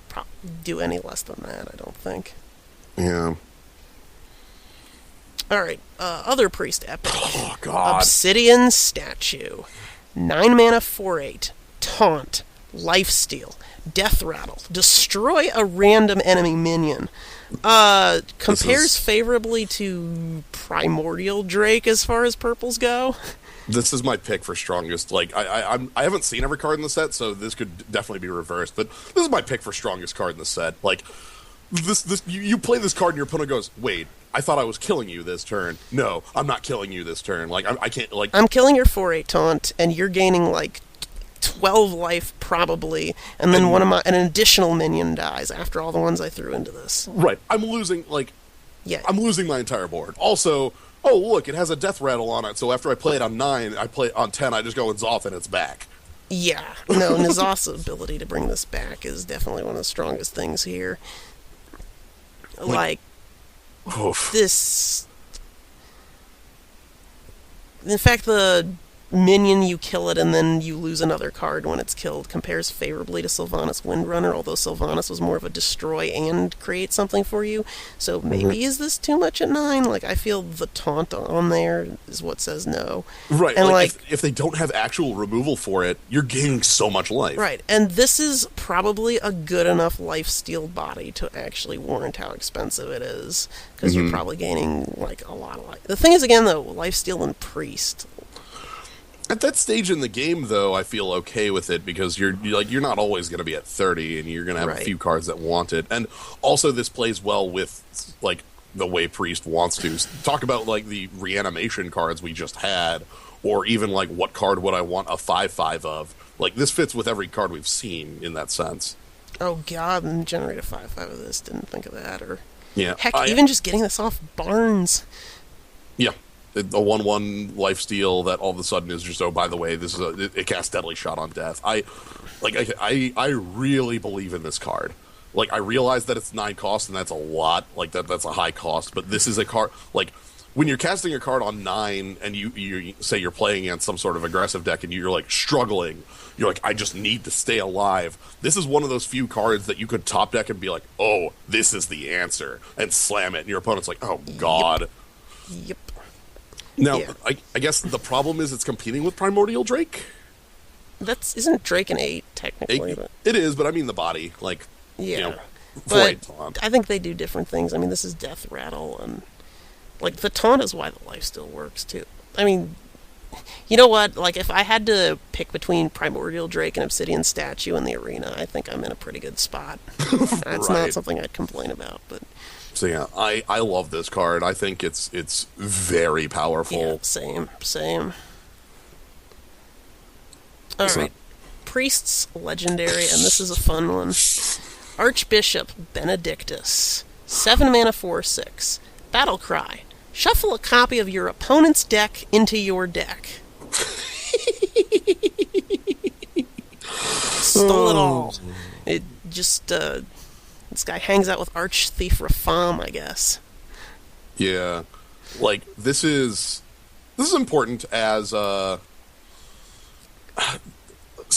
do any less than that, I don't think. Yeah. Alright, other priest epic. Oh, God. Obsidian Statue. 9 mana, 4/8. Taunt. Lifesteal. Death Rattle. Destroy a random enemy minion. Compares favorably to Primordial Drake as far as purples go. This is my pick for strongest. Like I haven't seen every card in the set, so this could definitely be reversed. But this is my pick for strongest card in the set. Like this you play this card and your opponent goes, "Wait, I thought I was killing you this turn. No, I'm not killing you this turn. Like I can't like I'm killing your 4/8 taunt, and you're gaining like 12 life probably, and then an additional minion dies after all the ones I threw into this. Right. I'm losing my entire board. Also, oh look, it has a death rattle on it, so after I play it on 9, I play it on 10, I just go and Zoth and it's back. Yeah. No, N'Zoth's ability to bring this back is definitely one of the strongest things here. This... In fact, the minion, you kill it and then you lose another card when it's killed, compares favorably to Sylvanas Windrunner, although Sylvanas was more of a destroy and create something for you. So maybe is this too much at 9? Like, I feel the taunt on there is what says no. Right, and like if they don't have actual removal for it, you're gaining so much life. Right, and this is probably a good enough life-steal body to actually warrant how expensive it is, because you're probably gaining, like, a lot of life. The thing is, again, though, life-steal and priest... At that stage in the game, though, I feel okay with it because you're not always going to be at 30, and you're going to have a few cards that want it. And also, this plays well with like the way Priest wants to. Talk about like the reanimation cards we just had, or even like what card would I want a 5/5 of? Like this fits with every card we've seen in that sense. Oh God, and generate a 5/5 of this. Didn't think of that. Or yeah, heck, even just getting this off Barnes. Yeah. A 1/1 lifesteal that all of a sudden is just, oh, by the way, this is it casts Deadly Shot on death. I really believe in this card. Like, I realize that it's 9 cost and that's a lot. Like that's a high cost, but this is a card like when you're casting a card on 9 and you say you're playing against some sort of aggressive deck and you're like struggling, you're like, I just need to stay alive. This is one of those few cards that you could top deck and be like, oh, this is the answer, and slam it, and your opponent's like, oh God. Yep. Now, yeah. I guess the problem is it's competing with Primordial Drake. Isn't Drake an 8 technically? It is, but I mean the body, like yeah. But I think they do different things. I mean, this is Death Rattle, and like the taunt is why the life still works too. I mean, you know what? Like if I had to pick between Primordial Drake and Obsidian Statue in the arena, I think I'm in a pretty good spot. That's not something I'd complain about, but. So yeah, I love this card. I think it's very powerful. Yeah, same. All right, Priests Legendary, and this is a fun one. Archbishop Benedictus, 7 mana, 4/6. Battle Cry: shuffle a copy of your opponent's deck into your deck. Stole it all. It just. This guy hangs out with Archthief Rafam, I guess. Yeah. Like, this is important as, So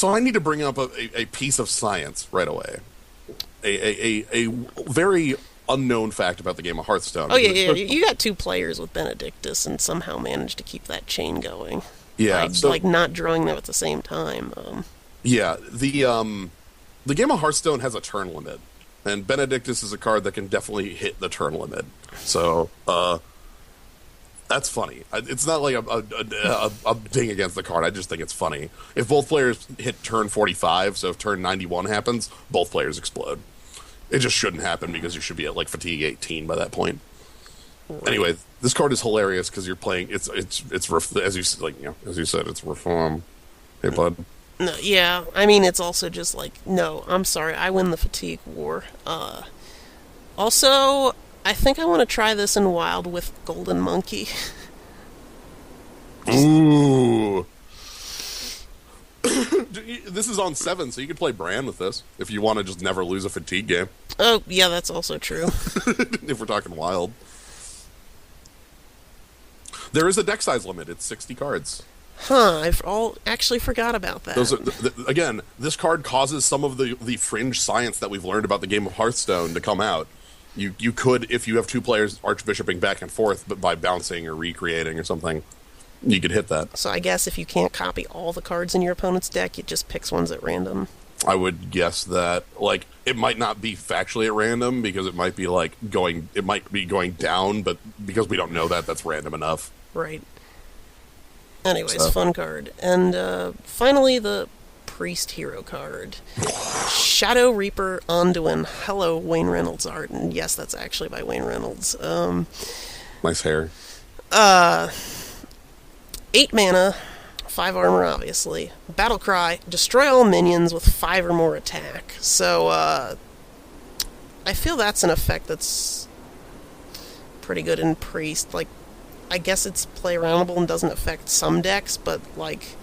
I need to bring up a piece of science right away. A very unknown fact about the game of Hearthstone. Oh, yeah. You got 2 players with Benedictus and somehow managed to keep that chain going. Yeah. By not drawing them at the same time. Yeah. The game of Hearthstone has a turn limit. And Benedictus is a card that can definitely hit the turn limit. So, That's funny. It's not like a ding against the card. I just think it's funny. If both players hit turn 45, so if turn 91 happens, both players explode. It just shouldn't happen because you should be at like fatigue 18 by that point. Right. Anyway, this card is hilarious because you're playing. It's as you like as you said, it's reform. Hey, bud. No, yeah, I mean it's also just like no. I'm sorry, I win the fatigue war. Also, I think I want to try this in Wild with Golden Monkey. Ooh. This is on 7, so you could play Bran with this if you want to just never lose a fatigue game. Oh, yeah, that's also true. If we're talking Wild. There is a deck size limit. It's 60 cards. Huh, I've actually forgot about that. Again, this card causes some of the fringe science that we've learned about the game of Hearthstone to come out. You could, if you have two players archbishoping back and forth, but by bouncing or recreating or something, you could hit that. So I guess if you can't copy all the cards in your opponent's deck, it just picks ones at random. I would guess that, like, it might not be factually at random because it might be going down, but because we don't know that, that's random enough. Right. Anyways, fun card. And finally, the Priest Hero card. Shadow Reaper Anduin. Hello, Wayne Reynolds art. And yes, that's actually by Wayne Reynolds. Nice hair. 8 mana, 5 armor, obviously. Battle Cry. Destroy all minions with 5 or more attack. So, I feel that's an effect that's pretty good in Priest. Like, I guess it's play-aroundable and doesn't affect some decks, but, like,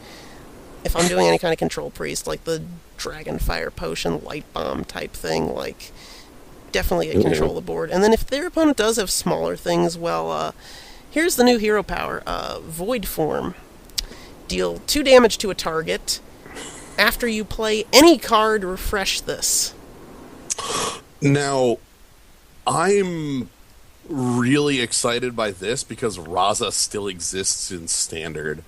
if I'm doing any kind of control Priest, like the Dragonfire Potion, Light Bomb type thing, like, definitely control the board. And then if their opponent does have smaller things, well, here's the new hero power, Void Form. Deal 2 damage to a target. After you play any card, refresh this. Now, I'm really excited by this because Raza still exists in Standard.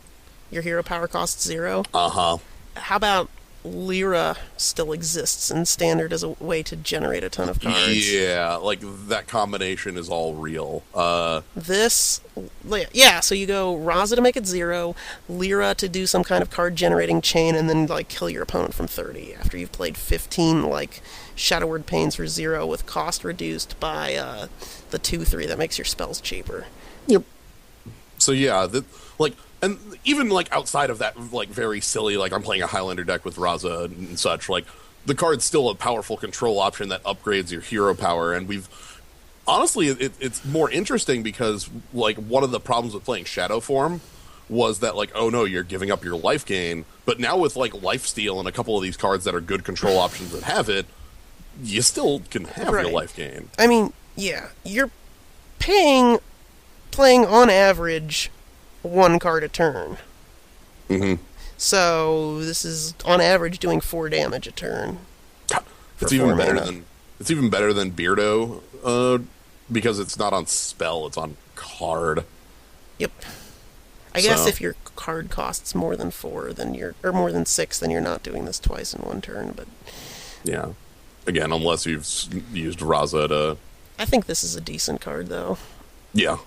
Your hero power costs 0? Uh-huh. How about Lyra still exists in Standard as a way to generate a ton of cards? Yeah, like, that combination is all real. So you go Raza to make it 0, Lyra to do some kind of card-generating chain, and then, like, kill your opponent from 30 after you've played 15, like, Shadow Word Pains for 0 with cost reduced by, the 2/3 that makes your spells cheaper. Yep. So, yeah, and even, like, outside of that, like, very silly, like, I'm playing a Highlander deck with Raza and such, like, the card's still a powerful control option that upgrades your hero power, and honestly, it's more interesting because, like, one of the problems with playing Shadow Form was that, like, oh no, you're giving up your life gain, but now with, like, Lifesteal and a couple of these cards that are good control options that have it, you still can have your life gain. I mean, yeah, you're playing on average 1 card a turn. Mm-hmm. So this is on average doing 4 damage a turn. It's even better than Beardo, because it's not on spell; it's on card. Yep. I guess if your card costs more than 4, or more than 6, then you're not doing this twice in 1 turn. But yeah, again, unless you've used Raza to. I think this is a decent card, though. Yeah.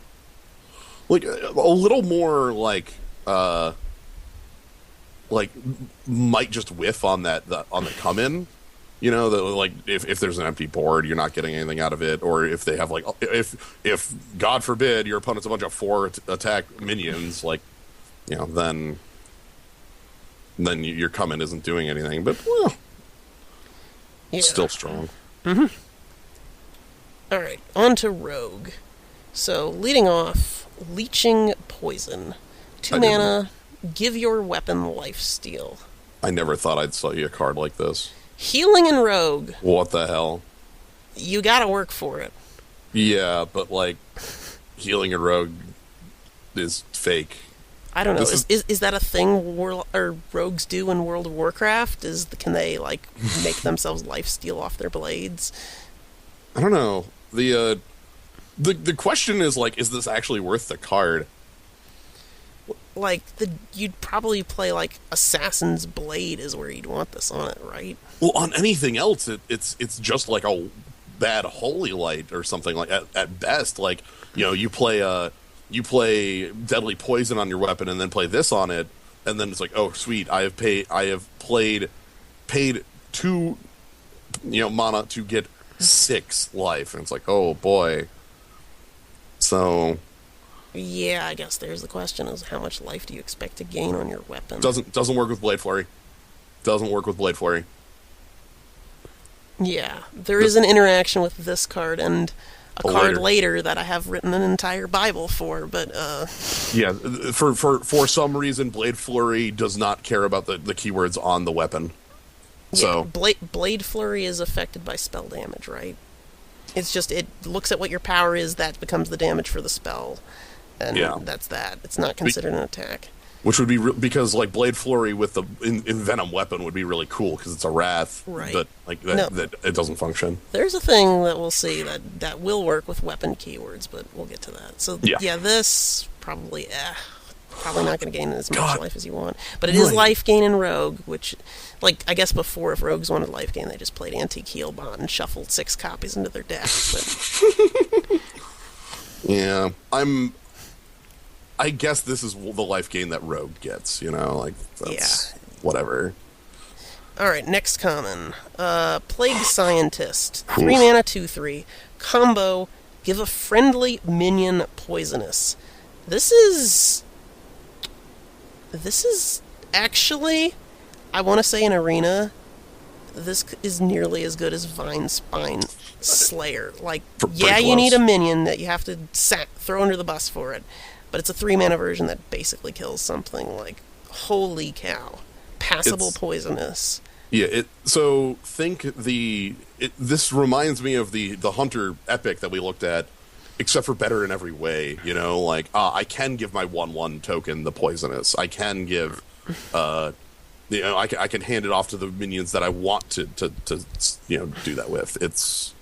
Like, a little more, like might just whiff on on the come-in. You know, like, if there's an empty board, you're not getting anything out of it. Or if they have, like, if God forbid, your opponent's a bunch of 4 attack minions, like, you know, then your come-in isn't doing anything. But, well, still strong. Mm-hmm. All right, on to Rogue. So, leading off, Leeching Poison. 2 mana, give your weapon lifesteal. I never thought I'd see a card like this. Healing in Rogue. What the hell? You gotta work for it. Yeah, but, like, healing in Rogue is fake. I don't know. Is that a thing rogues do in World of Warcraft? Can they, like, make themselves lifesteal off their blades? I don't know. The question is, like, is this actually worth the card? Like, you'd probably play, like, Assassin's Blade is where you'd want this on it, right? Well, on anything else, it's just like a bad Holy Light or something, like, at best. Like, you know, you play you play Deadly Poison on your weapon and then play this on it, and then it's like, oh sweet, I have paid 2 mana to get 6 life, and it's like, oh boy. So Yeah, I guess there's the question: is how much life do you expect to gain on your weapon? doesn't work with Blade Flurry. Doesn't work with Blade Flurry. Yeah, there is an interaction with this card and a card later that I have written an entire Bible for, but yeah, for some reason, Blade Flurry does not care about the keywords on the weapon. So yeah, Blade Flurry is affected by spell damage, right? It's just, it looks at what your power is, that becomes the damage for the spell, and that's that. It's not considered an attack. Which would be because like Blade Flurry with the Venom weapon would be really cool because it's a wrath, right? But like that it doesn't function. There's a thing that we'll see that will work with weapon keywords, but we'll get to that. So yeah this probably not going to gain as much life as you want, but it is life gain in Rogue, which, like, I guess before, if Rogues wanted life gain, they just played Antique Heel Bond and shuffled 6 copies into their deck. But yeah, I guess this is the life gain that Rogue gets, like, that's whatever. Alright, next common. Plague Scientist. 3 mana, 2/3. Combo, give a friendly minion poisonous. This is actually, I want to say in Arena, this is nearly as good as Vine Spine Slayer. Like, you need a minion that you have to throw under the bus for it. But it's a 3 mana version that basically kills something. Like, holy cow. Passable poisonous. Yeah, so think this reminds me of the Hunter epic that we looked at, except for better in every way, like, I can give my 1/1 token the poisonous. I can give, I can hand it off to the minions that I want to do that with. It's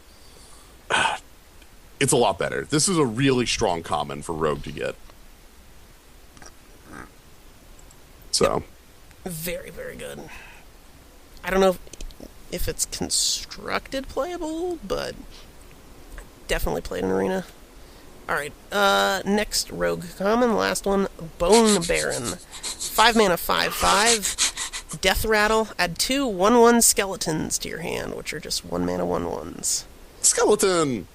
a lot better. This is a really strong common for Rogue to get. So. Very, very good. I don't know if it's constructed playable, but definitely played in Arena. Alright, next Rogue common, last one, Bone Baron. 5 mana, 5/5. Death Rattle. Add 2 1/1 skeletons to your hand, which are just 1 mana 1/1s. Skeleton!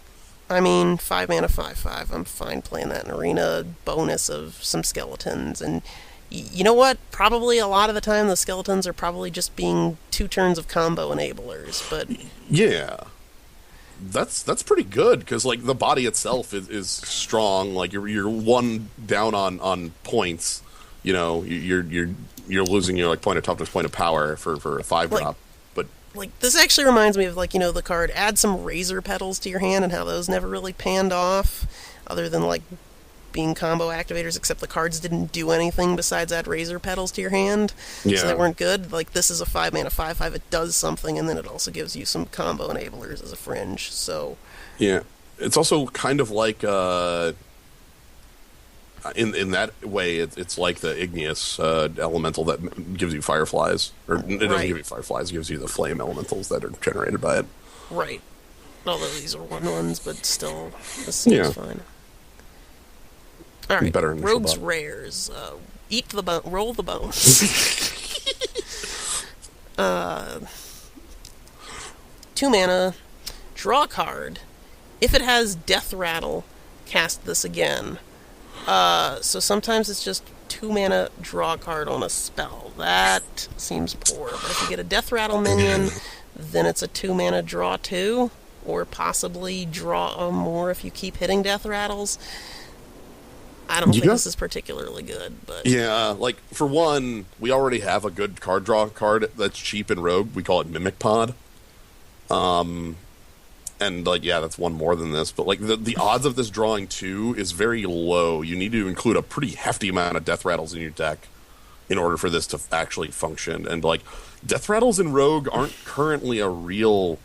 I mean, 5 mana, 5/5. I'm fine playing that in Arena. Bonus of some skeletons, and you know what? Probably a lot of the time the skeletons are probably just being 2 turns of combo enablers, but yeah, that's pretty good because like the body itself is strong. Like you're 1 down on points. You're losing your like point of toughness, point of power for a 5-drop. But like this actually reminds me of like the card add some razor petals to your hand and how those never really panned off, other than like being combo activators, except the cards didn't do anything besides add razor petals to your hand, so they weren't good. Like, this is a 5 mana 5/5, it does something, and then it also gives you some combo enablers as a fringe, so... Yeah, it's also kind of like, in that way, it's like the igneous elemental that gives you fireflies, or it doesn't give you fireflies, it gives you the flame elementals that are generated by it. Right. Although these are 1/1s, but still, this seems fine. Alright, Rogue's Rares. Eat the bone, roll the bones. 2 mana, draw a card. If it has Death Rattle, cast this again. So sometimes it's just 2 mana, draw a card on a spell. That seems poor. But if you get a Death Rattle minion, then it's a 2 mana, draw 2. Or possibly draw more if you keep hitting Death Rattles. I don't think this is particularly good, but... Yeah, like, for one, we already have a good card draw card that's cheap in Rogue. We call it Mimic Pod. And, like, that's one more than this. But, like, the odds of this drawing 2 is very low. You need to include a pretty hefty amount of Death Rattles in your deck in order for this to actually function. And, like, Death Rattles in Rogue aren't currently a real,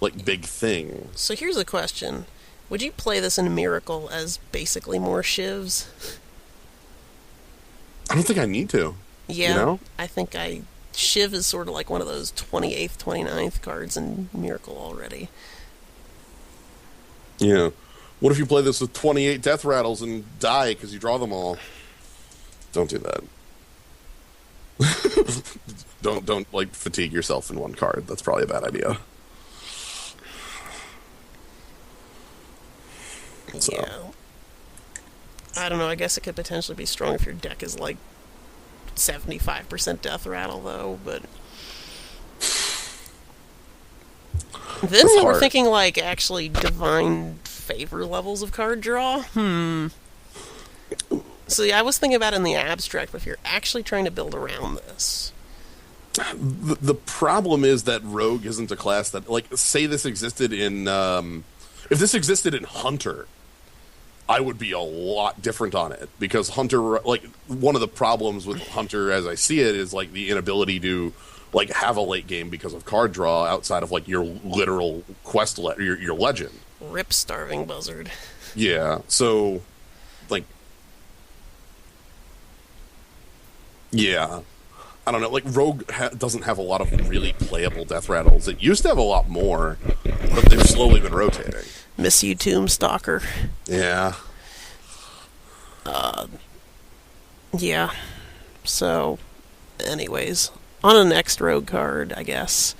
like, big thing. So here's a question. Would you play this in Miracle as basically more shivs? I don't think I need to. Yeah, I think Shiv is sort of like one of those 28th, 29th cards in Miracle already. Yeah. What if you play this with 28 death rattles and die because you draw them all? Don't do that. don't like fatigue yourself in one card. That's probably a bad idea. So. Yeah. I don't know. I guess it could potentially be strong if your deck is like 75% death rattle, though. But then we're thinking like actually divine favor levels of card draw. So yeah, I was thinking about it in the abstract, but if you're actually trying to build around this, the problem is that Rogue isn't a class that, like, say this existed in if this existed in Hunter, I would be a lot different on it, because Hunter, like, one of the problems with Hunter as I see it is like the inability to like have a late game because of card draw outside of like your literal quest your legend. Rip Starving Buzzard. Yeah, so like, yeah, I don't know. Like, Rogue doesn't have a lot of really playable death rattles. It used to have a lot more, but they've slowly been rotating. Miss You, Tombstalker. Yeah. Yeah. So, anyways, on the next Rogue card, I guess.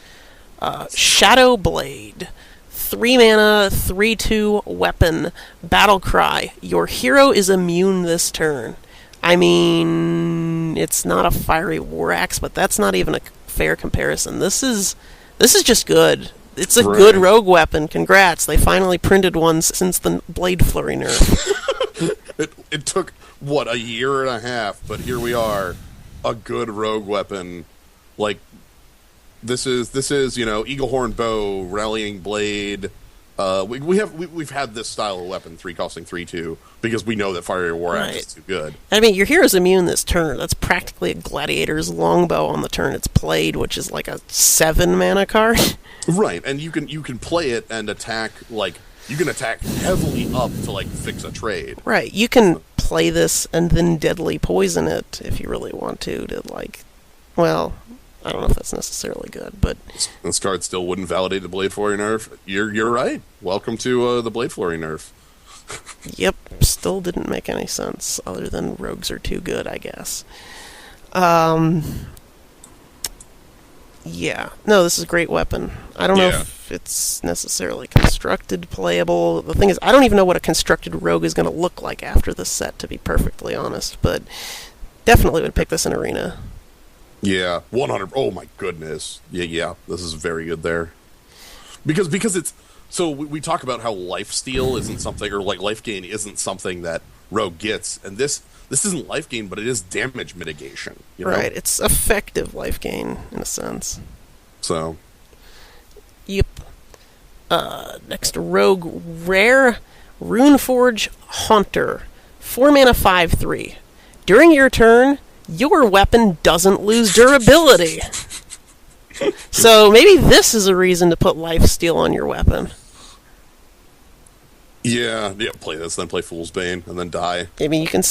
Shadow Blade. 3 mana, 3/2 weapon. Battle Cry. Your hero is immune this turn. I mean, it's not a Fiery War Axe, but that's not even a fair comparison. This is just good. It's a good rogue weapon. Congrats. They finally printed one since the Blade Flurry nerf. It took, what, a year and a half, but here we are. A good rogue weapon. Like, this is, you know, Eaglehorn Bow, Rallying Blade. We've had this style of weapon, 3 costing 3/2, because we know that Fiery War Axe is too good. I mean, your hero's immune this turn. That's practically a Gladiator's Longbow on the turn it's played, which is like a 7 mana card. Right, and you can play it and attack, like, you can attack heavily up to, like, fix a trade. Right, you can play this and then deadly poison it if you really want to, like, well, I don't know if that's necessarily good, but this card still wouldn't validate the Blade Flurry nerf. You're right. Welcome to the Blade Flurry nerf. Yep, still didn't make any sense, other than rogues are too good, I guess. Yeah. No, this is a great weapon. I don't know if it's necessarily constructed playable. The thing is, I don't even know what a constructed rogue is going to look like after this set, to be perfectly honest, but definitely would pick this in Arena. Yeah, 100. Oh my goodness. Yeah. This is very good there. Because it's, so we talk about how lifesteal isn't something, or like life gain isn't something that Rogue gets, and this isn't life gain, but it is damage mitigation. You know? Right, it's effective life gain in a sense. So. Yep. Next, Rogue Rare Runeforge Haunter. 4 mana 5/3. During your turn, your weapon doesn't lose durability. So maybe this is a reason to put lifesteal on your weapon. Yeah, play this, then play Fool's Bane, and then die. I mean, you can...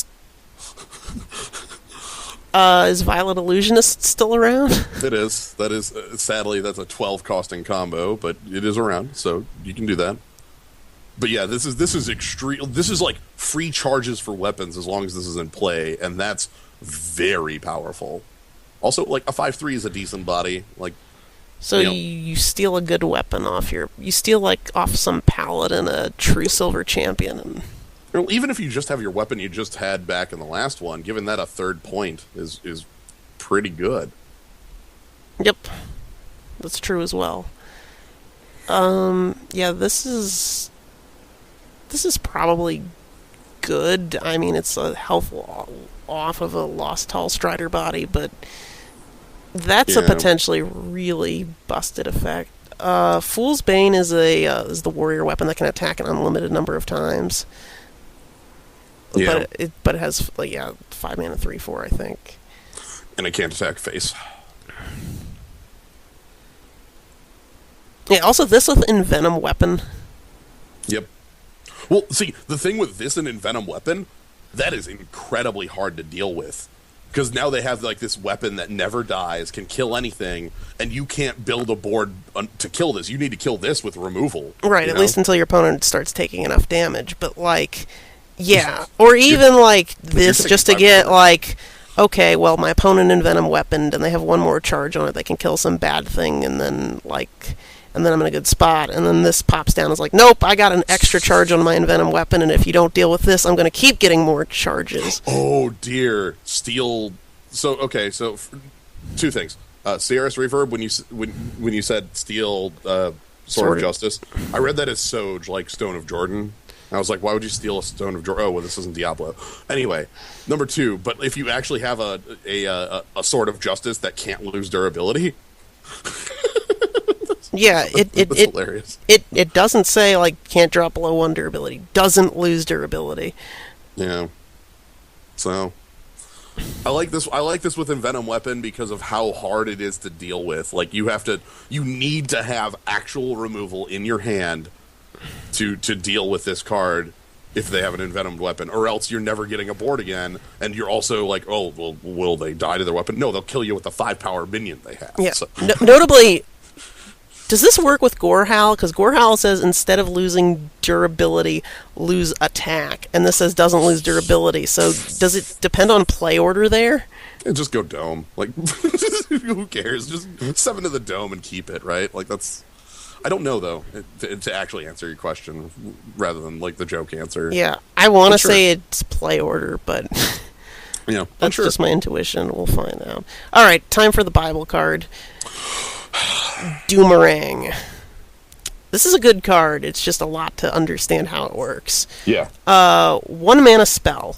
is Violet Illusionist still around? It is. That is, sadly, that's a 12 costing combo, but it is around, so you can do that. But yeah, this is extreme. This is like free charges for weapons as long as this is in play, and that's very powerful. Also, like, a 5/3 is a decent body. Like, so you steal a good weapon off you steal like off some paladin, a true silver champion, and even if you just have your weapon you just had back in the last one, giving that a 3rd point is pretty good. Yep, that's true as well. Yeah, this is probably good. I mean, it's a health off of a Lost Tall Strider body, but that's a potentially really busted effect. Fool's Bane is the warrior weapon that can attack an unlimited number of times. Yeah. But it has 5 mana 3/4, I think. And it can't attack face. Yeah, also this with Envenom weapon. Yep. Well, see, the thing with this and Envenom weapon, that is incredibly hard to deal with. Because now they have like this weapon that never dies, can kill anything, and you can't build a board to kill this. You need to kill this with removal. Right, you at know? least until your opponent starts taking enough damage. But, like, yeah. Or even, like, this, just to get, like, okay, well, my opponent Envenom weaponed, and they have one more charge on it. They can kill some bad thing, and then, like... And then I'm in a good spot, and then this pops down. It's like, nope, I got an extra charge on my Envenom weapon, and if you don't deal with this, I'm going to keep getting more charges. Oh, dear. Steel... So, okay, so two things. CRS Reverb, when you said Steel Sword of Justice, I read that as Soj, like Stone of Jordan. I was like, why would you steal a Stone of Jordan? Oh, well, this isn't Diablo. Anyway, number two, but if you actually have a Sword of Justice that can't lose durability... Yeah, that's hilarious. It doesn't say, like, can't drop below 1 durability. Doesn't lose durability. Yeah. So, I like this with Envenom Weapon because of how hard it is to deal with. Like, you need to have actual removal in your hand to deal with this card if they have an Envenomed weapon, or else you're never getting a board again, and you're also like, oh, well, will they die to their weapon? No, they'll kill you with the 5-power minion they have. Yeah. So. Notably... Does this work with Gorehowl? Because Gorehowl says instead of losing durability, lose attack. And this says doesn't lose durability. So does it depend on play order there? And just go Dome. Like, who cares? Just 7 to the Dome and keep it, right? Like, that's... I don't know, though, to actually answer your question, rather than, like, the joke answer. Yeah, I want to say it's play order, but... Yeah, that's just my intuition. We'll find out. All right, time for the Bible card. Doomerang. This is a good card. It's just a lot to understand how it works. Yeah. 1 mana spell.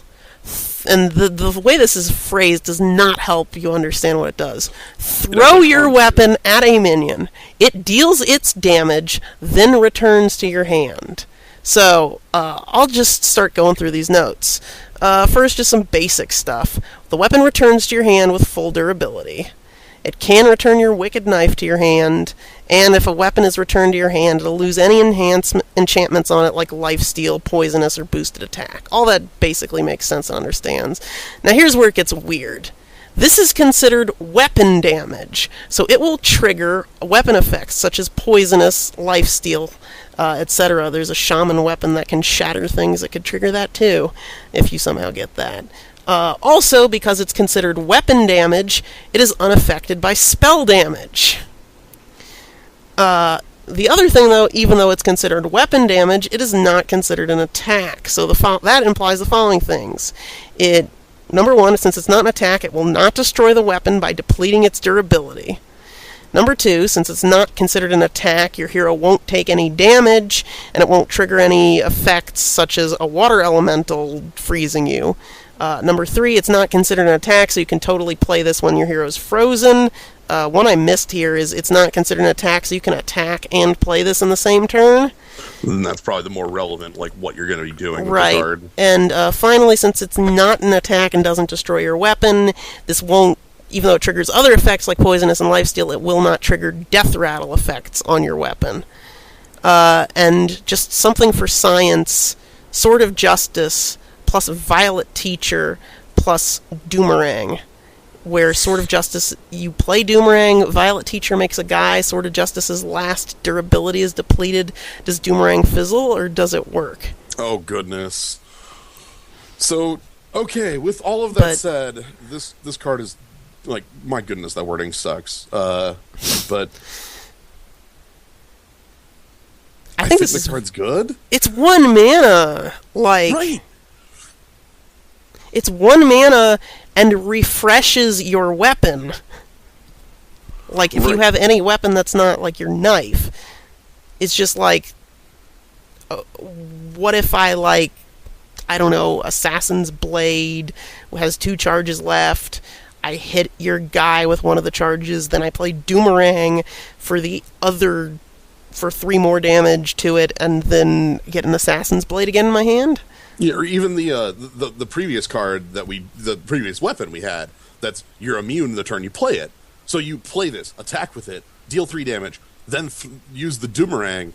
And the way this is phrased does not help you understand what it does. Throw your weapon at a minion. It deals its damage, then returns to your hand. So, I'll just start going through these notes. First, just some basic stuff. The weapon returns to your hand with full durability. It can return your Wicked Knife to your hand, and if a weapon is returned to your hand, it'll lose any enchantments on it like Lifesteal, Poisonous, or Boosted Attack. All that basically makes sense and understands. Now here's where it gets weird. This is considered weapon damage, so it will trigger weapon effects such as Poisonous, Lifesteal, etc. There's a Shaman weapon that can shatter things that could trigger that too, if you somehow get that. Also, because it's considered weapon damage, it is unaffected by spell damage. The other thing, though, even though it's considered weapon damage, it is not considered an attack. So that implies the following things. Number 1, since it's not an attack, it will not destroy the weapon by depleting its durability. Number 2, since it's not considered an attack, your hero won't take any damage, and it won't trigger any effects such as a water elemental freezing you. Number 3, it's not considered an attack, so you can totally play this when your hero's frozen. One I missed here is it's not considered an attack, so you can attack and play this in the same turn. And that's probably the more relevant, like, what you're going to be doing with the card. And finally, since it's not an attack and doesn't destroy your weapon, this won't, even though it triggers other effects like Poisonous and Lifesteal, it will not trigger Death Rattle effects on your weapon. And just something for science, Sword of Justice plus Violet Teacher plus Doomerang, where Sword of Justice, you play Doomerang, Violet Teacher makes a guy, Sword of Justice's last durability is depleted. Does Doomerang fizzle, or does it work? Oh, goodness. So, okay, with all of that said, this card is, like, my goodness, that wording sucks. But I think the card's good. It's 1 mana. Like... Right. It's 1 mana and refreshes your weapon. Like, if you have any weapon that's not, like, your knife. It's just like... what if I, like... I don't know, Assassin's Blade has 2 charges left. I hit your guy with one of the charges, then I play Doomerang for the other... for 3 more damage to it, and then get an Assassin's Blade again in my hand? Yeah, or even the previous card the previous weapon we had, that's you're immune the turn you play it. So you play this, attack with it, deal 3 damage, then use the Doomerang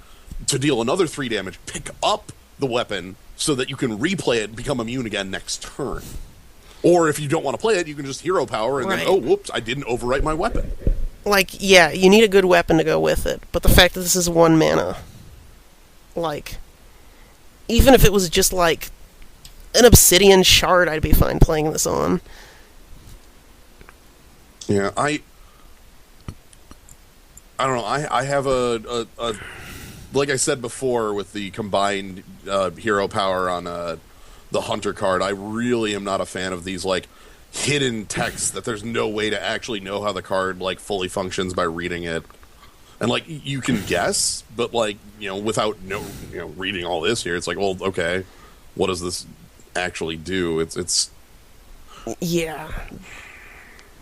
to deal another 3 damage, pick up the weapon so that you can replay it and become immune again next turn. Or if you don't want to play it, you can just hero power and Right. then, oh, whoops, I didn't overwrite my weapon. Like, yeah, you need a good weapon to go with it. But the fact that this is 1 mana, like, even if it was just like an obsidian shard, I'd be fine playing this on. Yeah, I don't know. I have a like I said before with the combined hero power on the hunter card. I really am not a fan of these like hidden texts that there's no way to actually know how the card like fully functions by reading it. And like you can guess, but like without reading all this here, it's like, well, okay, what does this actually do? It's Yeah.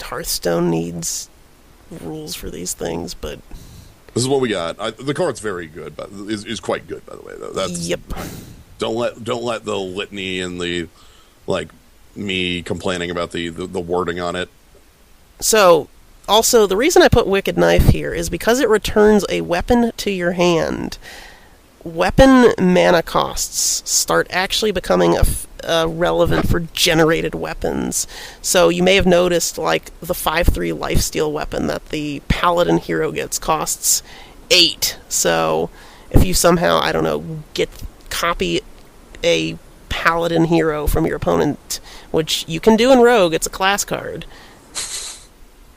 Hearthstone needs rules for these things, but this is what we got. The card's very good, but is quite good, by the way. Though that's yep. Don't let the litany and the like me complaining about the wording on it. So, also, the reason I put Wicked Knife here is because it returns a weapon to your hand. Weapon mana costs start actually becoming relevant for generated weapons. So you may have noticed, like, the 5/3 lifesteal weapon that the Paladin hero gets costs 8. So if you somehow, I don't know, copy a Paladin hero from your opponent, which you can do in Rogue, it's a class card,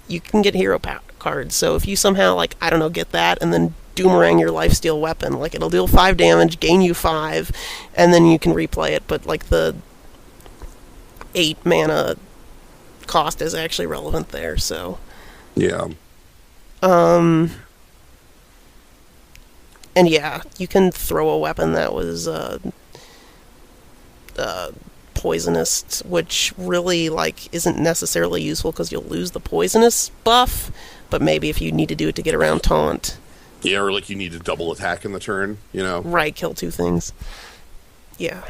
you can get hero cards. So if you somehow, like, I don't know, get that and then Doomerang your lifesteal weapon, like, it'll deal 5 damage, gain you 5, and then you can replay it, but like the 8 mana cost is actually relevant there, so Yeah. and yeah, you can throw a weapon that was poisonous, which really like isn't necessarily useful because you'll lose the poisonous buff, but maybe if you need to do it to get around taunt. Yeah, or like you need to double attack in the turn, Right, kill 2 things. Yeah.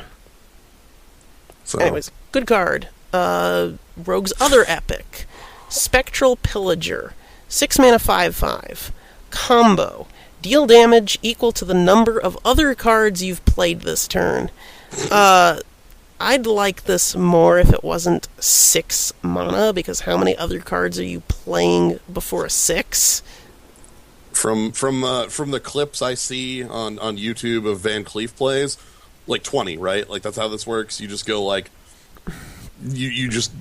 So. Anyways, good card. Rogue's other epic. Spectral Pillager. 6 mana 5/5. Combo. Deal damage equal to the number of other cards you've played this turn. I'd like this more if it wasn't 6 mana, because how many other cards are you playing before a 6? From the clips I see on YouTube of Van Cleef plays, like 20, right? Like that's how this works. You just go like you just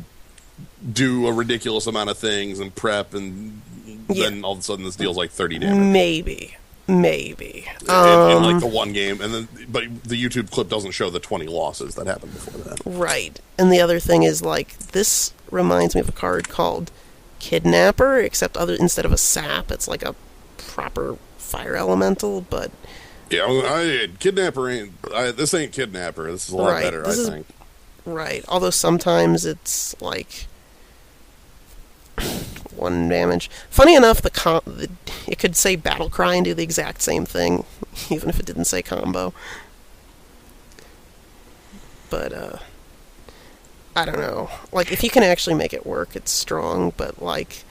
do a ridiculous amount of things and prep, and then all of a sudden this deals like 30 damage. Maybe. In like the one game, and then but the YouTube clip doesn't show the 20 losses that happened before that. Right. And the other thing is, like, this reminds me of a card called Kidnapper, except instead of a sap, it's like a proper fire elemental, but yeah, Kidnapper ain't. This ain't Kidnapper. This is a lot better, I think. Right. Although sometimes it's like 1 damage. Funny enough, it could say Battle Cry and do the exact same thing, even if it didn't say combo. But I don't know. Like, if you can actually make it work, it's strong. But like,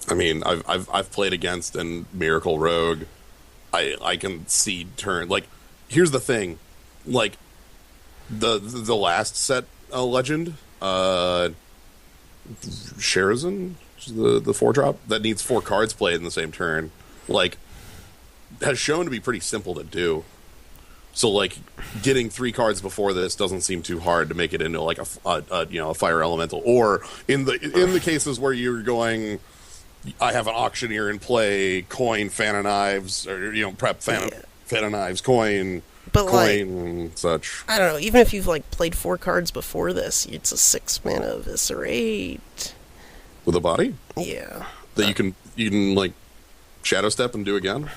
I mean, I've played against in Miracle Rogue. I can see turn. Like, here's the thing. Like, the last set legend, Sherazin, the 4-drop that needs 4 cards played in the same turn, like, has shown to be pretty simple to do. So like, getting 3 cards before this doesn't seem too hard to make it into like a fire elemental. Or in the cases where you're going, I have an auctioneer in play, coin, fan of knives, or prep fan of knives, coin. But coin, like, such. I don't know. Even if you've like played 4 cards before this, it's a 6 mana Eviscerate With a body? Yeah. That you can like Shadow Step and do again?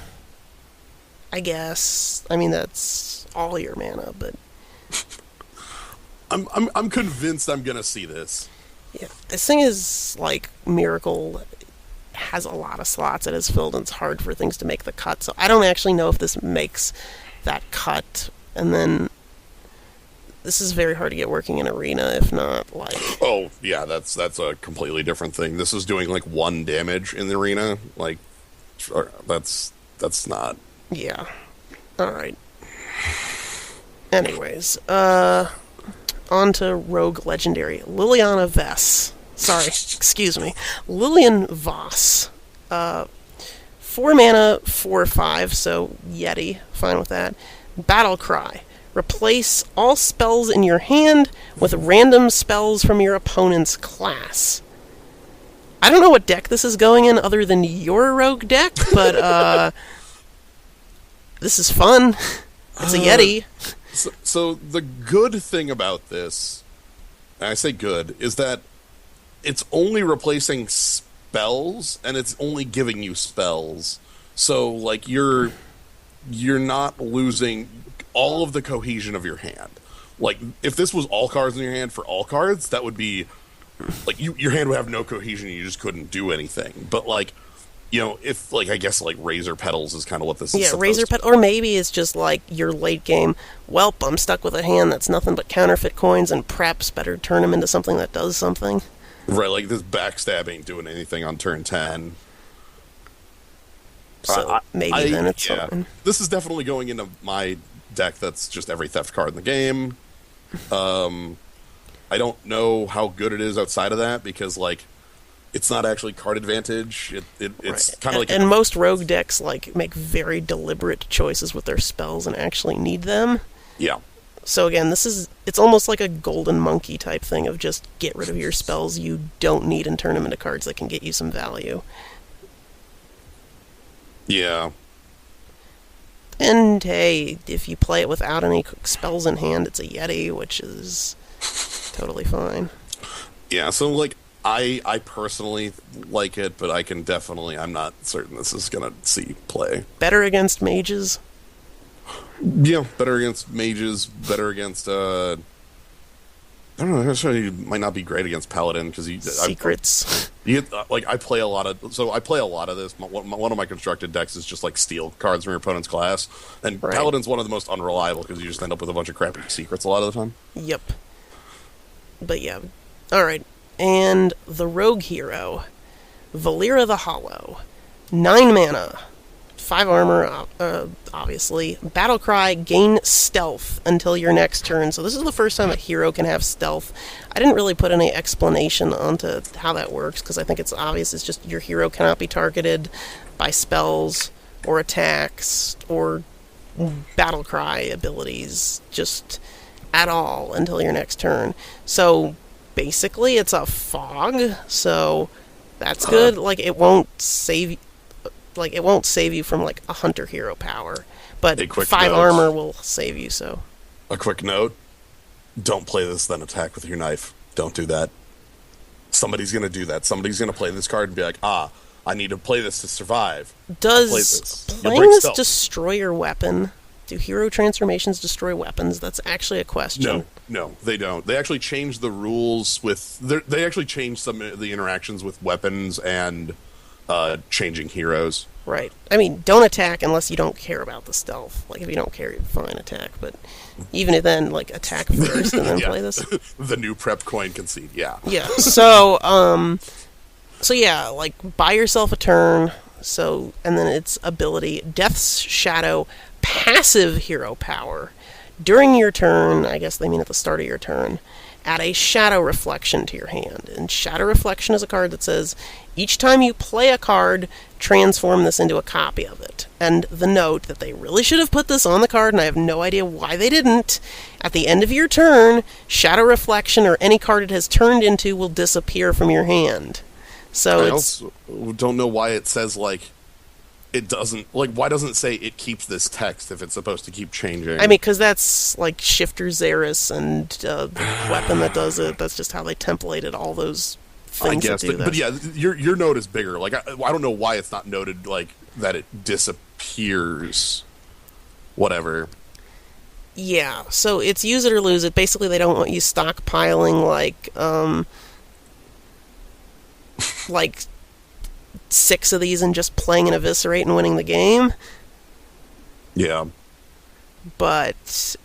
I guess. I mean, that's all your mana, but I'm convinced I'm gonna see this. yeah. This thing is like Miracle has a lot of slots it has filled, and it's hard for things to make the cut. So I don't actually know if this makes that cut, and then this is very hard to get working in Arena, if not like. Oh yeah, that's a completely different thing. This is doing like 1 damage in the Arena, like that's not. Yeah. All right. Anyways, onto Rogue Legendary. Liliana Vess. Sorry, excuse me. Lillian Voss. 4 mana, 4/5, so Yeti, fine with that. Battle Cry. Replace all spells in your hand with random spells from your opponent's class. I don't know what deck this is going in other than your rogue deck, but this is fun. It's a Yeti. So the good thing about this, and I say good, is that it's only replacing spells, and it's only giving you spells. So, like, you're not losing all of the cohesion of your hand. Like, if this was all cards in your hand for all cards, that would be like your hand would have no cohesion and you just couldn't do anything. But, like, you know, if, like, I guess, like, Razor Petals is kind of what this is. Yeah, Razor Petal, or maybe it's just like your late game, welp, I'm stuck with a hand that's nothing but counterfeit coins and preps, better turn them into something that does something. Right, like, this backstab ain't doing anything on turn 10. So maybe then it's fine. This is definitely going into my deck that's just every theft card in the game. I don't know how good it is outside of that because, like, it's not actually card advantage. It's kind of like... And most rogue decks, like, make very deliberate choices with their spells and actually need them. Yeah. So again, it's almost like a golden monkey type thing of just get rid of your spells you don't need and turn them into cards that can get you some value. Yeah. And hey, if you play it without any spells in hand, it's a Yeti, which is totally fine. Yeah, so, like, I personally like it, but I'm not certain this is going to see play. Better against mages? Yeah, better against mages, better against, I don't know, actually, it might not be great against Paladin, because Secrets. I play a lot of this. One of my constructed decks is just, like, steal cards from your opponent's class, and right. Paladin's one of the most unreliable, because you just end up with a bunch of crappy secrets a lot of the time. Yep. But yeah, alright. And the rogue hero, Valera the Hollow. 9 mana, 5 armor, obviously. Battle Cry, gain stealth until your next turn. So this is the first time a hero can have stealth. I didn't really put any explanation onto how that works, because I think it's obvious. It's just your hero cannot be targeted by spells or attacks or Battle Cry abilities, just at all until your next turn. So basically it's a fog, so that's good. Like, it won't save you from, like, a hunter hero power, but 5 armor will save you. So a quick note, don't play this then attack with your knife. Don't do that. Somebody's gonna do that. Somebody's gonna play this card and be like, I need to play this to survive. Does playing this destroy your weapon? Do hero transformations destroy weapons? That's actually a question. No, they don't. They actually changed the rules they actually changed some of the interactions with weapons and changing heroes. Right. I mean, don't attack unless you don't care about the stealth. Like, if you don't care, fine, attack. But even then, like, attack first and then play this. The new prep coin concede, yeah. Yeah. So yeah, like, buy yourself a turn. So, and then its ability, Death's Shadow, passive hero power. During your turn, I guess they mean at the start of your turn, add a Shadow Reflection to your hand. And Shadow Reflection is a card that says, each time you play a card, transform this into a copy of it. And the note that they really should have put this on the card, and I have no idea why they didn't, at the end of your turn, Shadow Reflection or any card it has turned into will disappear from your hand. So I also don't know why it says, like, it doesn't, like, why doesn't it say it keeps this text if it's supposed to keep changing? I mean, because that's, like, Shifter Xeris and the weapon that does it. That's just how they templated all those things. I guess, but yeah, your note is bigger. Like, I don't know why it's not noted, like, that it disappears. Whatever. Yeah, so it's use it or lose it. Basically, they don't want you stockpiling, like 6 of these and just playing an Eviscerate and winning the game. Yeah. But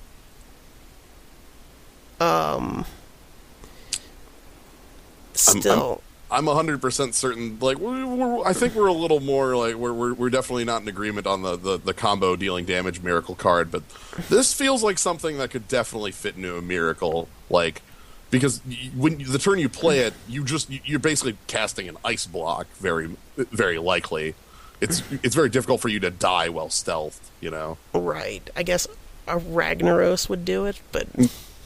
still, I'm 100% certain. Like, I think we're a little more like we're definitely not in agreement on the combo dealing damage miracle card, but this feels like something that could definitely fit into a miracle. Like, because when the turn you play it, you're basically casting an ice block. Very, very likely, it's very difficult for you to die while stealthed. You know, Right. I guess a Ragnaros would do it, but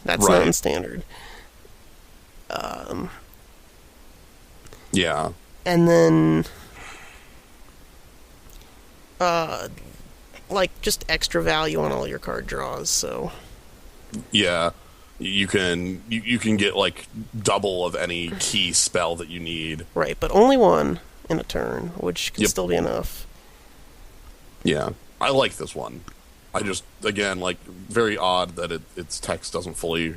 that's Right. not in standard. Yeah. And then, like, just extra value on all your card draws, so... Yeah, you can get like double of any key spell that you need. Right, but only one in a turn, which can Yep. still be enough. Yeah, I like this one. I just again like very odd that its text doesn't fully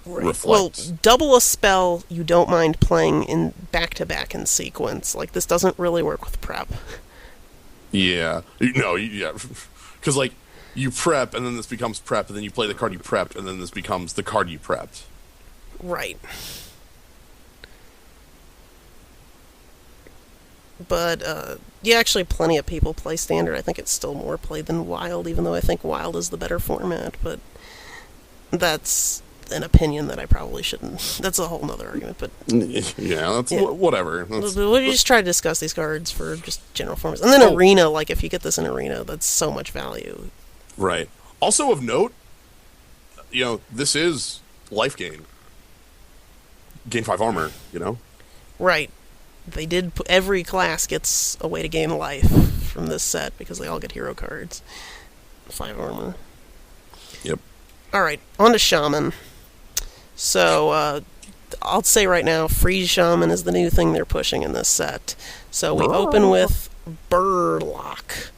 reflect. Well, double a spell you don't mind playing in back-to-back in sequence. Like, this doesn't really work with prep. Yeah, yeah, because like you prep and then this becomes prep and then you play the card you prepped and then this becomes the card you prepped. Right. But, yeah, actually plenty of people play Standard. I think it's still more played than Wild, even though I think Wild is the better format, but that's an opinion that I probably shouldn't... That's a whole nother argument, but... Yeah, that's whatever. We'll just try to discuss these cards for just general formats. And then Arena, like, if you get this in Arena, that's so much value. Right. Also of note, this is life gain. Gain 5 armor, Right. They did... Every class gets a way to gain life from this set, because they all get hero cards. 5 armor. Yep. Alright, on to Shaman. So, I'll say right now, Freeze Shaman is the new thing they're pushing in this set. So we open with Burlock.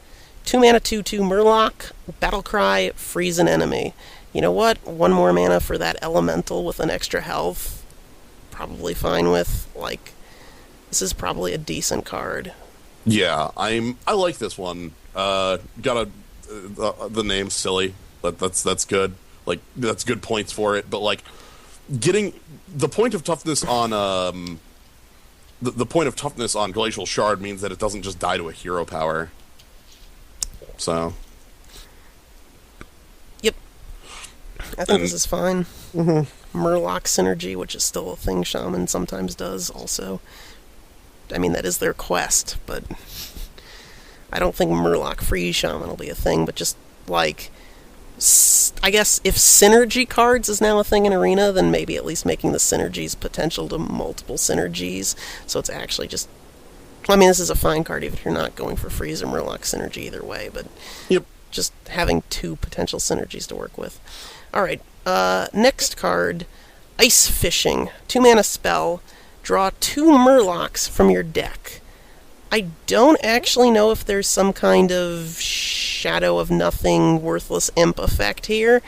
2-mana 2/2 Murloc, Battlecry, freeze an enemy. You know what? 1 more mana for that elemental with an extra health. Probably fine with. Like, this is probably a decent card. Yeah, I like this one. The name's silly, but that's good. Like, that's good points for it. But like, getting the point of toughness on the point of toughness on Glacial Shard means that it doesn't just die to a hero power. So. Yep. I think this is fine. Mm-hmm. Murloc synergy, which is still a thing Shaman sometimes does also. I mean, that is their quest, but I don't think Murloc Freeze Shaman will be a thing, but just, like, I guess if synergy cards is now a thing in Arena, then maybe at least making the synergies potential to multiple synergies, so it's actually just... I mean, this is a fine card even if you're not going for Freeze or Murloc synergy either way, but Yep. just having 2 potential synergies to work with. Alright, next card, Ice Fishing. 2-mana spell. Draw 2 Murlocs from your deck. I don't actually know if there's some kind of Shadow of Nothing worthless imp effect here,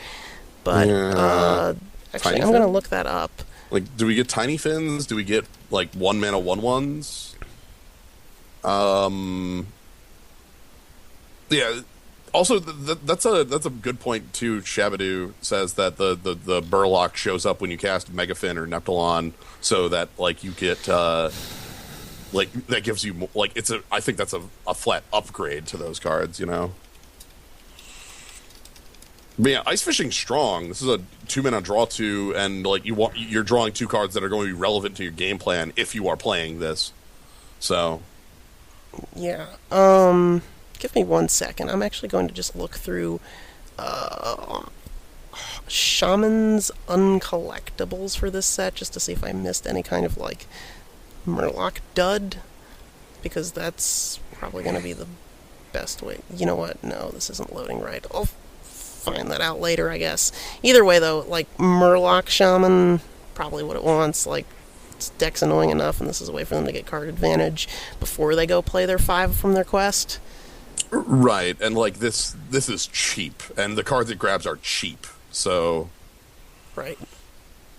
but actually Tiny I'm going to Fin? look that up. Like, do we get Tiny Fins? Do we get like 1-mana 1/1s? Yeah. Also, that's a good point too. Shabadoo says that the Burlock shows up when you cast Megafin or Neptulon, so that like you get like that gives you like I think that's a flat upgrade to those cards, But yeah, Ice Fishing's strong. This is a 2-mana draw 2, and like you're drawing 2 cards that are going to be relevant to your game plan if you are playing this. So Yeah. Give me 1 second. I'm actually going to just look through Shaman's uncollectibles for this set just to see if I missed any kind of like Murloc dud, because that's probably going to be the best way. You know what? No, this isn't loading right. I'll find that out later, I guess. Either way, though, like Murloc Shaman, probably what it wants. Like, its deck's annoying enough, and this is a way for them to get card advantage before they go play their 5 from their quest. right, and like this is cheap, and the cards it grabs are cheap. So Right.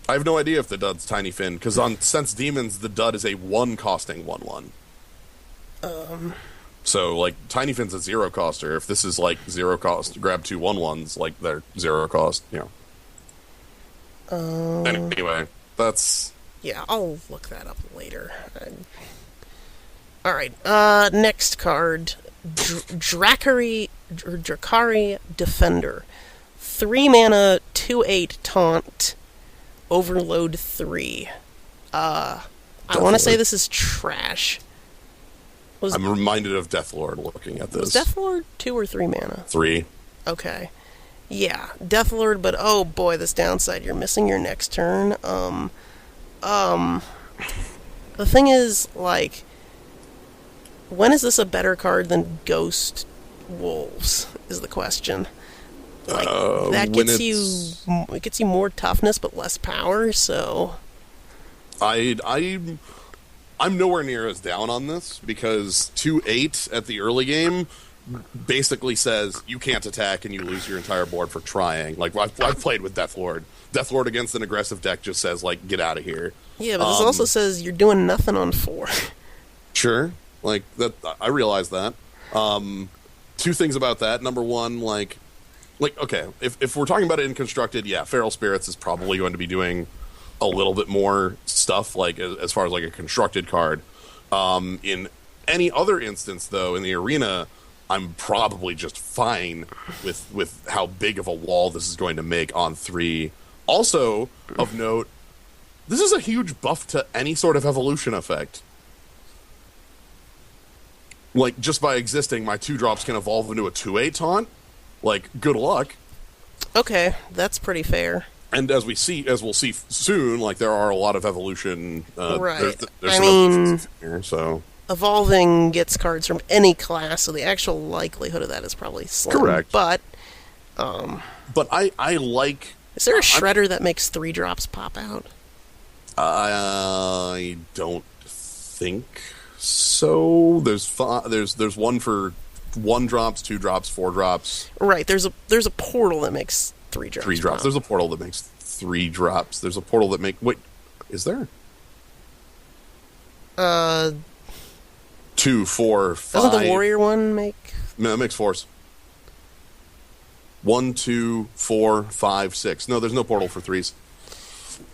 I have no idea if the dud's Tiny Fin, because on Sense Demons the dud is a 1 costing 1/1. So like Tiny Fin's a 0 coster. If this is like 0 cost, grab 2 1/1s, like they're 0 cost. Anyway, that's Yeah, I'll look that up later. All right. Next card, Drakari Defender, 3 mana, 2/8 taunt, overload 3. I want to say this is trash. I'm reminded of Deathlord looking at this. Was Deathlord 2 or 3 mana? 3. Okay. Yeah, Deathlord, but oh boy, this downside, you're missing your next turn. The thing is, like, when is this a better card than Ghost Wolves, is the question. Like, that gets it gets you more toughness but less power, so... I'm nowhere near as down on this, because 2/8 at the early game basically says you can't attack and you lose your entire board for trying. Like, I've played with Deathlord. Deathlord against an aggressive deck just says, like, get out of here. Yeah, but this also says you're doing nothing on 4. Sure. Like, that, I realize that. 2 things about that. Number one, like, okay, if we're talking about it in constructed, yeah, Feral Spirits is probably going to be doing a little bit more stuff, like, as far as, like, a constructed card. In any other instance, though, in the arena, I'm probably just fine with how big of a wall this is going to make on 3. Also, of note, this is a huge buff to any sort of evolution effect. Like, just by existing, my 2-drops can evolve into a 2/8 taunt. Like, good luck. Okay, that's pretty fair. And as we'll see soon, like, there are a lot of evolution. Right. There's some evolution here, so... Evolving gets cards from any class, so the actual likelihood of that is probably slim. Correct. But I like... Is there a Shredder that makes 3-drops pop out? I don't think so. There's one for 1-drops, 2-drops, 4-drops. Right. There's a portal that makes 3-drops. 3-drops. Pop. There's a portal that makes 3-drops. There's a portal that wait, is there? 2, 4, 5. Doesn't the warrior one make? No, it makes 4s. 1, 2, 4, 5, 6. No, there's no portal for 3s.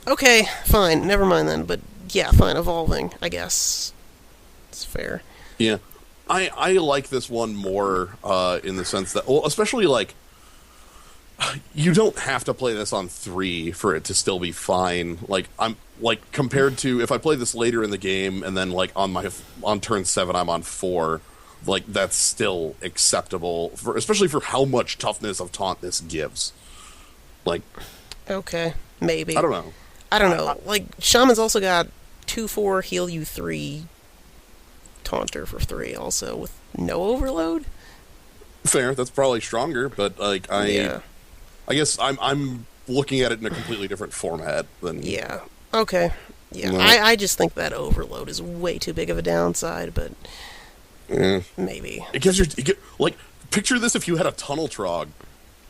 Okay, fine. Never mind then. But yeah, fine. Evolving, I guess. It's fair. Yeah. I like this one more in the sense that, well, especially, like, you don't have to play this on 3 for it to still be fine. Like, compared to if I play this later in the game and then, like, on turn 7 I'm on 4, like, that's still acceptable, especially for how much toughness of taunt this gives. Like, okay, maybe. I don't know. Like, Shaman's also got 2/4 heal you 3 taunter for 3 also with no overload. Fair, that's probably stronger, but, like, I guess I'm looking at it in a completely different format than... Yeah. Okay. Yeah. No. I just think that overload is way too big of a downside, but maybe. It gives like, picture this if you had a Tunnel Trog.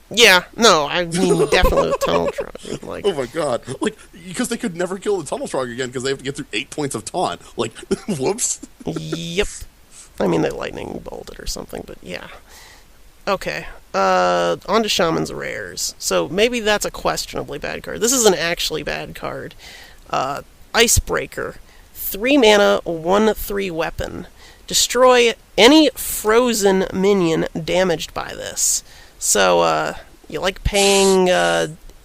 Yeah. No, I mean, definitely with Tunnel Trog. Like, oh my god. Like, because they could never kill the Tunnel Trog again because they have to get through 8 points of taunt. Like, whoops. Yep. I mean, they lightning bolted or something, but yeah. Okay. On to Shaman's Rares. So maybe that's a questionably bad card. This is an actually bad card. Icebreaker. 3 mana, 1/3 weapon. Destroy any frozen minion damaged by this. So, you like paying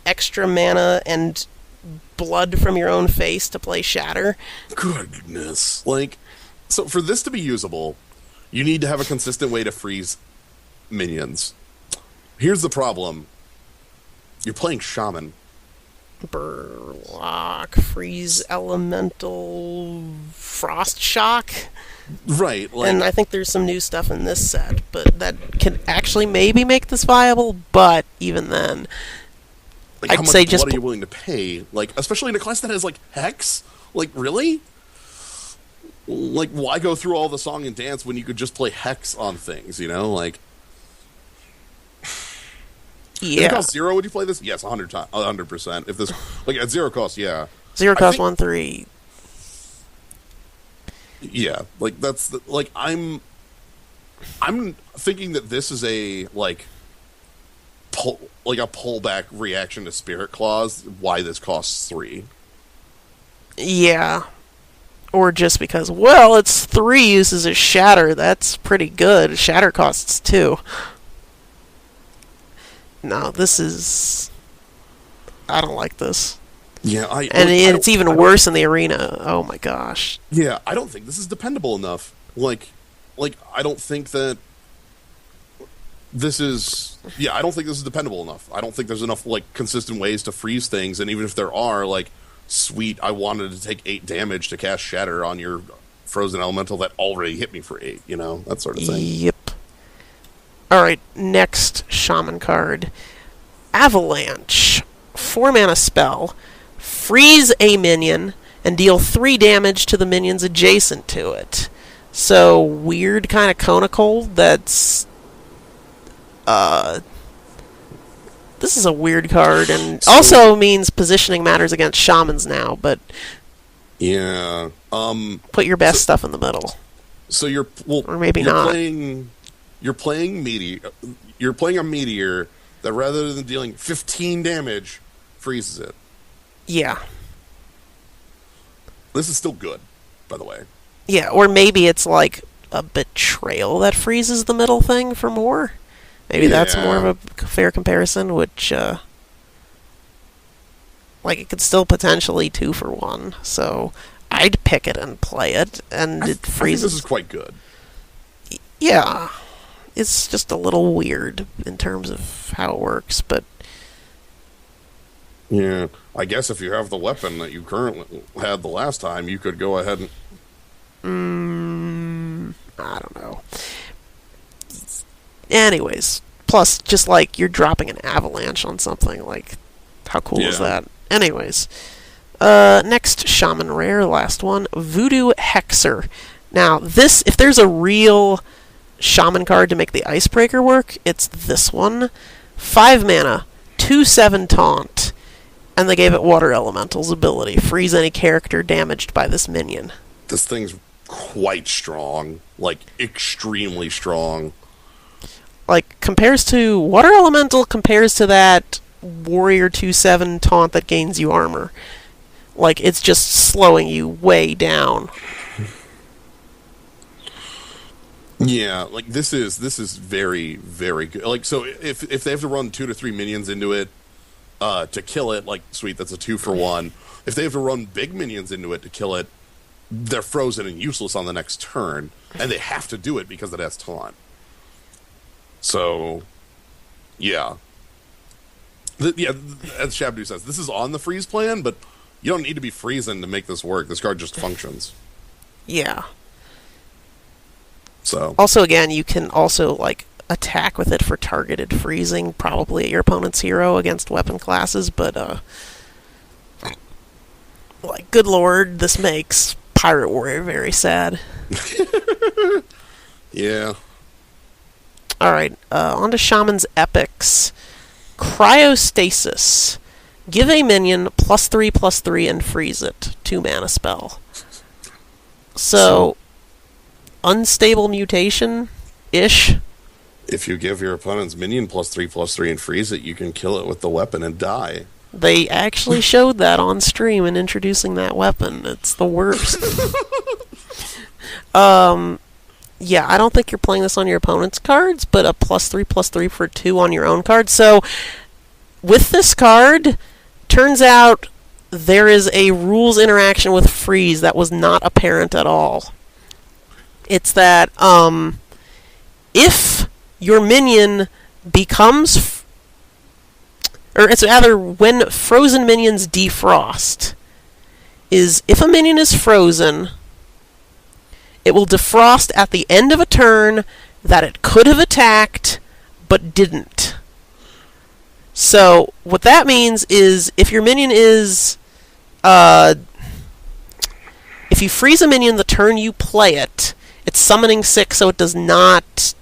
extra mana and blood from your own face to play Shatter? Goodness. Like, so for this to be usable, you need to have a consistent way to freeze minions. Here's the problem. You're playing Shaman. Burlock, Freeze Elemental, Frost Shock. Right. Like, and I think there's some new stuff in this set, but that can actually maybe make this viable, but even then... Like, how much blood are you willing to pay? Like, especially in a class that has, like, Hex? Like, really? Like, why go through all the song and dance when you could just play Hex on things, you know? Like... Yeah. If it cost 0, would you play this? Yes, 100%. If this, like, at 0 cost, yeah. 0 cost 1/3. Yeah, like, that's the, like, I'm thinking that this is a, like, a pullback reaction to Spirit Claws. Why this costs 3? Yeah. Or just because, well, it's 3 uses of Shatter. That's pretty good. Shatter costs 2. No, this is... I don't like this. Yeah, and it's even worse in the arena. Oh my gosh. Yeah, I don't think this is dependable enough. Like I don't think that this is... Yeah, I don't think this is dependable enough. I don't think there's enough, like, consistent ways to freeze things, and even if there are, like, sweet, I wanted to take 8 damage to cast Shatter on your frozen elemental that already hit me for 8, you know? That sort of thing. Yep. Alright, next Shaman card. Avalanche. 4 mana spell. Freeze a minion, and deal 3 damage to the minions adjacent to it. So, weird kind of conical that's... This is a weird card, and also means positioning matters against shamans now, but... Yeah. Put your best stuff in the middle. So you're... Well, or maybe not. You're playing a meteor that rather than dealing 15 damage, freezes it. Yeah. This is still good, by the way. Yeah, or maybe it's like a betrayal that freezes the middle thing for more. Maybe that's more of a fair comparison, which, like, it could still potentially 2 for 1. So I'd pick it and play it, and it freezes. I think this is quite good. Yeah. It's just a little weird in terms of how it works, but... Yeah, I guess if you have the weapon that you currently had the last time, you could go ahead and... I don't know. Anyways, plus, just like you're dropping an avalanche on something, like, how cool is that? Anyways, next Shaman Rare, last one, Voodoo Hexer. Now, this, if there's a real Shaman card to make the Icebreaker work, it's this one. 5 mana, 2/7 Taunt, and they gave it Water Elemental's ability. Freeze any character damaged by this minion. This thing's quite strong. Like, extremely strong. Like, compares to... Water Elemental compares to that Warrior 2/7 Taunt that gains you armor. Like, it's just slowing you way down. Yeah, like, this is very, very good. Like, so if they have to run 2 to 3 minions into it to kill it, like, sweet, that's a 2 for 1. If they have to run big minions into it to kill it, they're frozen and useless on the next turn, and they have to do it because it has taunt. So, yeah. As Shabdu says, this is on the freeze plan, but you don't need to be freezing to make this work. This card just functions. Yeah. So. Also, again, you can also, like, attack with it for targeted freezing, probably at your opponent's hero against weapon classes, but, like, good lord, this makes Pirate Warrior very sad. Yeah. Alright, on to Shaman's Epics. Cryostasis. Give a minion +3/+3 and freeze it. 2 mana spell. So unstable mutation-ish. If you give your opponent's minion +3/+3 and freeze it, you can kill it with the weapon and die. They actually showed that on stream in introducing that weapon. It's the worst. Yeah, I don't think you're playing this on your opponent's cards, but a +3/+3 for 2 on your own card. So, with this card, turns out there is a rules interaction with freeze that was not apparent at all. It's that, if your minion becomes... or it's rather, when frozen minions defrost, is if a minion is frozen... it will defrost at the end of a turn that it could have attacked, but didn't. So, what that means is, if your minion is... if you freeze a minion the turn you play it, it's summoning 6, so it does not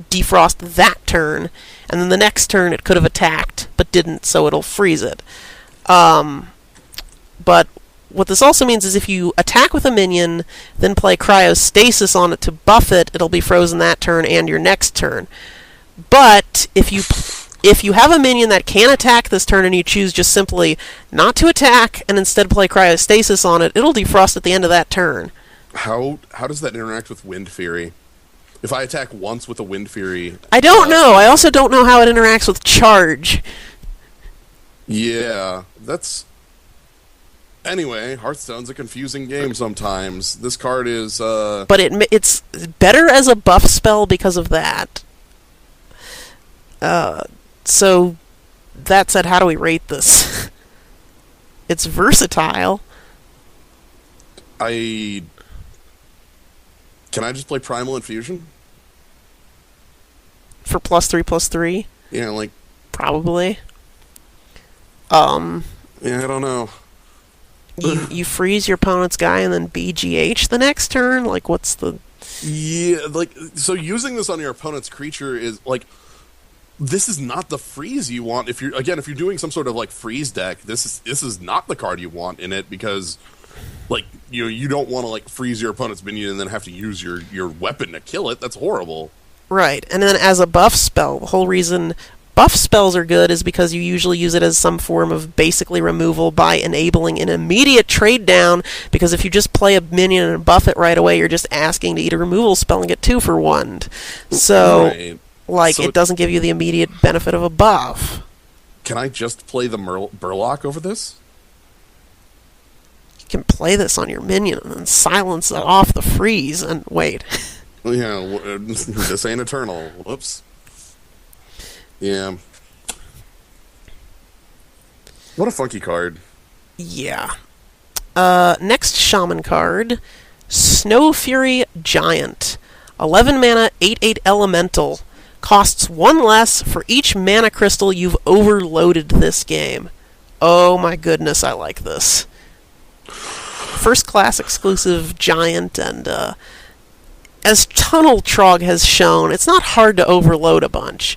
defrost that turn, and then the next turn it could have attacked, but didn't, so it'll freeze it. But... what this also means is if you attack with a minion, then play Cryostasis on it to buff it, it'll be frozen that turn and your next turn. But if if you have a minion that can attack this turn and you choose just simply not to attack and instead play Cryostasis on it, it'll defrost at the end of that turn. How does that interact with Wind Fury? If I attack once with a Wind Fury... I don't know. I also don't know how it interacts with Charge. Yeah, that's... Anyway, Hearthstone's a confusing game sometimes. This card is... But it's better as a buff spell because of that. So, that said, how do we rate this? It's versatile. Can I just play Primal Infusion? For +3/+3? Yeah, like... Probably. Yeah, I don't know. You freeze your opponent's guy and then BGH the next turn? Like, what's the... Yeah, like, so using this on your opponent's creature is, like... This is not the freeze you want. If you're doing some sort of, like, freeze deck, this is not the card you want in it, because... Like, you don't want to, like, freeze your opponent's minion and then have to use your weapon to kill it. That's horrible. Right, and then as a buff spell, the whole reason buff spells are good is because you usually use it as some form of basically removal by enabling an immediate trade down, because if you just play a minion and buff it right away, you're just asking to eat a removal spell and get 2 for 1. So, right. It doesn't give you the immediate benefit of a buff. Can I just play the Burlock over this? You can play this on your minion and then silence it off the freeze and wait. Yeah, this ain't eternal. Whoops. Yeah. What a funky card. Yeah. Next Shaman card, Snow Fury Giant. 11 mana, 8/8 elemental. Costs 1 less for each mana crystal you've overloaded this game. Oh my goodness, I like this. First class exclusive giant, and as Tunnel Trog has shown, it's not hard to overload a bunch.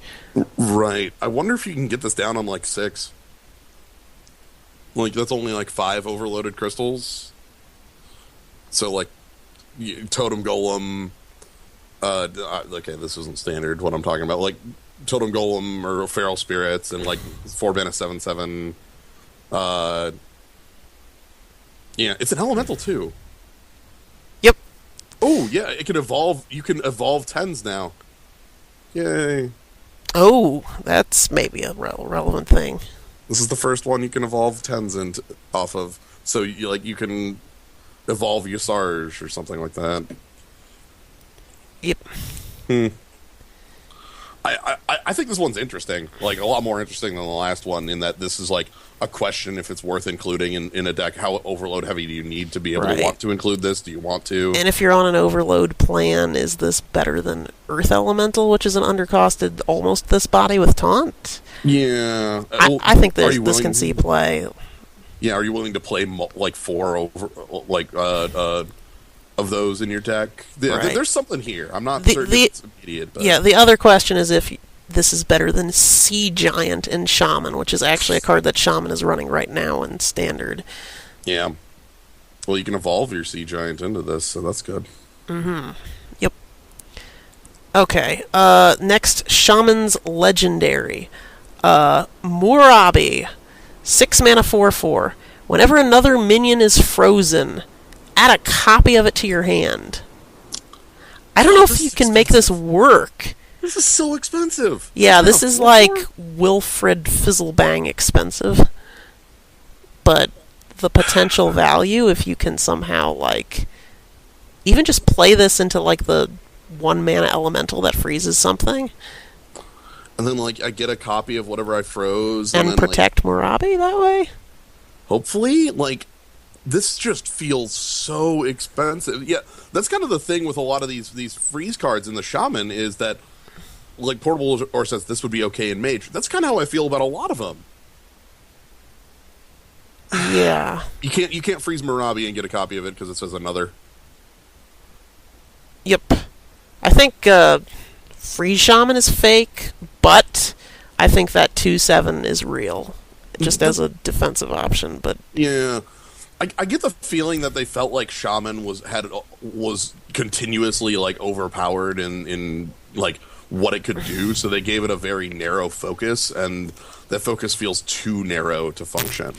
Right. I wonder if you can get this down on, like, 6. Like, that's only, like, 5 overloaded crystals. So, like, Totem Golem... okay, this isn't standard, what I'm talking about. Like, Totem Golem or Feral Spirits and, like, 4 mana 7/7. Yeah, it's an elemental, too. Yep. Oh, yeah, it can evolve. You can evolve 10s now. Yay. Oh, that's maybe a relevant thing. This is the first one you can evolve 10s off of. So, you can evolve your Sarge or something like that. Yep. I think this one's interesting. Like, a lot more interesting than the last one, in that this is, like, a question if it's worth including in a deck. How overload heavy do you need to be able to want to include this? Do you want to? And if you're on an overload plan, is this better than Earth Elemental, which is an undercosted almost this body with Taunt? Yeah. I think this can see play. Yeah, are you willing to play, like, 4 over, like, of those in your deck? Right. There's something here. I'm not certain if it's immediate. But. Yeah, the other question is if this is better than Sea Giant in Shaman, which is actually a card that Shaman is running right now in Standard. Yeah. Well, you can evolve your Sea Giant into this, so that's good. Mm-hmm. Yep. Okay, next, Shaman's Legendary. Murabi. 6 mana 4/4. Whenever another minion is frozen, add a copy of it to your hand. I don't know if you can make this work. This is so expensive. Yeah, this is like Wilfred Fizzlebang expensive. But the potential value, if you can somehow, like, even just play this into, like, the 1 mana elemental that freezes something. And then, like, I get a copy of whatever I froze. And then, protect, like, Murabi that way? Hopefully, like, this just feels so expensive. Yeah, that's kind of the thing with a lot of these freeze cards in the Shaman, is that, like, Portable or says this would be okay in Mage. That's kind of how I feel about a lot of them. Yeah. You can't freeze Murabi and get a copy of it because it says another. Yep. I think Freeze Shaman is fake, but I think that 2/7 is real, just as a defensive option. But yeah, I get the feeling that they felt like Shaman was continuously, like, overpowered in like what it could do, so they gave it a very narrow focus, and that focus feels too narrow to function.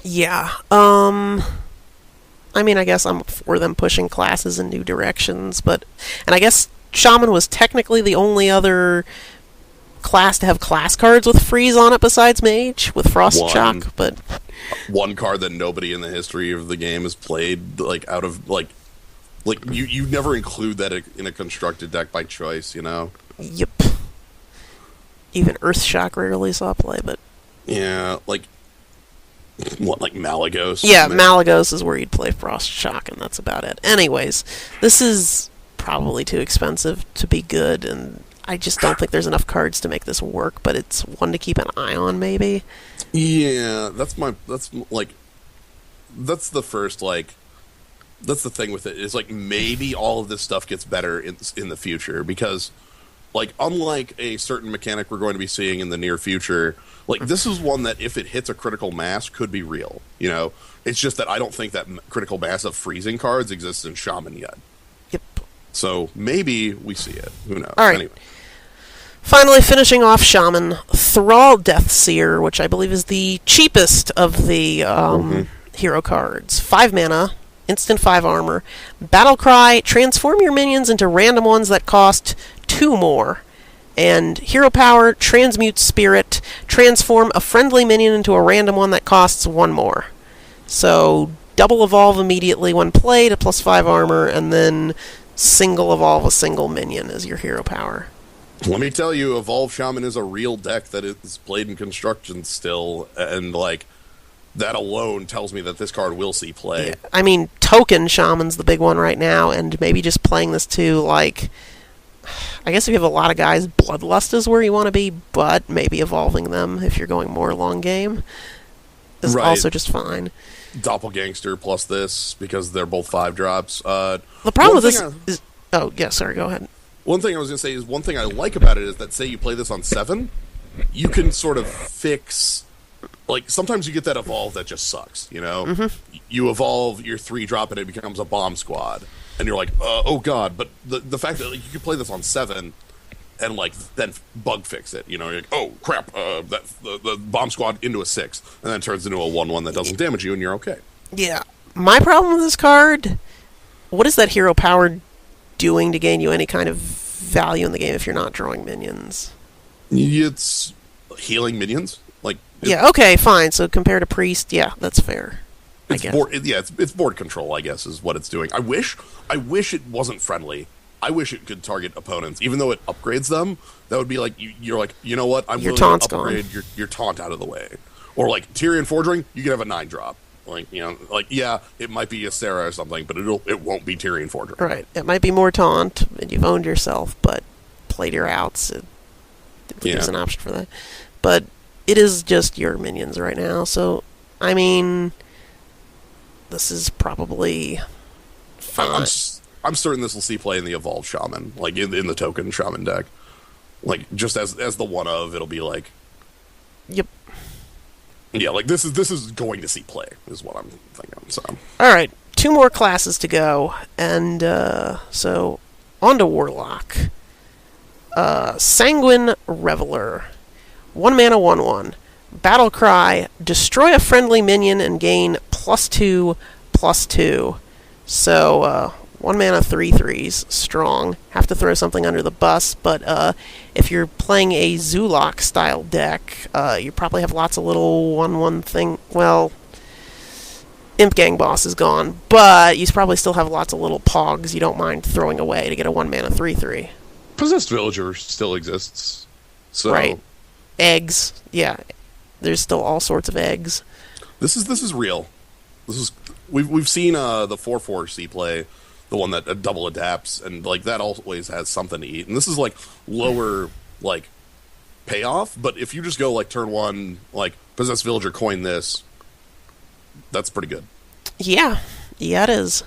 Yeah. I mean, I guess I'm for them pushing classes in new directions, and I guess Shaman was technically the only other class to have class cards with freeze on it besides Mage, with Frost Shock, but... One card that nobody in the history of the game has played, out of, you never include that in a constructed deck by choice, you know? Yep. Even Earthshock rarely saw play, but... Yeah, Malagos? Yeah, Malagos is where you'd play Frost Shock, and that's about it. Anyways, this is probably too expensive to be good, and I just don't think there's enough cards to make this work, but it's one to keep an eye on, maybe. Yeah, that's the first, that's the thing with it, is, maybe all of this stuff gets better in the future, because, unlike a certain mechanic we're going to be seeing in the near future, this is one that, if it hits a critical mass, could be real, you know? It's just that I don't think that critical mass of freezing cards exists in Shaman yet. Yep. So, maybe we see it. Who knows? All right. Anyway. Finally, finishing off Shaman, Thrall Deathseer, which I believe is the cheapest of the hero cards. 5 mana, instant 5 armor. Battlecry, transform your minions into random ones that cost 2 more. And hero power, transmute spirit, transform a friendly minion into a random one that costs 1 more. So, double evolve immediately when played, a +5 armor, and then single evolve a single minion as your hero power. Let me tell you, Evolve Shaman is a real deck that is played in construction still, and, that alone tells me that this card will see play. Yeah, I mean, Token Shaman's the big one right now, and maybe just playing this too, I guess if you have a lot of guys, Bloodlust is where you want to be, but maybe evolving them if you're going more long game is also just fine. Doppelgangster plus this, because they're both 5-drops. The problem with this is... Oh, yeah, sorry, go ahead. One thing I was going to say is, one thing I like about it is that, say you play this on 7, you can sort of fix... sometimes you get that evolve that just sucks, you know? Mm-hmm. You evolve your 3-drop and it becomes a bomb squad. And you're like, oh god. But the fact that you can play this on 7 and, then bug fix it, you know? You're like, oh, crap, the bomb squad into a 6. And then it turns into a 1/1 that doesn't damage you, and you're okay. Yeah. My problem with this card, what is that hero power doing to gain you any kind of value in the game if you're not drawing minions? It's healing minions. Yeah, okay, fine. So compared to Priest, yeah, that's fair. It's board control, I guess, is what it's doing. I wish it wasn't friendly. I wish it could target opponents, even though it upgrades them. That would be you're like, you know what? I'm willing to upgrade your taunt out of the way. Or Tyrion Forging, you can have a 9-drop. Yeah, it might be a Sarah or something, but it won't be Tyrion Forging. Right. It might be more taunt, and you've owned yourself, but played your outs. There's an option for that. But it is just your minions right now, so, I mean, this is probably fine. I'm certain this will see play in the Evolved Shaman, in the Token Shaman deck. Just as the one of, it'll be Yep. Yeah, this is going to see play, is what I'm thinking, so. Alright, 2 more classes to go, and, so, on to Warlock. Sanguine Reveler. 1 mana, 1/1. Battlecry, destroy a friendly minion and gain +2/+2. So, 1 mana, 3/3s, strong. Have to throw something under the bus, but if you're playing a Zulok style deck, you probably have lots of little 1/1 thing. Well, Imp Gang Boss is gone, but you probably still have lots of little pogs you don't mind throwing away to get a 1 mana, 3/3. Possessed Villager still exists. So. Right. Eggs, yeah. There's still all sorts of eggs. This is real. We've seen the 4/4 C play, the one that double adapts, and that always has something to eat. And this is lower payoff, but if you just go turn 1, Possessed Villager, coin this, that's pretty good. Yeah, it is.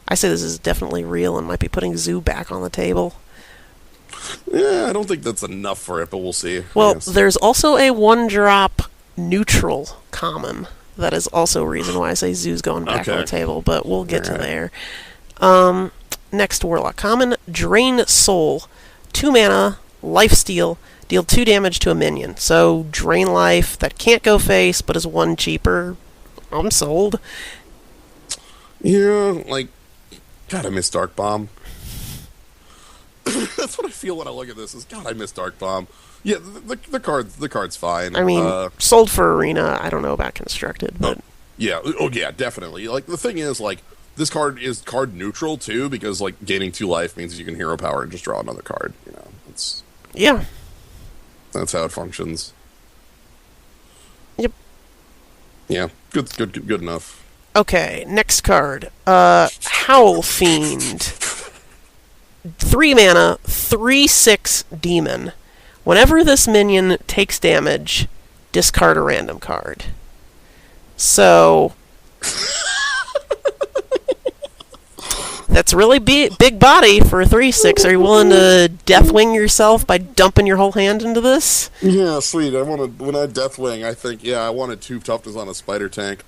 I say this is definitely real and might be putting Zoo back on the table. Yeah, I don't think that's enough for it, but we'll see. Well, there's also a 1-drop neutral common. That is also a reason why I say Zoo's going back on the table, but we'll get to there. Next Warlock common, Drain Soul. 2 mana, lifesteal, deal 2 damage to a minion. So, drain life, that can't go face, but is 1 cheaper. I'm sold. Yeah, like, God, I miss Dark Bomb. That's what I feel when I look at this. Is God, I miss Dark Bomb. Yeah, the card's fine. I mean, sold for Arena. I don't know about Constructed, but yeah, definitely. Like the thing is, like this card is card neutral too, because like gaining 2 life means you can hero power and just draw another card. You know, that's how it functions. Yep. Yeah, good enough. Okay, next card. Howl Fiend. 3 mana, 3/6 demon. Whenever this minion takes damage, discard a random card. So that's really big body for a 3/6. Are you willing to Deathwing yourself by dumping your whole hand into this? Yeah, sweet. When I Deathwing, I think I wanted 2 toughness on a spider tank.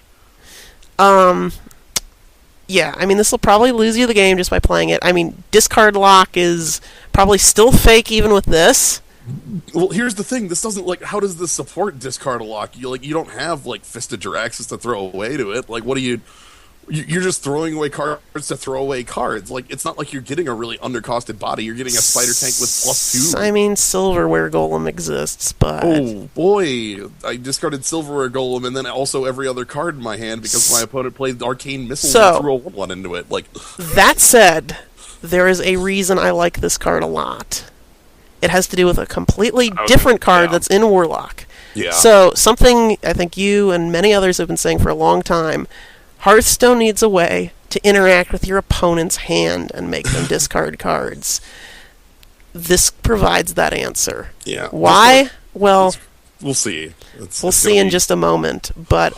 Yeah, I mean, this will probably lose you the game just by playing it. I mean, discard lock is probably still fake even with this. Well, here's the thing. This doesn't, like, how does this support discard lock? You don't have, like, Fisted Jiraxis to throw away to it. Like, what do you... You're just throwing away cards to throw away cards. Like, it's not like you're getting a really undercosted body. You're getting a spider tank with +2. I mean, Silverware Golem exists, but... Oh, boy. I discarded Silverware Golem and then also every other card in my hand because my opponent played Arcane Missile and threw a 1/1 into it. Like, that said, there is a reason I like this card a lot. It has to do with a completely different card that's in Warlock. Yeah. So, something I think you and many others have been saying for a long time... Hearthstone needs a way to interact with your opponent's hand and make them discard cards. This provides that answer. Yeah. Why? Well, we'll see. We'll see in just a moment. But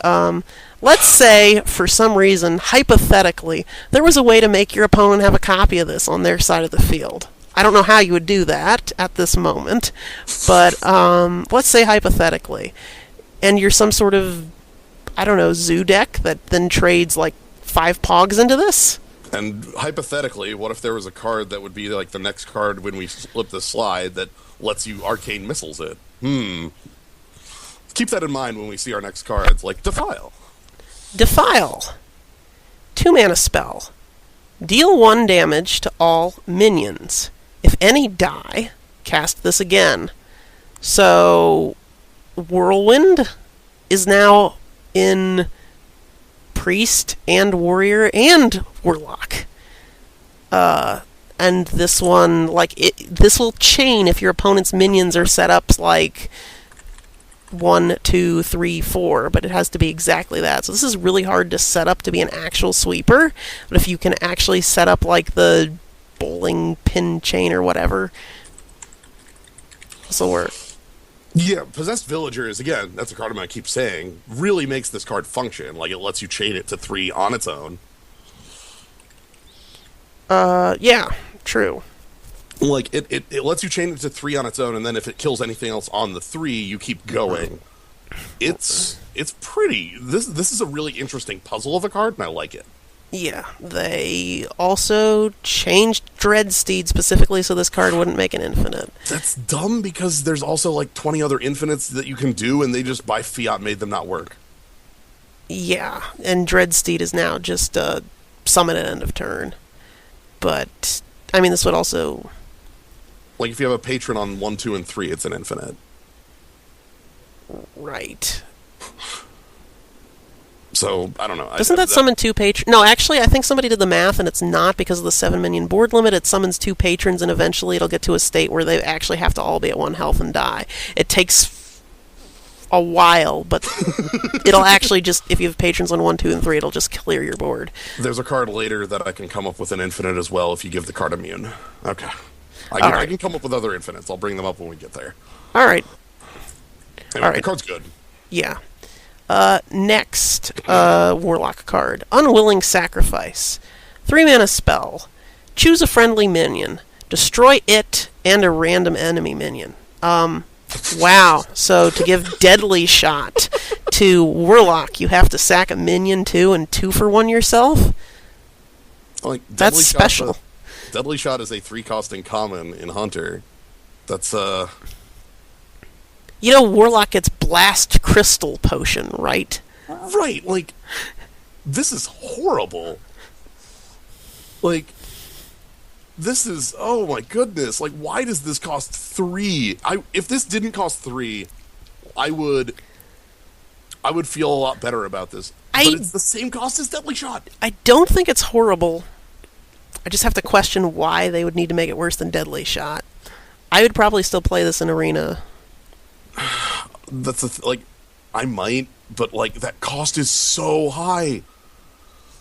let's say, for some reason, hypothetically, there was a way to make your opponent have a copy of this on their side of the field. I don't know how you would do that at this moment, but let's say hypothetically. And you're some sort of, I don't know, zoo deck that then trades like 5 pogs into this? And hypothetically, what if there was a card that would be like the next card when we flip the slide that lets you Arcane Missiles it? Keep that in mind when we see our next cards, like Defile. Defile. 2 mana spell. Deal 1 damage to all minions. If any die, cast this again. So, Whirlwind is now in Priest and Warrior and Warlock. And this one, this will chain if your opponent's minions are set up like 1, 2, 3, 4, but it has to be exactly that. So this is really hard to set up to be an actual sweeper, but if you can actually set up like the bowling pin chain or whatever, this will work. Yeah, Possessed Villagers, again, that's a card I'm going to keep saying, really makes this card function. Like, it lets you chain it to 3 on its own. Yeah, true. Like, it lets you chain it to 3 on its own, and then if it kills anything else on the 3, you keep going. It's pretty... This is a really interesting puzzle of a card, and I like it. Yeah, they also changed Dreadsteed specifically so this card wouldn't make an infinite. That's dumb because there's also like 20 other infinites that you can do, and they just by fiat made them not work. Yeah, and Dreadsteed is now just summon at end of turn. But, I mean, this would also... Like if you have a patron on 1, 2, and 3, it's an infinite. Right. So, I don't know. Doesn't that summon 2 patrons? No, actually, I think somebody did the math, and it's not because of the 7 minion board limit. It summons 2 patrons, and eventually it'll get to a state where they actually have to all be at 1 health and die. It takes a while, but it'll actually just, if you have patrons on 1, 2, and 3, it'll just clear your board. There's a card later that I can come up with an infinite as well if you give the card immune. Okay. I can come up with other infinites. I'll bring them up when we get there. All right. Anyway, all right. The card's good. Yeah. Next, Warlock card. Unwilling Sacrifice. 3 mana spell. Choose a friendly minion. Destroy it and a random enemy minion. Wow. So to give Deadly Shot to Warlock, you have to sack a minion too and 2 for 1 yourself? Like, That's special. Deadly Shot is a 3-costing common in Hunter. That's, You know, Warlock gets Blast Crystal Potion, right? Right, like, this is horrible. Like, this is, oh my goodness, like, why does this cost 3? If this didn't cost 3, I would feel a lot better about this. But it's the same cost as Deadly Shot. I don't think it's horrible. I just have to question why they would need to make it worse than Deadly Shot. I would probably still play this in Arena. That's like, I might, but like that cost is so high.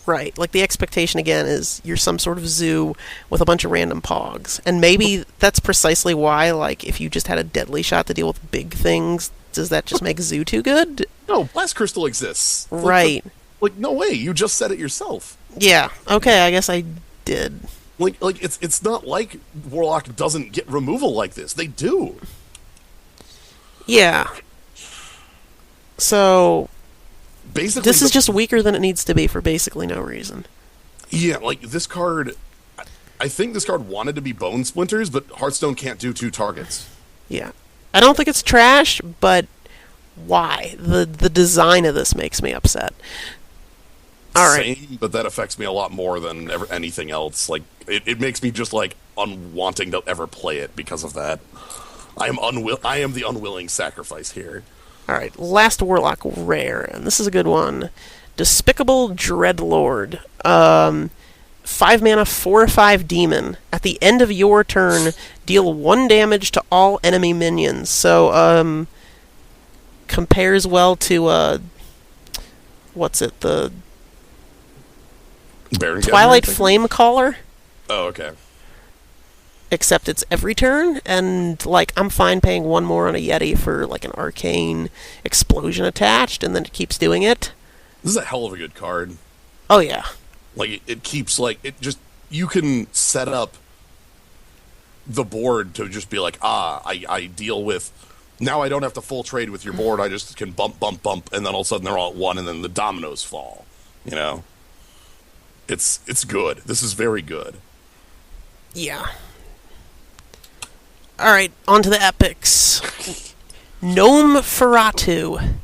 Right, like the expectation again is you're some sort of zoo with a bunch of random pogs, and maybe that's precisely why. Like, if you just had a Deadly Shot to deal with big things, does that just make zoo too good? No, Blast Crystal exists. Right. Like no way. You just said it yourself. Yeah. Okay, I guess I did. Like it's not like Warlock doesn't get removal like this. They do. Yeah. So basically, this is just weaker than it needs to be for basically no reason. Yeah, like this card, I think this card wanted to be Bone Splinters, but Hearthstone can't do 2 targets. Yeah. I don't think it's trash, but why? The design of this makes me upset. All right. Same, but that affects me a lot more than anything else. Like, it makes me just, like, unwanting to ever play it because of that. I am the unwilling sacrifice here. All right, last Warlock rare, and this is a good one. Despicable Dreadlord. 5 mana, 4/5 demon. At the end of your turn, deal 1 damage to all enemy minions. So, compares well to, what's it, the Baron Twilight Flamecaller? Oh, okay. Except it's every turn, and, like, I'm fine paying 1 more on a Yeti for, like, an arcane explosion attached, and then it keeps doing it. This is a hell of a good card. Oh, yeah. Like, it keeps, like, it just, you can set up the board to just be like, I deal with, now I don't have to full trade with your board, I just can bump, and then all of a sudden they're all at 1, and then the dominoes fall, you know? It's good. This is very good. Yeah. Alright, on to the epics. Gnome Feratu.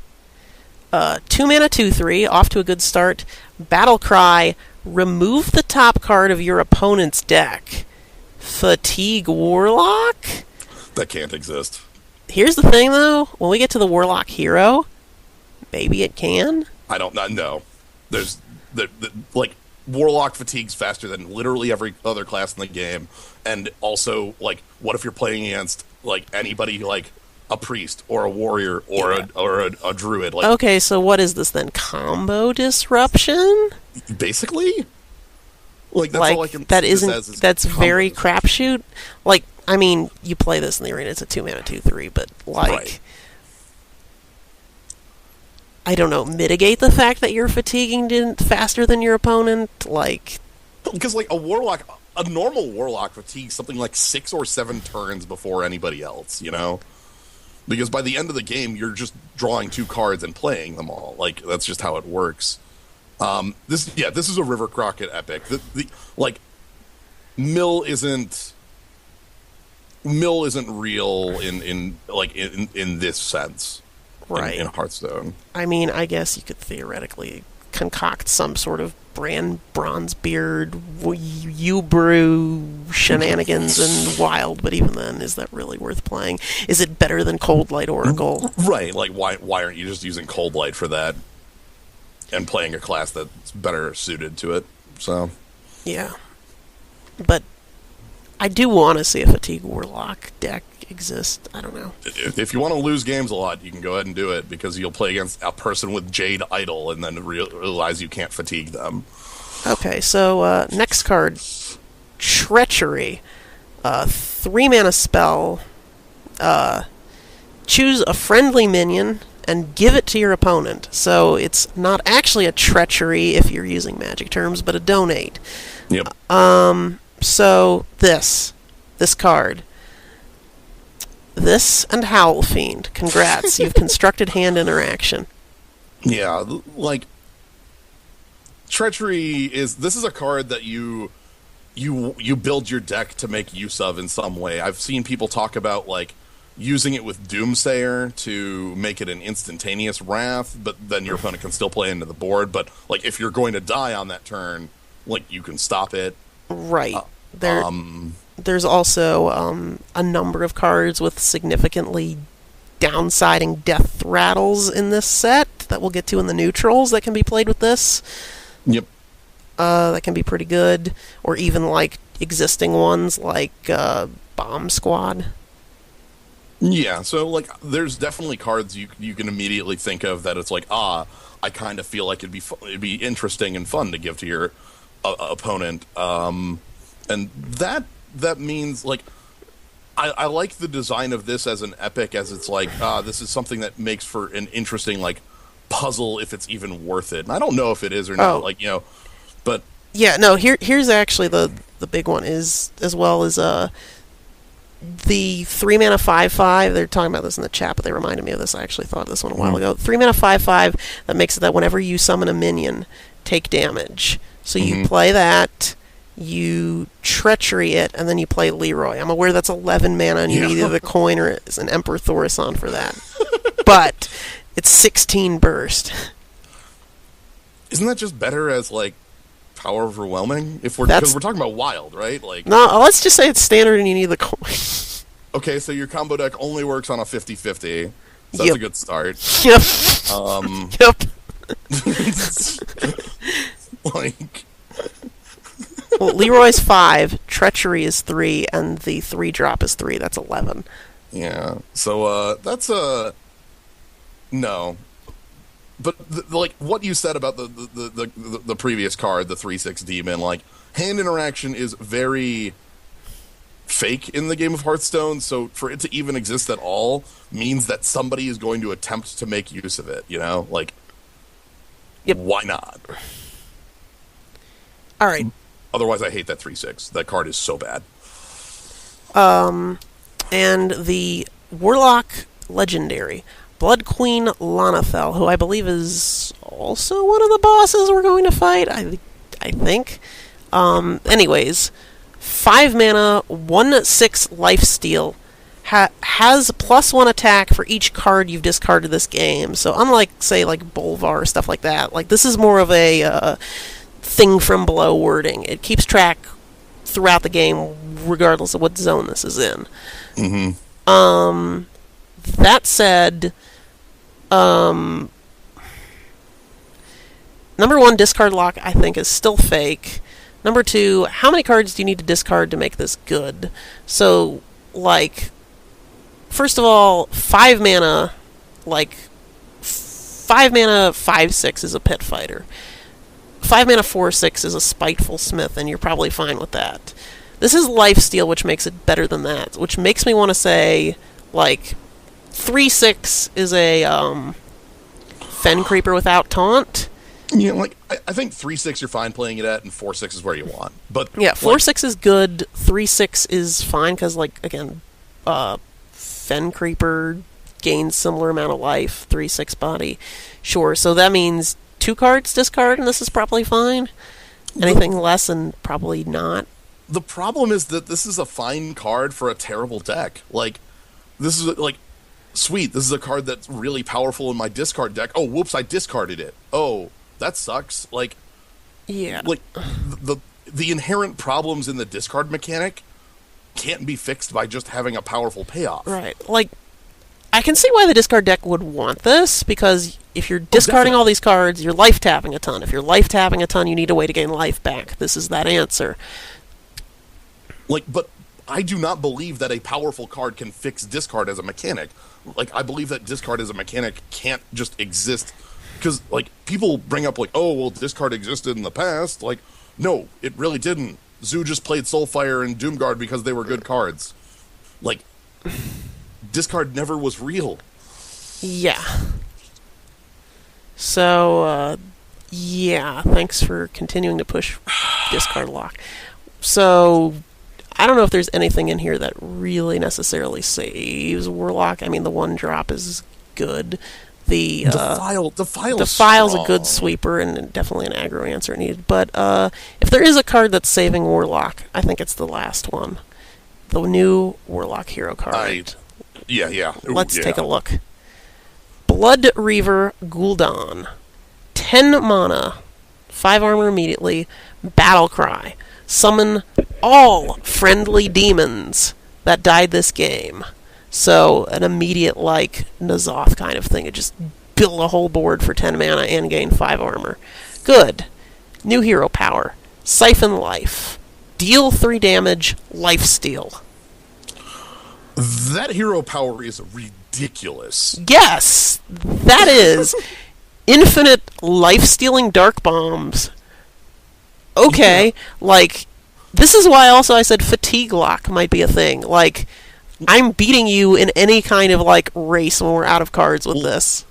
2 mana, 2/3, off to a good start. Battle Cry, remove the top card of your opponent's deck. Fatigue Warlock? That can't exist. Here's the thing, though. When we get to the Warlock Hero, maybe it can. I don't know. There's, like, Warlock fatigues faster than literally every other class in the game. And also, like, what if you're playing against, like, anybody, like, a priest or a warrior or a druid? Like, Okay, so what is this then? Combo disruption? basically? Like, that's like, all I can that see this isn't, as is that's combo very disruption. crapshoot. Like, I mean, you play this in the arena, it's a 2 mana, 2/3, but, like, Right. I don't know, mitigate the fact that you're fatiguing faster than your opponent? Like, Because, like, a normal Warlock fatigues something like 6 or 7 turns before anybody else, you know? Because by the end of the game, you're just drawing 2 cards and playing them all. Like, that's just how it works. This is a River Crockett epic. Like, Mill isn't real in this sense. right. In Hearthstone. I mean, I guess you could theoretically concoct some sort of brand Bronzebeard, Brew shenanigans and wild, but even then, is that really worth playing? Is it better than Cold Light Oracle? Right, like, why aren't you just using Cold Light for that? And playing a class that's better suited to it, so... Yeah. But I do want to see a Fatigue Warlock deck exist. I don't know. If you want to lose games a lot, you can go ahead and do it, because you'll play against a person with Jade Idol and then realize you can't fatigue them. Okay, so next card, Treachery. 3 mana spell. Choose a friendly minion and give it to your opponent. So it's not actually a treachery if you're using magic terms, but a donate. Yep. So this card. This and Howl Fiend. Congrats, you've constructed hand interaction. Yeah, like, Treachery this is a card that you you build your deck to make use of in some way. I've seen people talk about like using it with Doomsayer to make it an instantaneous wrath, but then your opponent can still play into the board. But like if you're going to die on that turn, like you can stop it. Right. There's also a number of cards with significantly downsiding death rattles in this set that we'll get to in the neutrals that can be played with this. Yep. That can be pretty good, or even like existing ones like Bomb Squad. Yeah, so like there's definitely cards you can immediately think of that it's like, I kind of feel like it'd be interesting and fun to give to your opponent, and that means like I like the design of this as an epic, as it's like this is something that makes for an interesting like puzzle if it's even worth it. And I don't know if it is or not, like but yeah, no. Here's actually the big one is as well as the 3-mana 5/5. They're talking about this in the chat, but they reminded me of this. I actually thought of this one a while ago. 3-mana 5/5 that makes it that whenever you summon a minion, take damage. So you play that, you treachery it, and then you play Leroy. I'm aware that's 11 mana, and you need either the coin or an Emperor Thaurissan for that. But it's 16 burst. Isn't that just better as like power overwhelming? Because we're talking about wild, right? Like no, let's just say it's standard and you need the coin. Okay, so your combo deck only works on a 50/50. So that's a good start. Yep. Like well, Leroy's 5, treachery is 3, and the 3-drop is 3. That's 11. Yeah. So that's no. But like what you said about the previous card, the 3/6 demon, like hand interaction is very fake in the game of Hearthstone. So for it to even exist at all means that somebody is going to attempt to make use of it. Like, why not? All right. Otherwise, I hate that 3/6. That card is so bad. And the Warlock Legendary. Blood Queen Lanathel, who I believe is also one of the bosses we're going to fight, I think. Anyways, 5 mana, 1/6 lifesteal, has +1 attack for each card you've discarded this game. So unlike, say, like Bolvar or stuff like that, like this is more of a thing from below wording. It keeps track throughout the game, regardless of what zone this is in. That said, number 1, discard lock, I think, is still fake. Number 2, how many cards do you need to discard to make this good? So, like, first of all, 5 mana, 5/6 is a pit fighter. 5 mana 4/6 is a spiteful smith, and you're probably fine with that. This is lifesteal, which makes it better than that, which makes me want to say, like, 3/6 is a Fen Creeper without taunt. Yeah, like I think 3/6 you're fine playing it at, and 4/6 is where you want. But yeah, 4/6 is good. 3/6 is fine because, like, again, Fen Creeper gains similar amount of life. 3/6 body, sure. So that means 2 cards discard, and this is probably fine. Anything less, and probably not. The problem is that this is a fine card for a terrible deck. Like, this is like, sweet, this is a card that's really powerful in my discard deck. Oh, whoops, I discarded it. Oh, that sucks. Like, yeah. Like, the inherent problems in the discard mechanic can't be fixed by just having a powerful payoff. Right. Like, I can see why the discard deck would want this, because if you're discarding all these cards, you're life tapping a ton. If you're life tapping a ton, you need a way to gain life back. This is that answer. Like, but I do not believe that a powerful card can fix discard as a mechanic. Like, I believe that discard as a mechanic can't just exist. Because, like, people bring up, like, oh, well, discard existed in the past. Like, no, it really didn't. Zoo just played Soulfire and Doomguard because they were good cards. Like, discard never was real. Yeah. So, yeah, thanks for continuing to push discard lock. So, I don't know if there's anything in here that really necessarily saves Warlock. I mean, the 1-drop is good. The Defile's a good sweeper and definitely an aggro answer needed. But if there is a card that's saving Warlock, I think it's the last one. The new Warlock hero card. Let's take a look. Blood Reaver Gul'dan. 10 mana. 5 armor immediately. Battle Cry. Summon all friendly demons that died this game. So, an immediate, like, N'Zoth kind of thing. It just build a whole board for 10 mana and gain 5 armor. Good. New hero power. Siphon Life. Deal 3 damage, lifesteal. That hero power is ridiculous. Yes! That is. Infinite life-stealing dark bombs. Okay, like, this is why also I said fatigue lock might be a thing. Like, I'm beating you in any kind of, like, race when we're out of cards with this.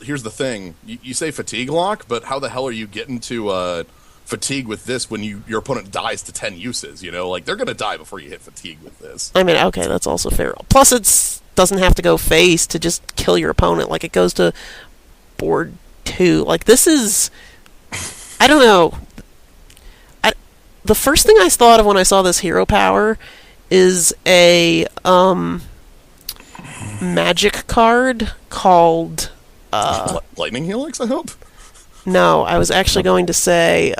Here's the thing. You say fatigue lock, but how the hell are you getting to fatigue with this when your opponent dies to 10 uses, you know? Like, they're going to die before you hit fatigue with this. I mean, okay, that's also fair. Plus, it doesn't have to go face to just kill your opponent. Like, it goes to board 2. Like, this is... I don't know. The first thing I thought of when I saw this hero power is a magic card called... Lightning Helix, I hope? No, I was actually going to say...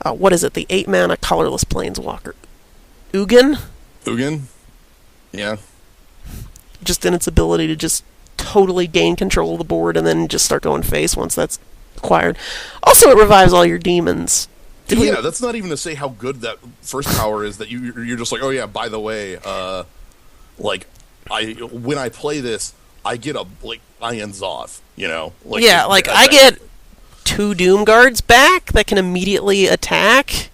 what is it? The 8-mana colorless planeswalker. Ugin? Ugin? Yeah. Just in its ability to just totally gain control of the board and then just start going face once that's acquired. Also, it revives all your demons. That's not even to say how good that first power is, that you're just like, oh yeah, by the way, when I play this, I get Iron Zoth, you know? I get 2 Doom Guards back that can immediately attack.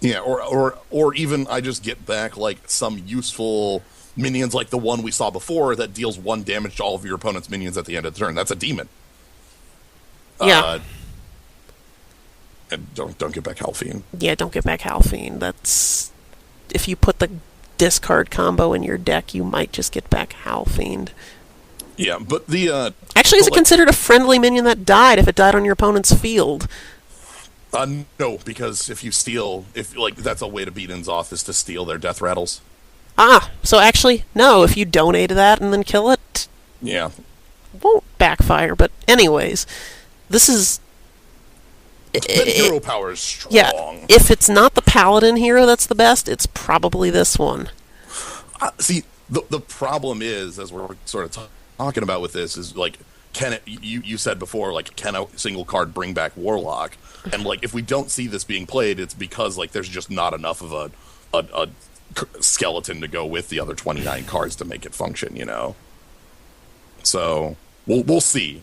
Yeah, or even I just get back, like, some useful minions like the one we saw before that deals 1 damage to all of your opponent's minions at the end of the turn. That's a demon. Yeah. And don't get back Halfiend. Yeah, don't get back Halfiend. That's... If you put the discard combo in your deck, you might just get back Halfiend. Yeah, but the... Actually, is it considered a friendly minion that died if it died on your opponent's field? No, because if you steal... that's a way to beat N'Zoth, is to steal their death rattles. So actually, no, if you donate that and then kill it... Yeah. Won't backfire, but anyways, this is... That hero power is strong. Yeah, if it's not the Paladin hero that's the best, it's probably this one. See, the problem is, as we're sort of talking about with this, is, like, you said before, like, can a single card bring back Warlock? And, like, if we don't see this being played, it's because, like, there's just not enough of a skeleton to go with the other 29 cards to make it function, you know? So, we'll see.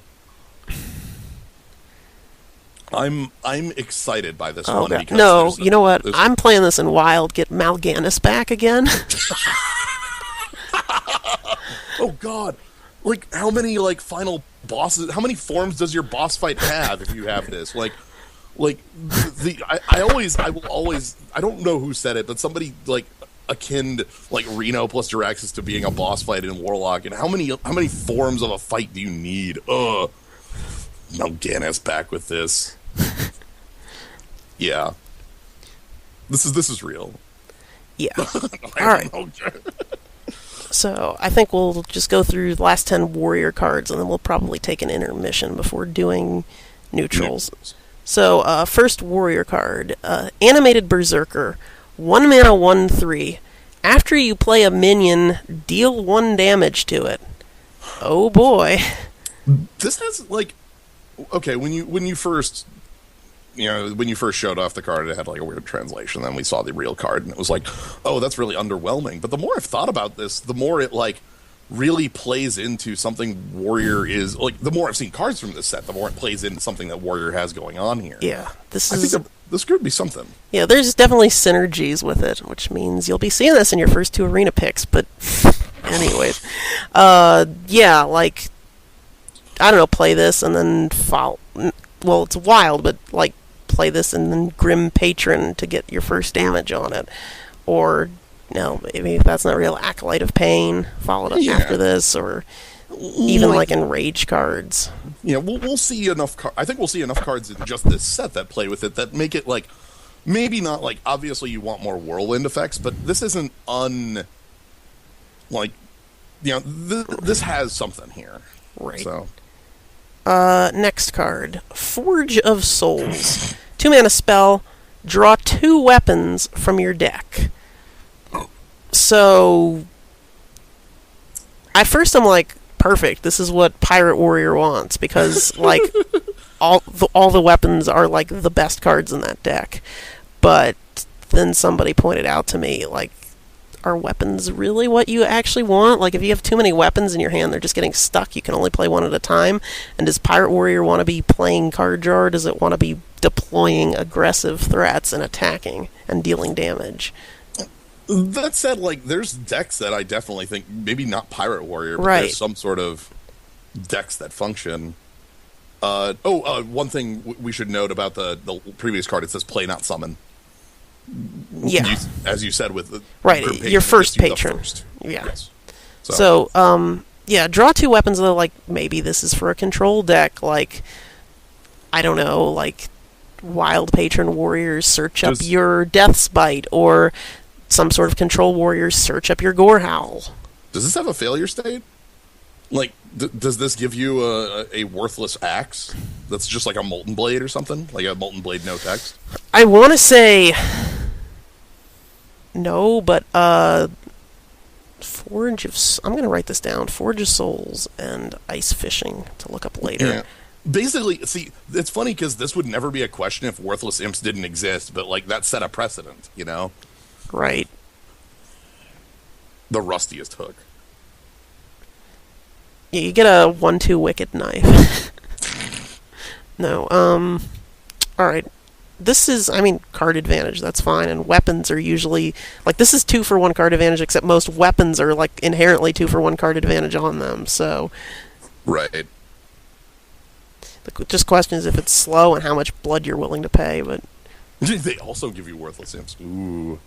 I'm excited by this one. God. No, you know what? I'm playing this in Wild. Get Mal'Ganis back again. Oh God! Like, how many final bosses? How many forms does your boss fight have if you have this? I will always. I don't know who said it, but somebody akin Reno plus Jiraxis to being a boss fight in Warlock. And how many forms of a fight do you need? Mal'Ganis back with this. Yeah. This is real. Yeah. Alright. So, I think we'll just go through the last 10 warrior cards, and then we'll probably take an intermission before doing neutrals. So, first warrior card. Animated Berserker. 1 mana, 1/3. After you play a minion, deal 1 damage to it. Oh boy. This has, okay, when you first showed off the card, it had a weird translation. Then we saw the real card, and it was like, oh, that's really underwhelming. But the more I've thought about this, the more it really plays into something Warrior is the more I've seen cards from this set, the more it plays into something that Warrior has going on here. Yeah, I think this could be something. Yeah, there's definitely synergies with it, which means you'll be seeing this in your first 2 arena picks. But anyways, yeah, I don't know, play this and then follow. Well, it's Wild, but play this and then Grim Patron to get your first damage on it. Or, no, maybe if that's not real, Acolyte of Pain, follow it up after this. Or even like in rage cards. Yeah, we'll see enough. I think we'll see enough cards in just this set that play with it that make it like maybe not like obviously you want more whirlwind effects, but this isn't this has something here, right? So, next card, Forge of Souls, 2-mana spell, draw 2 weapons from your deck. So, at first I'm like, perfect. This is what Pirate Warrior wants because like all the weapons are like the best cards in that deck. But then somebody pointed out to me like, are weapons really what you actually want? Like if you have too many weapons in your hand, they're just getting stuck. You can only play one at a time. And does Pirate Warrior want to be playing card draw, or does it want to be deploying aggressive threats and attacking and dealing damage? That said, like, there's decks that I definitely think, maybe not Pirate Warrior, but there's some sort of decks that function. One thing we should note about the previous card, it says play, not summon. Yeah. As you said with the... Right, your first patron. Yeah. Yes. So, draw 2 weapons, though, like, maybe this is for a control deck, like, I don't know, like, Wild Patron Warriors search up your Death's Bite, or... some sort of control warriors search up your Gore Howl. Does this have a failure state? Like, does this give you a worthless axe that's just like a Molten Blade or something? Like a Molten Blade, no text? I want to say no, but Forge of... I'm going to write this down. Forge of Souls and Ice Fishing to look up later. Yeah. Basically, see, it's funny because this would never be a question if Worthless Imps didn't exist, but like that set a precedent, you know? Right. The rustiest hook. Yeah, you get a 1/2 Wicked Knife. No, alright. This is, card advantage, that's fine, and weapons are usually... Like, this is 2 for 1 card advantage, except most weapons are, like, inherently 2 for 1 card advantage on them, so... Right. The just question is if it's slow and how much blood you're willing to pay, but... They also give you Worthless Imps. Ooh.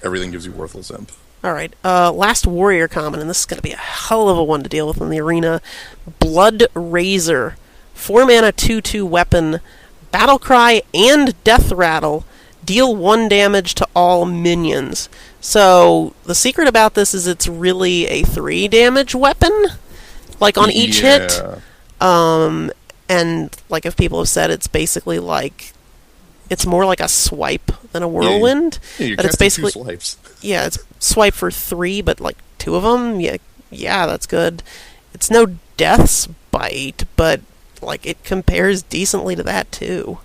Everything gives you Worthless Imp. Alright, last warrior common, and this is going to be a hell of a one to deal with in the arena. Blood Razor. 4-mana 2/2 weapon. Battlecry and Death Rattle. Deal 1 damage to all minions. So, the secret about this is it's really a 3 damage weapon. Like, on each hit. And, like, if people have said, it's basically like... It's more like a swipe than a whirlwind. Yeah, you're that it's basically 2 swipes. Yeah, it's swipe for 3, but like 2 of them. Yeah, that's good. It's no Death's Bite, but like it compares decently to that too.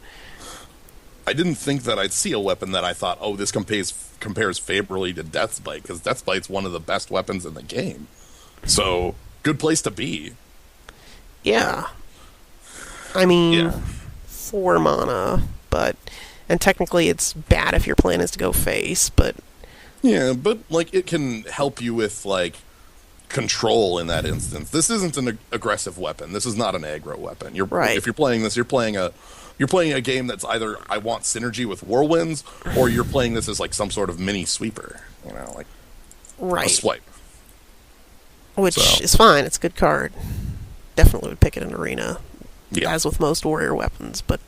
I didn't think that I'd see a weapon that I thought, oh, this compares favorably to Death's Bite, because Death's Bite's one of the best weapons in the game. So, good place to be. Yeah. 4 mana. And technically it's bad if your plan is to go face, but... Yeah, but, like, it can help you with, like, control in that instance. This isn't an aggressive weapon. This is not an aggro weapon. Right. If you're playing this, you're playing a game that's either I want synergy with whirlwinds, or you're playing this as, like, some sort of mini sweeper. You know, like, right. A swipe. Which is fine. It's a good card. Definitely would pick it in arena, as with most warrior weapons, but...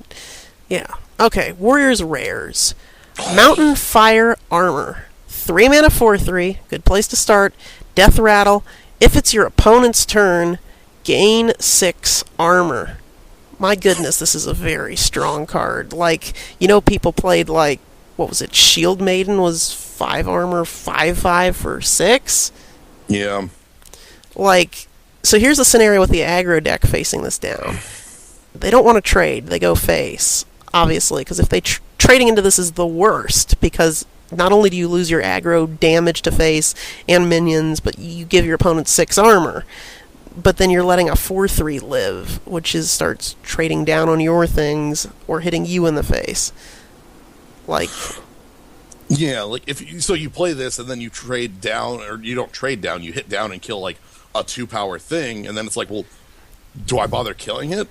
Yeah. Okay, Warriors Rares. Mountain Fire Armor. 3-mana 4/3. Good place to start. Death Rattle. If it's your opponent's turn, gain 6 armor. My goodness, this is a very strong card. Like, people played, like, what was it? Shield Maiden was 5 armor, 5/5 for 6? Yeah. Like, so here's a scenario with the aggro deck facing this down. They don't want to trade. They go face. Obviously, because if they trading into this is the worst, because not only do you lose your aggro damage to face and minions, but you give your opponent 6 armor. But then you're letting a 4/3 live, which starts trading down on your things or hitting you in the face. Like... Yeah, like, so you play this and then you trade down, or you don't trade down, you hit down and kill, like, a 2-power thing, and then it's like, well, do I bother killing it?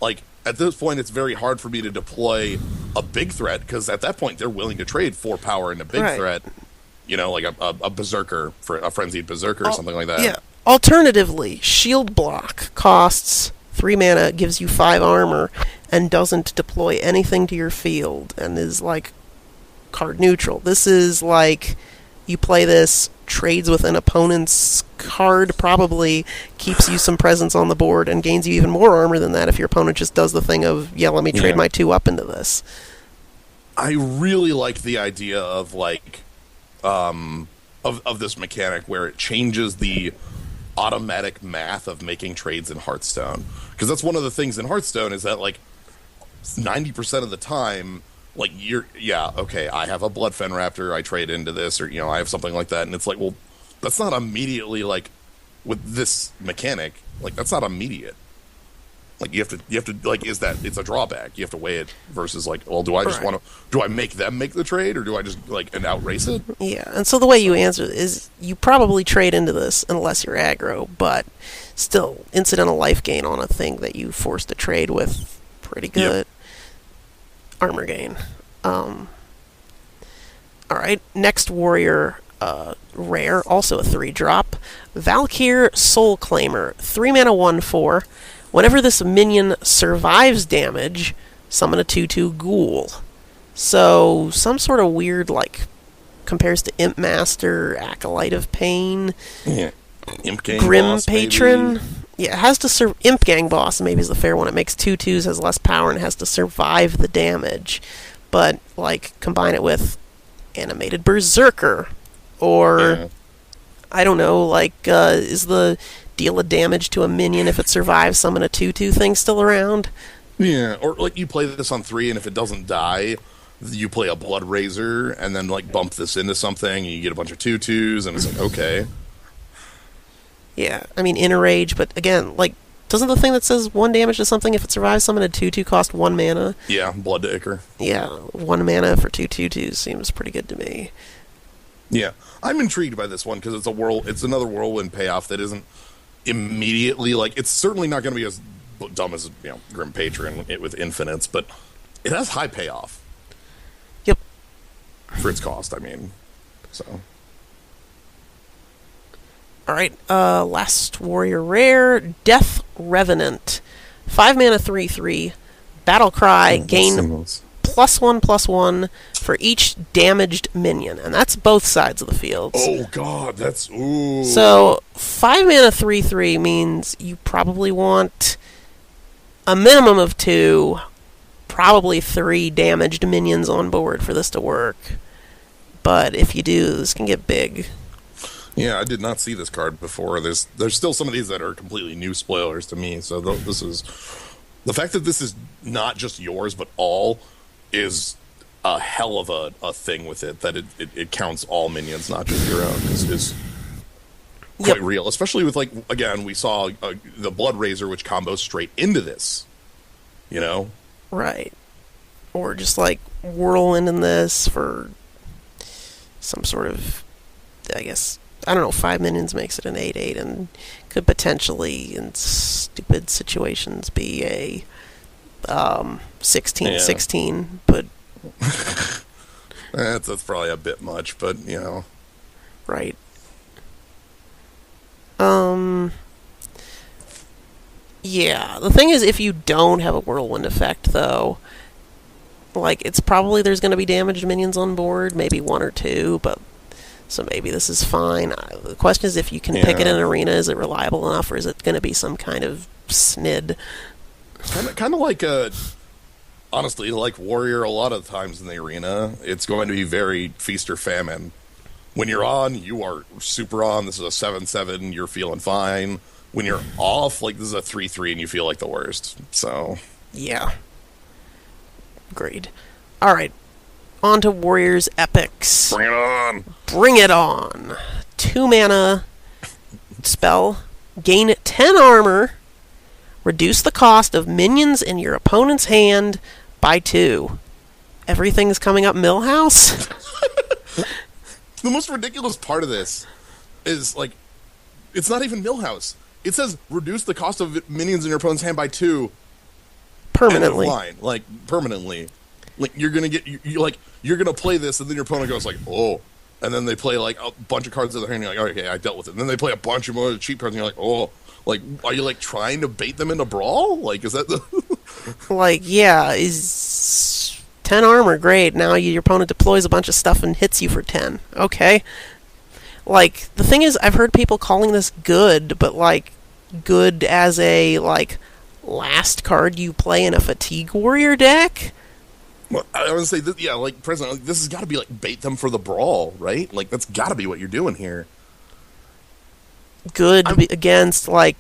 Like... At this point, it's very hard for me to deploy a big threat, because at that point, they're willing to trade 4 power and a big threat. Like a berserker, for a frenzied berserker or something like that. Yeah. Alternatively, Shield Block costs 3 mana, gives you 5 armor, and doesn't deploy anything to your field, and is like card neutral. This is like you play this, trades with an opponent's card, probably keeps you some presence on the board, and gains you even more armor than that if your opponent just does the thing of, let me trade my 2 up into this. I really like the idea of like of this mechanic where it changes the automatic math of making trades in Hearthstone, because that's one of the things in Hearthstone is that like 90% of the time, like I have a Bloodfen Raptor, I trade into this, or I have something like that, and it's like, well, that's not immediately, like with this mechanic, like that's not immediate. Like you have to like, it's a drawback. You have to weigh it versus like, well, do I just want to, do I make them make the trade, or do I just like outrace it? Yeah, and so the way you answer it is you probably trade into this unless you're aggro, but still, incidental life gain on a thing that you forced to trade with, pretty good. Yep. Armor gain. Alright, next warrior rare, also a 3-drop. Valkyr Soul Claimer, 3 mana 1/4. Whenever this minion survives damage, summon a 2/2 ghoul. So, some sort of weird, like, compares to Imp Master, Acolyte of Pain, Imp Gang Grim Boss, Patron. maybe? Yeah, it has to Imp Gang Boss maybe is the fair one. It makes 2/2s, has less power, and has to survive the damage. But, like, combine it with Animated Berserker, or, I don't know, like, is the deal a damage to a minion if it survives summon a 2/2 thing still around? Yeah, or, like, you play this on 3, and if it doesn't die, you play a Blood Razor, and then, like, bump this into something, and you get a bunch of 2/2s, and it's like, okay. Yeah, I mean, Inner Rage, but again, like, doesn't the thing that says 1 damage to something if it survives summon a 2/2 cost 1 mana? Yeah, Blood to Ichor. Yeah, 1 mana for 2 2/2s seems pretty good to me. Yeah, I'm intrigued by this one because it's another whirlwind payoff that isn't immediately, like, it's certainly not going to be as dumb as Grim Patron with infinites, but it has high payoff. Yep. For its cost, I mean. So. Alright, last warrior rare, Death Revenant. 5 mana 3/3, Battle Cry, gain +1/+1 for each damaged minion, and that's both sides of the field. Oh god, that's ooh. So 5 mana 3/3 means you probably want a minimum of 2, probably 3 damaged minions on board for this to work. But if you do, this can get big. Yeah, I did not see this card before. There's still some of these that are completely new spoilers to me. So this is the fact that this is not just yours but all is a hell of a thing with it. That it counts all minions, not just your own. Is quite real, especially with, like, again, we saw the Blood Razor, which combos straight into this. Right, or just like Whirlwind in this for some sort of, I guess. I don't know, 5 minions makes it an 8/8, and could potentially, in stupid situations, be a 16/16, but... that's probably a bit much, but, Right. Yeah, the thing is, if you don't have a Whirlwind effect, though, like, it's probably there's going to be damaged minions on board, maybe 1 or 2, but... So maybe this is fine. The question is if you can pick it in an arena, is it reliable enough, or is it going to be some kind of snid? Kind of like honestly, like Warrior. A lot of times in the arena, it's going to be very feast or famine. When you're on, you are super on. This is a 7/7. You're feeling fine. When you're off, like this is a 3/3, and you feel like the worst. So yeah, agreed. All right. On to Warriors Epics. Bring it on! Bring it on! 2 mana spell. Gain 10 armor. Reduce the cost of minions in your opponent's hand by 2. Everything's coming up Millhouse? The most ridiculous part of this is, like, it's not even Millhouse. It says reduce the cost of minions in your opponent's hand by 2. Permanently. Permanently. Like, you're gonna get, you're gonna play this, and then your opponent goes like, oh, and then they play like a bunch of cards in their hand. And you're like, okay, I dealt with it. And then they play a bunch of more cheap cards, and you're like, oh, like, are you like trying to bait them into brawl? Like, is that the Like, yeah, is 10 armor great? Now your opponent deploys a bunch of stuff and hits you for 10. Okay. Like, the thing is, I've heard people calling this good, but like, good as a like last card you play in a Fatigue Warrior deck. Well, I would say that, yeah, like President, this has got to be like bait them for the brawl, right? Like that's got to be what you're doing here. Good against like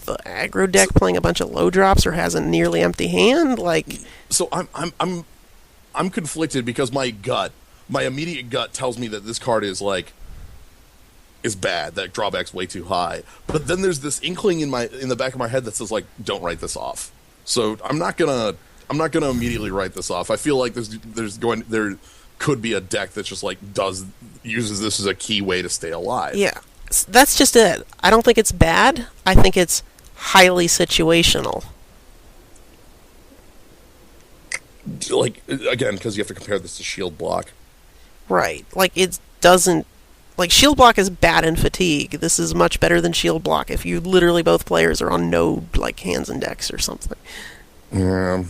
the aggro deck playing a bunch of low drops or has a nearly empty hand. Like, so I'm conflicted because my immediate gut tells me that this card is bad. That drawback's way too high. But then there's this inkling in the back of my head that says like, don't write this off. So I'm not gonna immediately write this off. I feel like there could be a deck that just like uses this as a key way to stay alive. yeah, that's just it. I don't think it's bad. I think it's highly situational. Like, again, because you have to compare this to shield block. Right. Like, it doesn't... Like, shield block is bad in Fatigue. This is much better than shield block if you literally both players are on no, like, hands and decks or something. Yeah.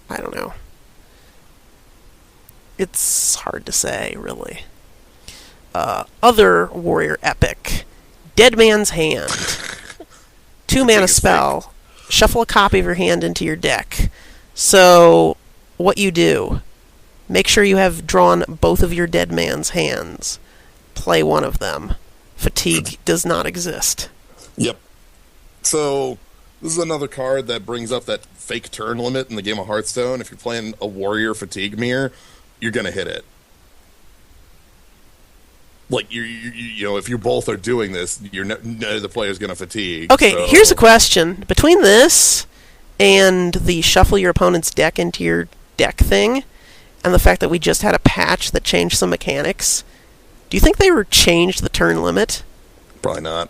I don't know. It's hard to say, really. Other warrior epic. Dead Man's Hand. 2-mana spell. Shuffle a copy of your hand into your deck. So, what you do, make sure you have drawn both of your dead man's hands. Play one of them. Fatigue does not exist. Yep. So, this is another card that brings up that fake turn limit in the game of Hearthstone. If you're playing a warrior fatigue mirror, you're going to hit it. Like, you know, if you both are doing this, none of the player's going to fatigue. Okay, so. Here's a question. Between this and the shuffle your opponent's deck into your deck thing, and the fact that we just had a patch that changed some mechanics, do you think they changed the turn limit? Probably not.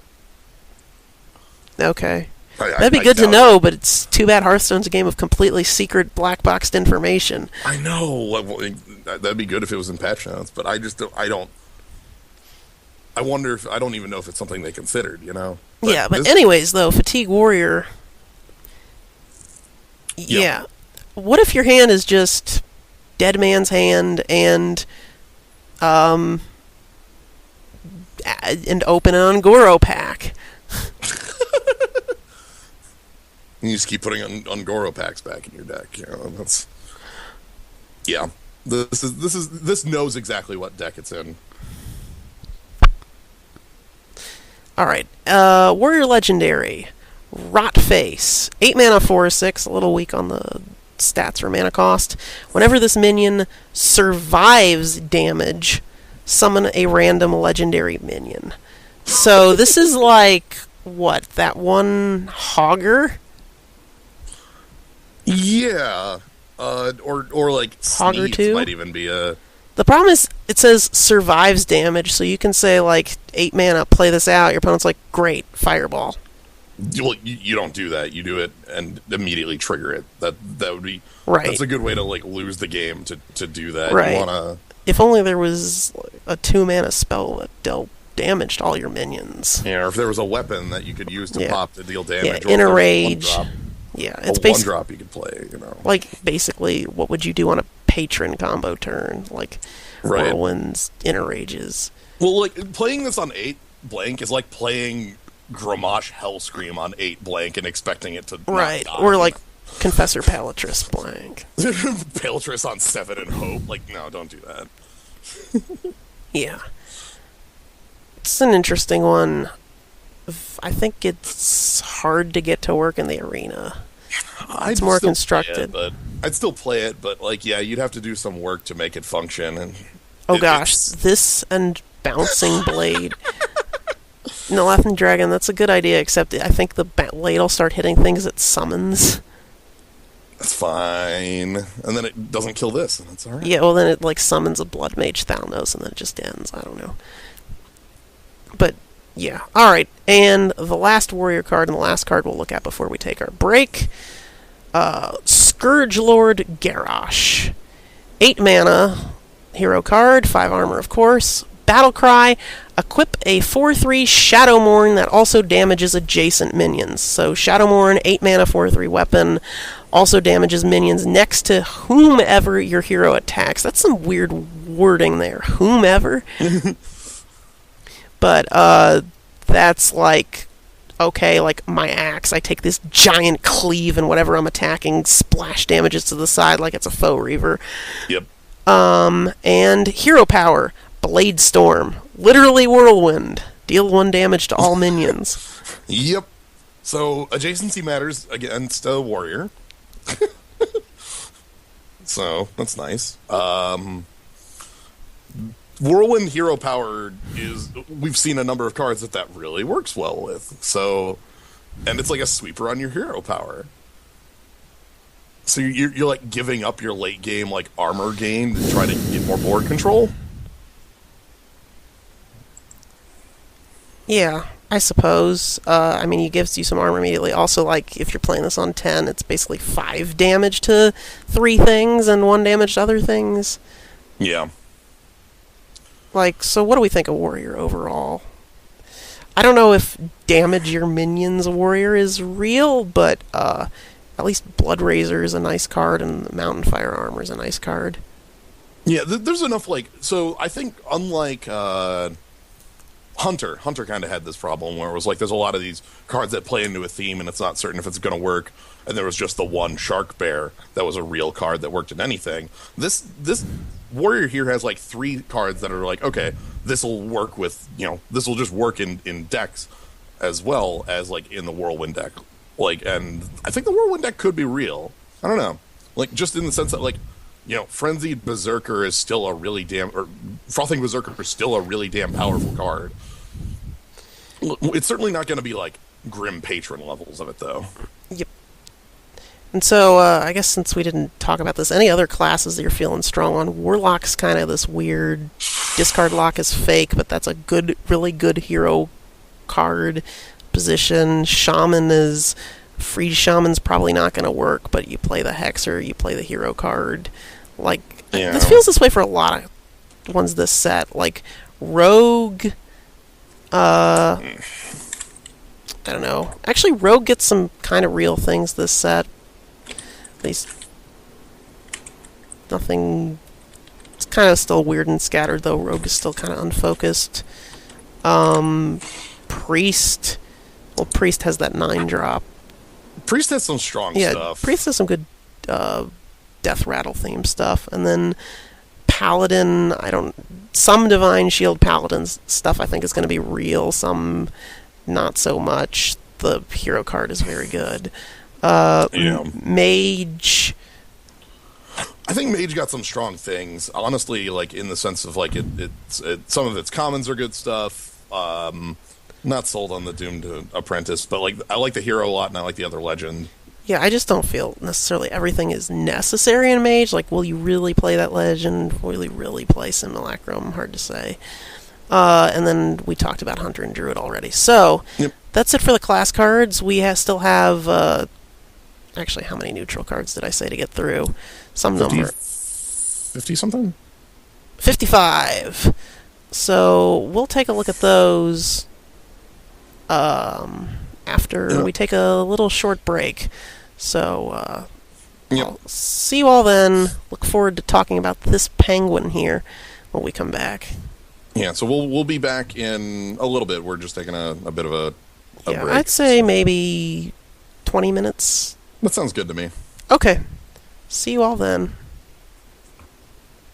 Okay. That'd be good to know, but it's too bad Hearthstone's a game of completely secret black-boxed information. I know. That'd be good if it was in patch notes, but I just don't... I wonder if... I don't even know if it's something they considered, you know? But anyways, though, Fatigue Warrior... Yeah. What if your hand is just Dead Man's Hand and open an Ungoro pack? You just keep putting Ungoro packs back in your deck. You know, that's... Yeah. This knows exactly what deck it's in. Alright. Warrior Legendary. Rotface. 8 mana 4/6, a little weak on the stats or mana cost. Whenever this minion survives damage, summon a random legendary minion. So this is like, what, that one Hogger? Yeah. Or like Hogger Sneeze 2? might even be a... The problem is, it says survives damage, so you can say, like, 8 mana, play this out. Your opponent's like, great, fireball. Well, you don't do that. You do it and immediately trigger it. That would be... Right. That's a good way to, like, lose the game to do that. Right. You wanna... If only there was a 2-mana spell that dealt damage to all your minions. Yeah, or if there was a weapon that you could use to pop to deal damage. Yeah, Inner Rage. Yeah, it's basically... one drop you could play, you know. Like, basically, what would you do on a patron combo turn? Like, Whirlwinds, Inner Rages. Well, like, playing this on 8 blank is like playing Gramash Hellscream on 8 blank and expecting it to right, not die. Or like Confessor Palatrus blank. Palatrus on 7 and hope. Like, no, don't do that. Yeah. It's an interesting one. I think it's hard to get to work in the arena. It's more constructed. I'd still play it, but like, yeah, you'd have to do some work to make it function. And this and Bouncing Blade. No, Laughing Dragon, that's a good idea, except I think the blade will start hitting things it summons. That's fine. And then it doesn't kill this, and that's alright. Yeah, well then it like summons a Blood Mage Thalnos, and then it just ends. I don't know. But, yeah. Alright, and the last warrior card, and the last card we'll look at before we take our break. Scourge Lord Garrosh. 8 mana. hero card, 5 armor, of course. Battle Cry, equip a 4/3 Shadowmourne that also damages adjacent minions. So Shadowmourne, 8 mana, 4/3 weapon, also damages minions next to whomever your hero attacks. That's some weird wording there. Whomever? But that's like, okay, like my axe. I take this giant cleave and whatever I'm attacking splash damages to the side like it's a faux reaver. Yep. And hero power, Blade Storm, literally whirlwind. Deal 1 damage to all minions. Yep. So adjacency matters against a warrior. So that's nice. Whirlwind hero power is, we've seen a number of cards that really works well with. So, and it's like a sweeper on your hero power. So you're like giving up your late game like armor gain to try to get more board control. Yeah, I suppose. I mean, he gives you some armor immediately. Also, like, if you're playing this on 10, it's basically 5 damage to 3 things and 1 damage to other things. Yeah. Like, so what do we think of Warrior overall? I don't know if damage your minions Warrior is real, but at least Blood Razor is a nice card, and Mountain Fire Armor is a nice card. Yeah, there's enough, like, so I think unlike Hunter kind of had this problem where it was like there's a lot of these cards that play into a theme and it's not certain if it's going to work, and there was just the one Shark Bear that was a real card that worked in anything. This Warrior here has like 3 cards that are like, okay, this will work with, this will just work in decks as well as like in the Whirlwind deck. Like, and I think the Whirlwind deck could be real. I don't know. Like, just in the sense that, like, Frenzied Berserker is still a really or Frothing Berserker is still a really damn powerful card. It's certainly not going to be like Grim Patron levels of it, though. Yep. And so, I guess since we didn't talk about this, any other classes that you're feeling strong on? Warlock's kind of this weird discard lock is fake, but that's a really good hero card position. Shaman is... Free Shaman's probably not going to work, but you play the Hexer, you play the hero card. Like, yeah. This feels this way for a lot of ones this set. Like, Rogue... I don't know. Actually, Rogue gets some kind of real things this set. At least... Nothing... It's kind of still weird and scattered, though. Rogue is still kind of unfocused. Priest... Well, Priest has that 9-drop. Priest has some strong stuff. Priest has some good Death Rattle theme stuff. And then Paladin, some Divine Shield Paladins stuff I think is going to be real, some not so much. The hero card is very good. Mage... I think Mage got some strong things. Honestly, like, in the sense of, like, some of its commons are good stuff. Not sold on the Doomed Apprentice, but like I like the hero a lot, and I like the other legend. Yeah, I just don't feel necessarily everything is necessary in Mage. Like, will you really play that legend? Will you really play Simulacrum? Hard to say. And then we talked about Hunter and Druid already. So, yep. That's it for the class cards. We still have... actually, how many neutral cards did I say to get through? Some 50, number. 50-something? 55. So, we'll take a look at those... after we take a little short break. So, I'll see you all then. Look forward to talking about this penguin here when we come back. Yeah, so we'll be back in a little bit. We're just taking a bit of a break. I'd say maybe 20 minutes. That sounds good to me. Okay. See you all then.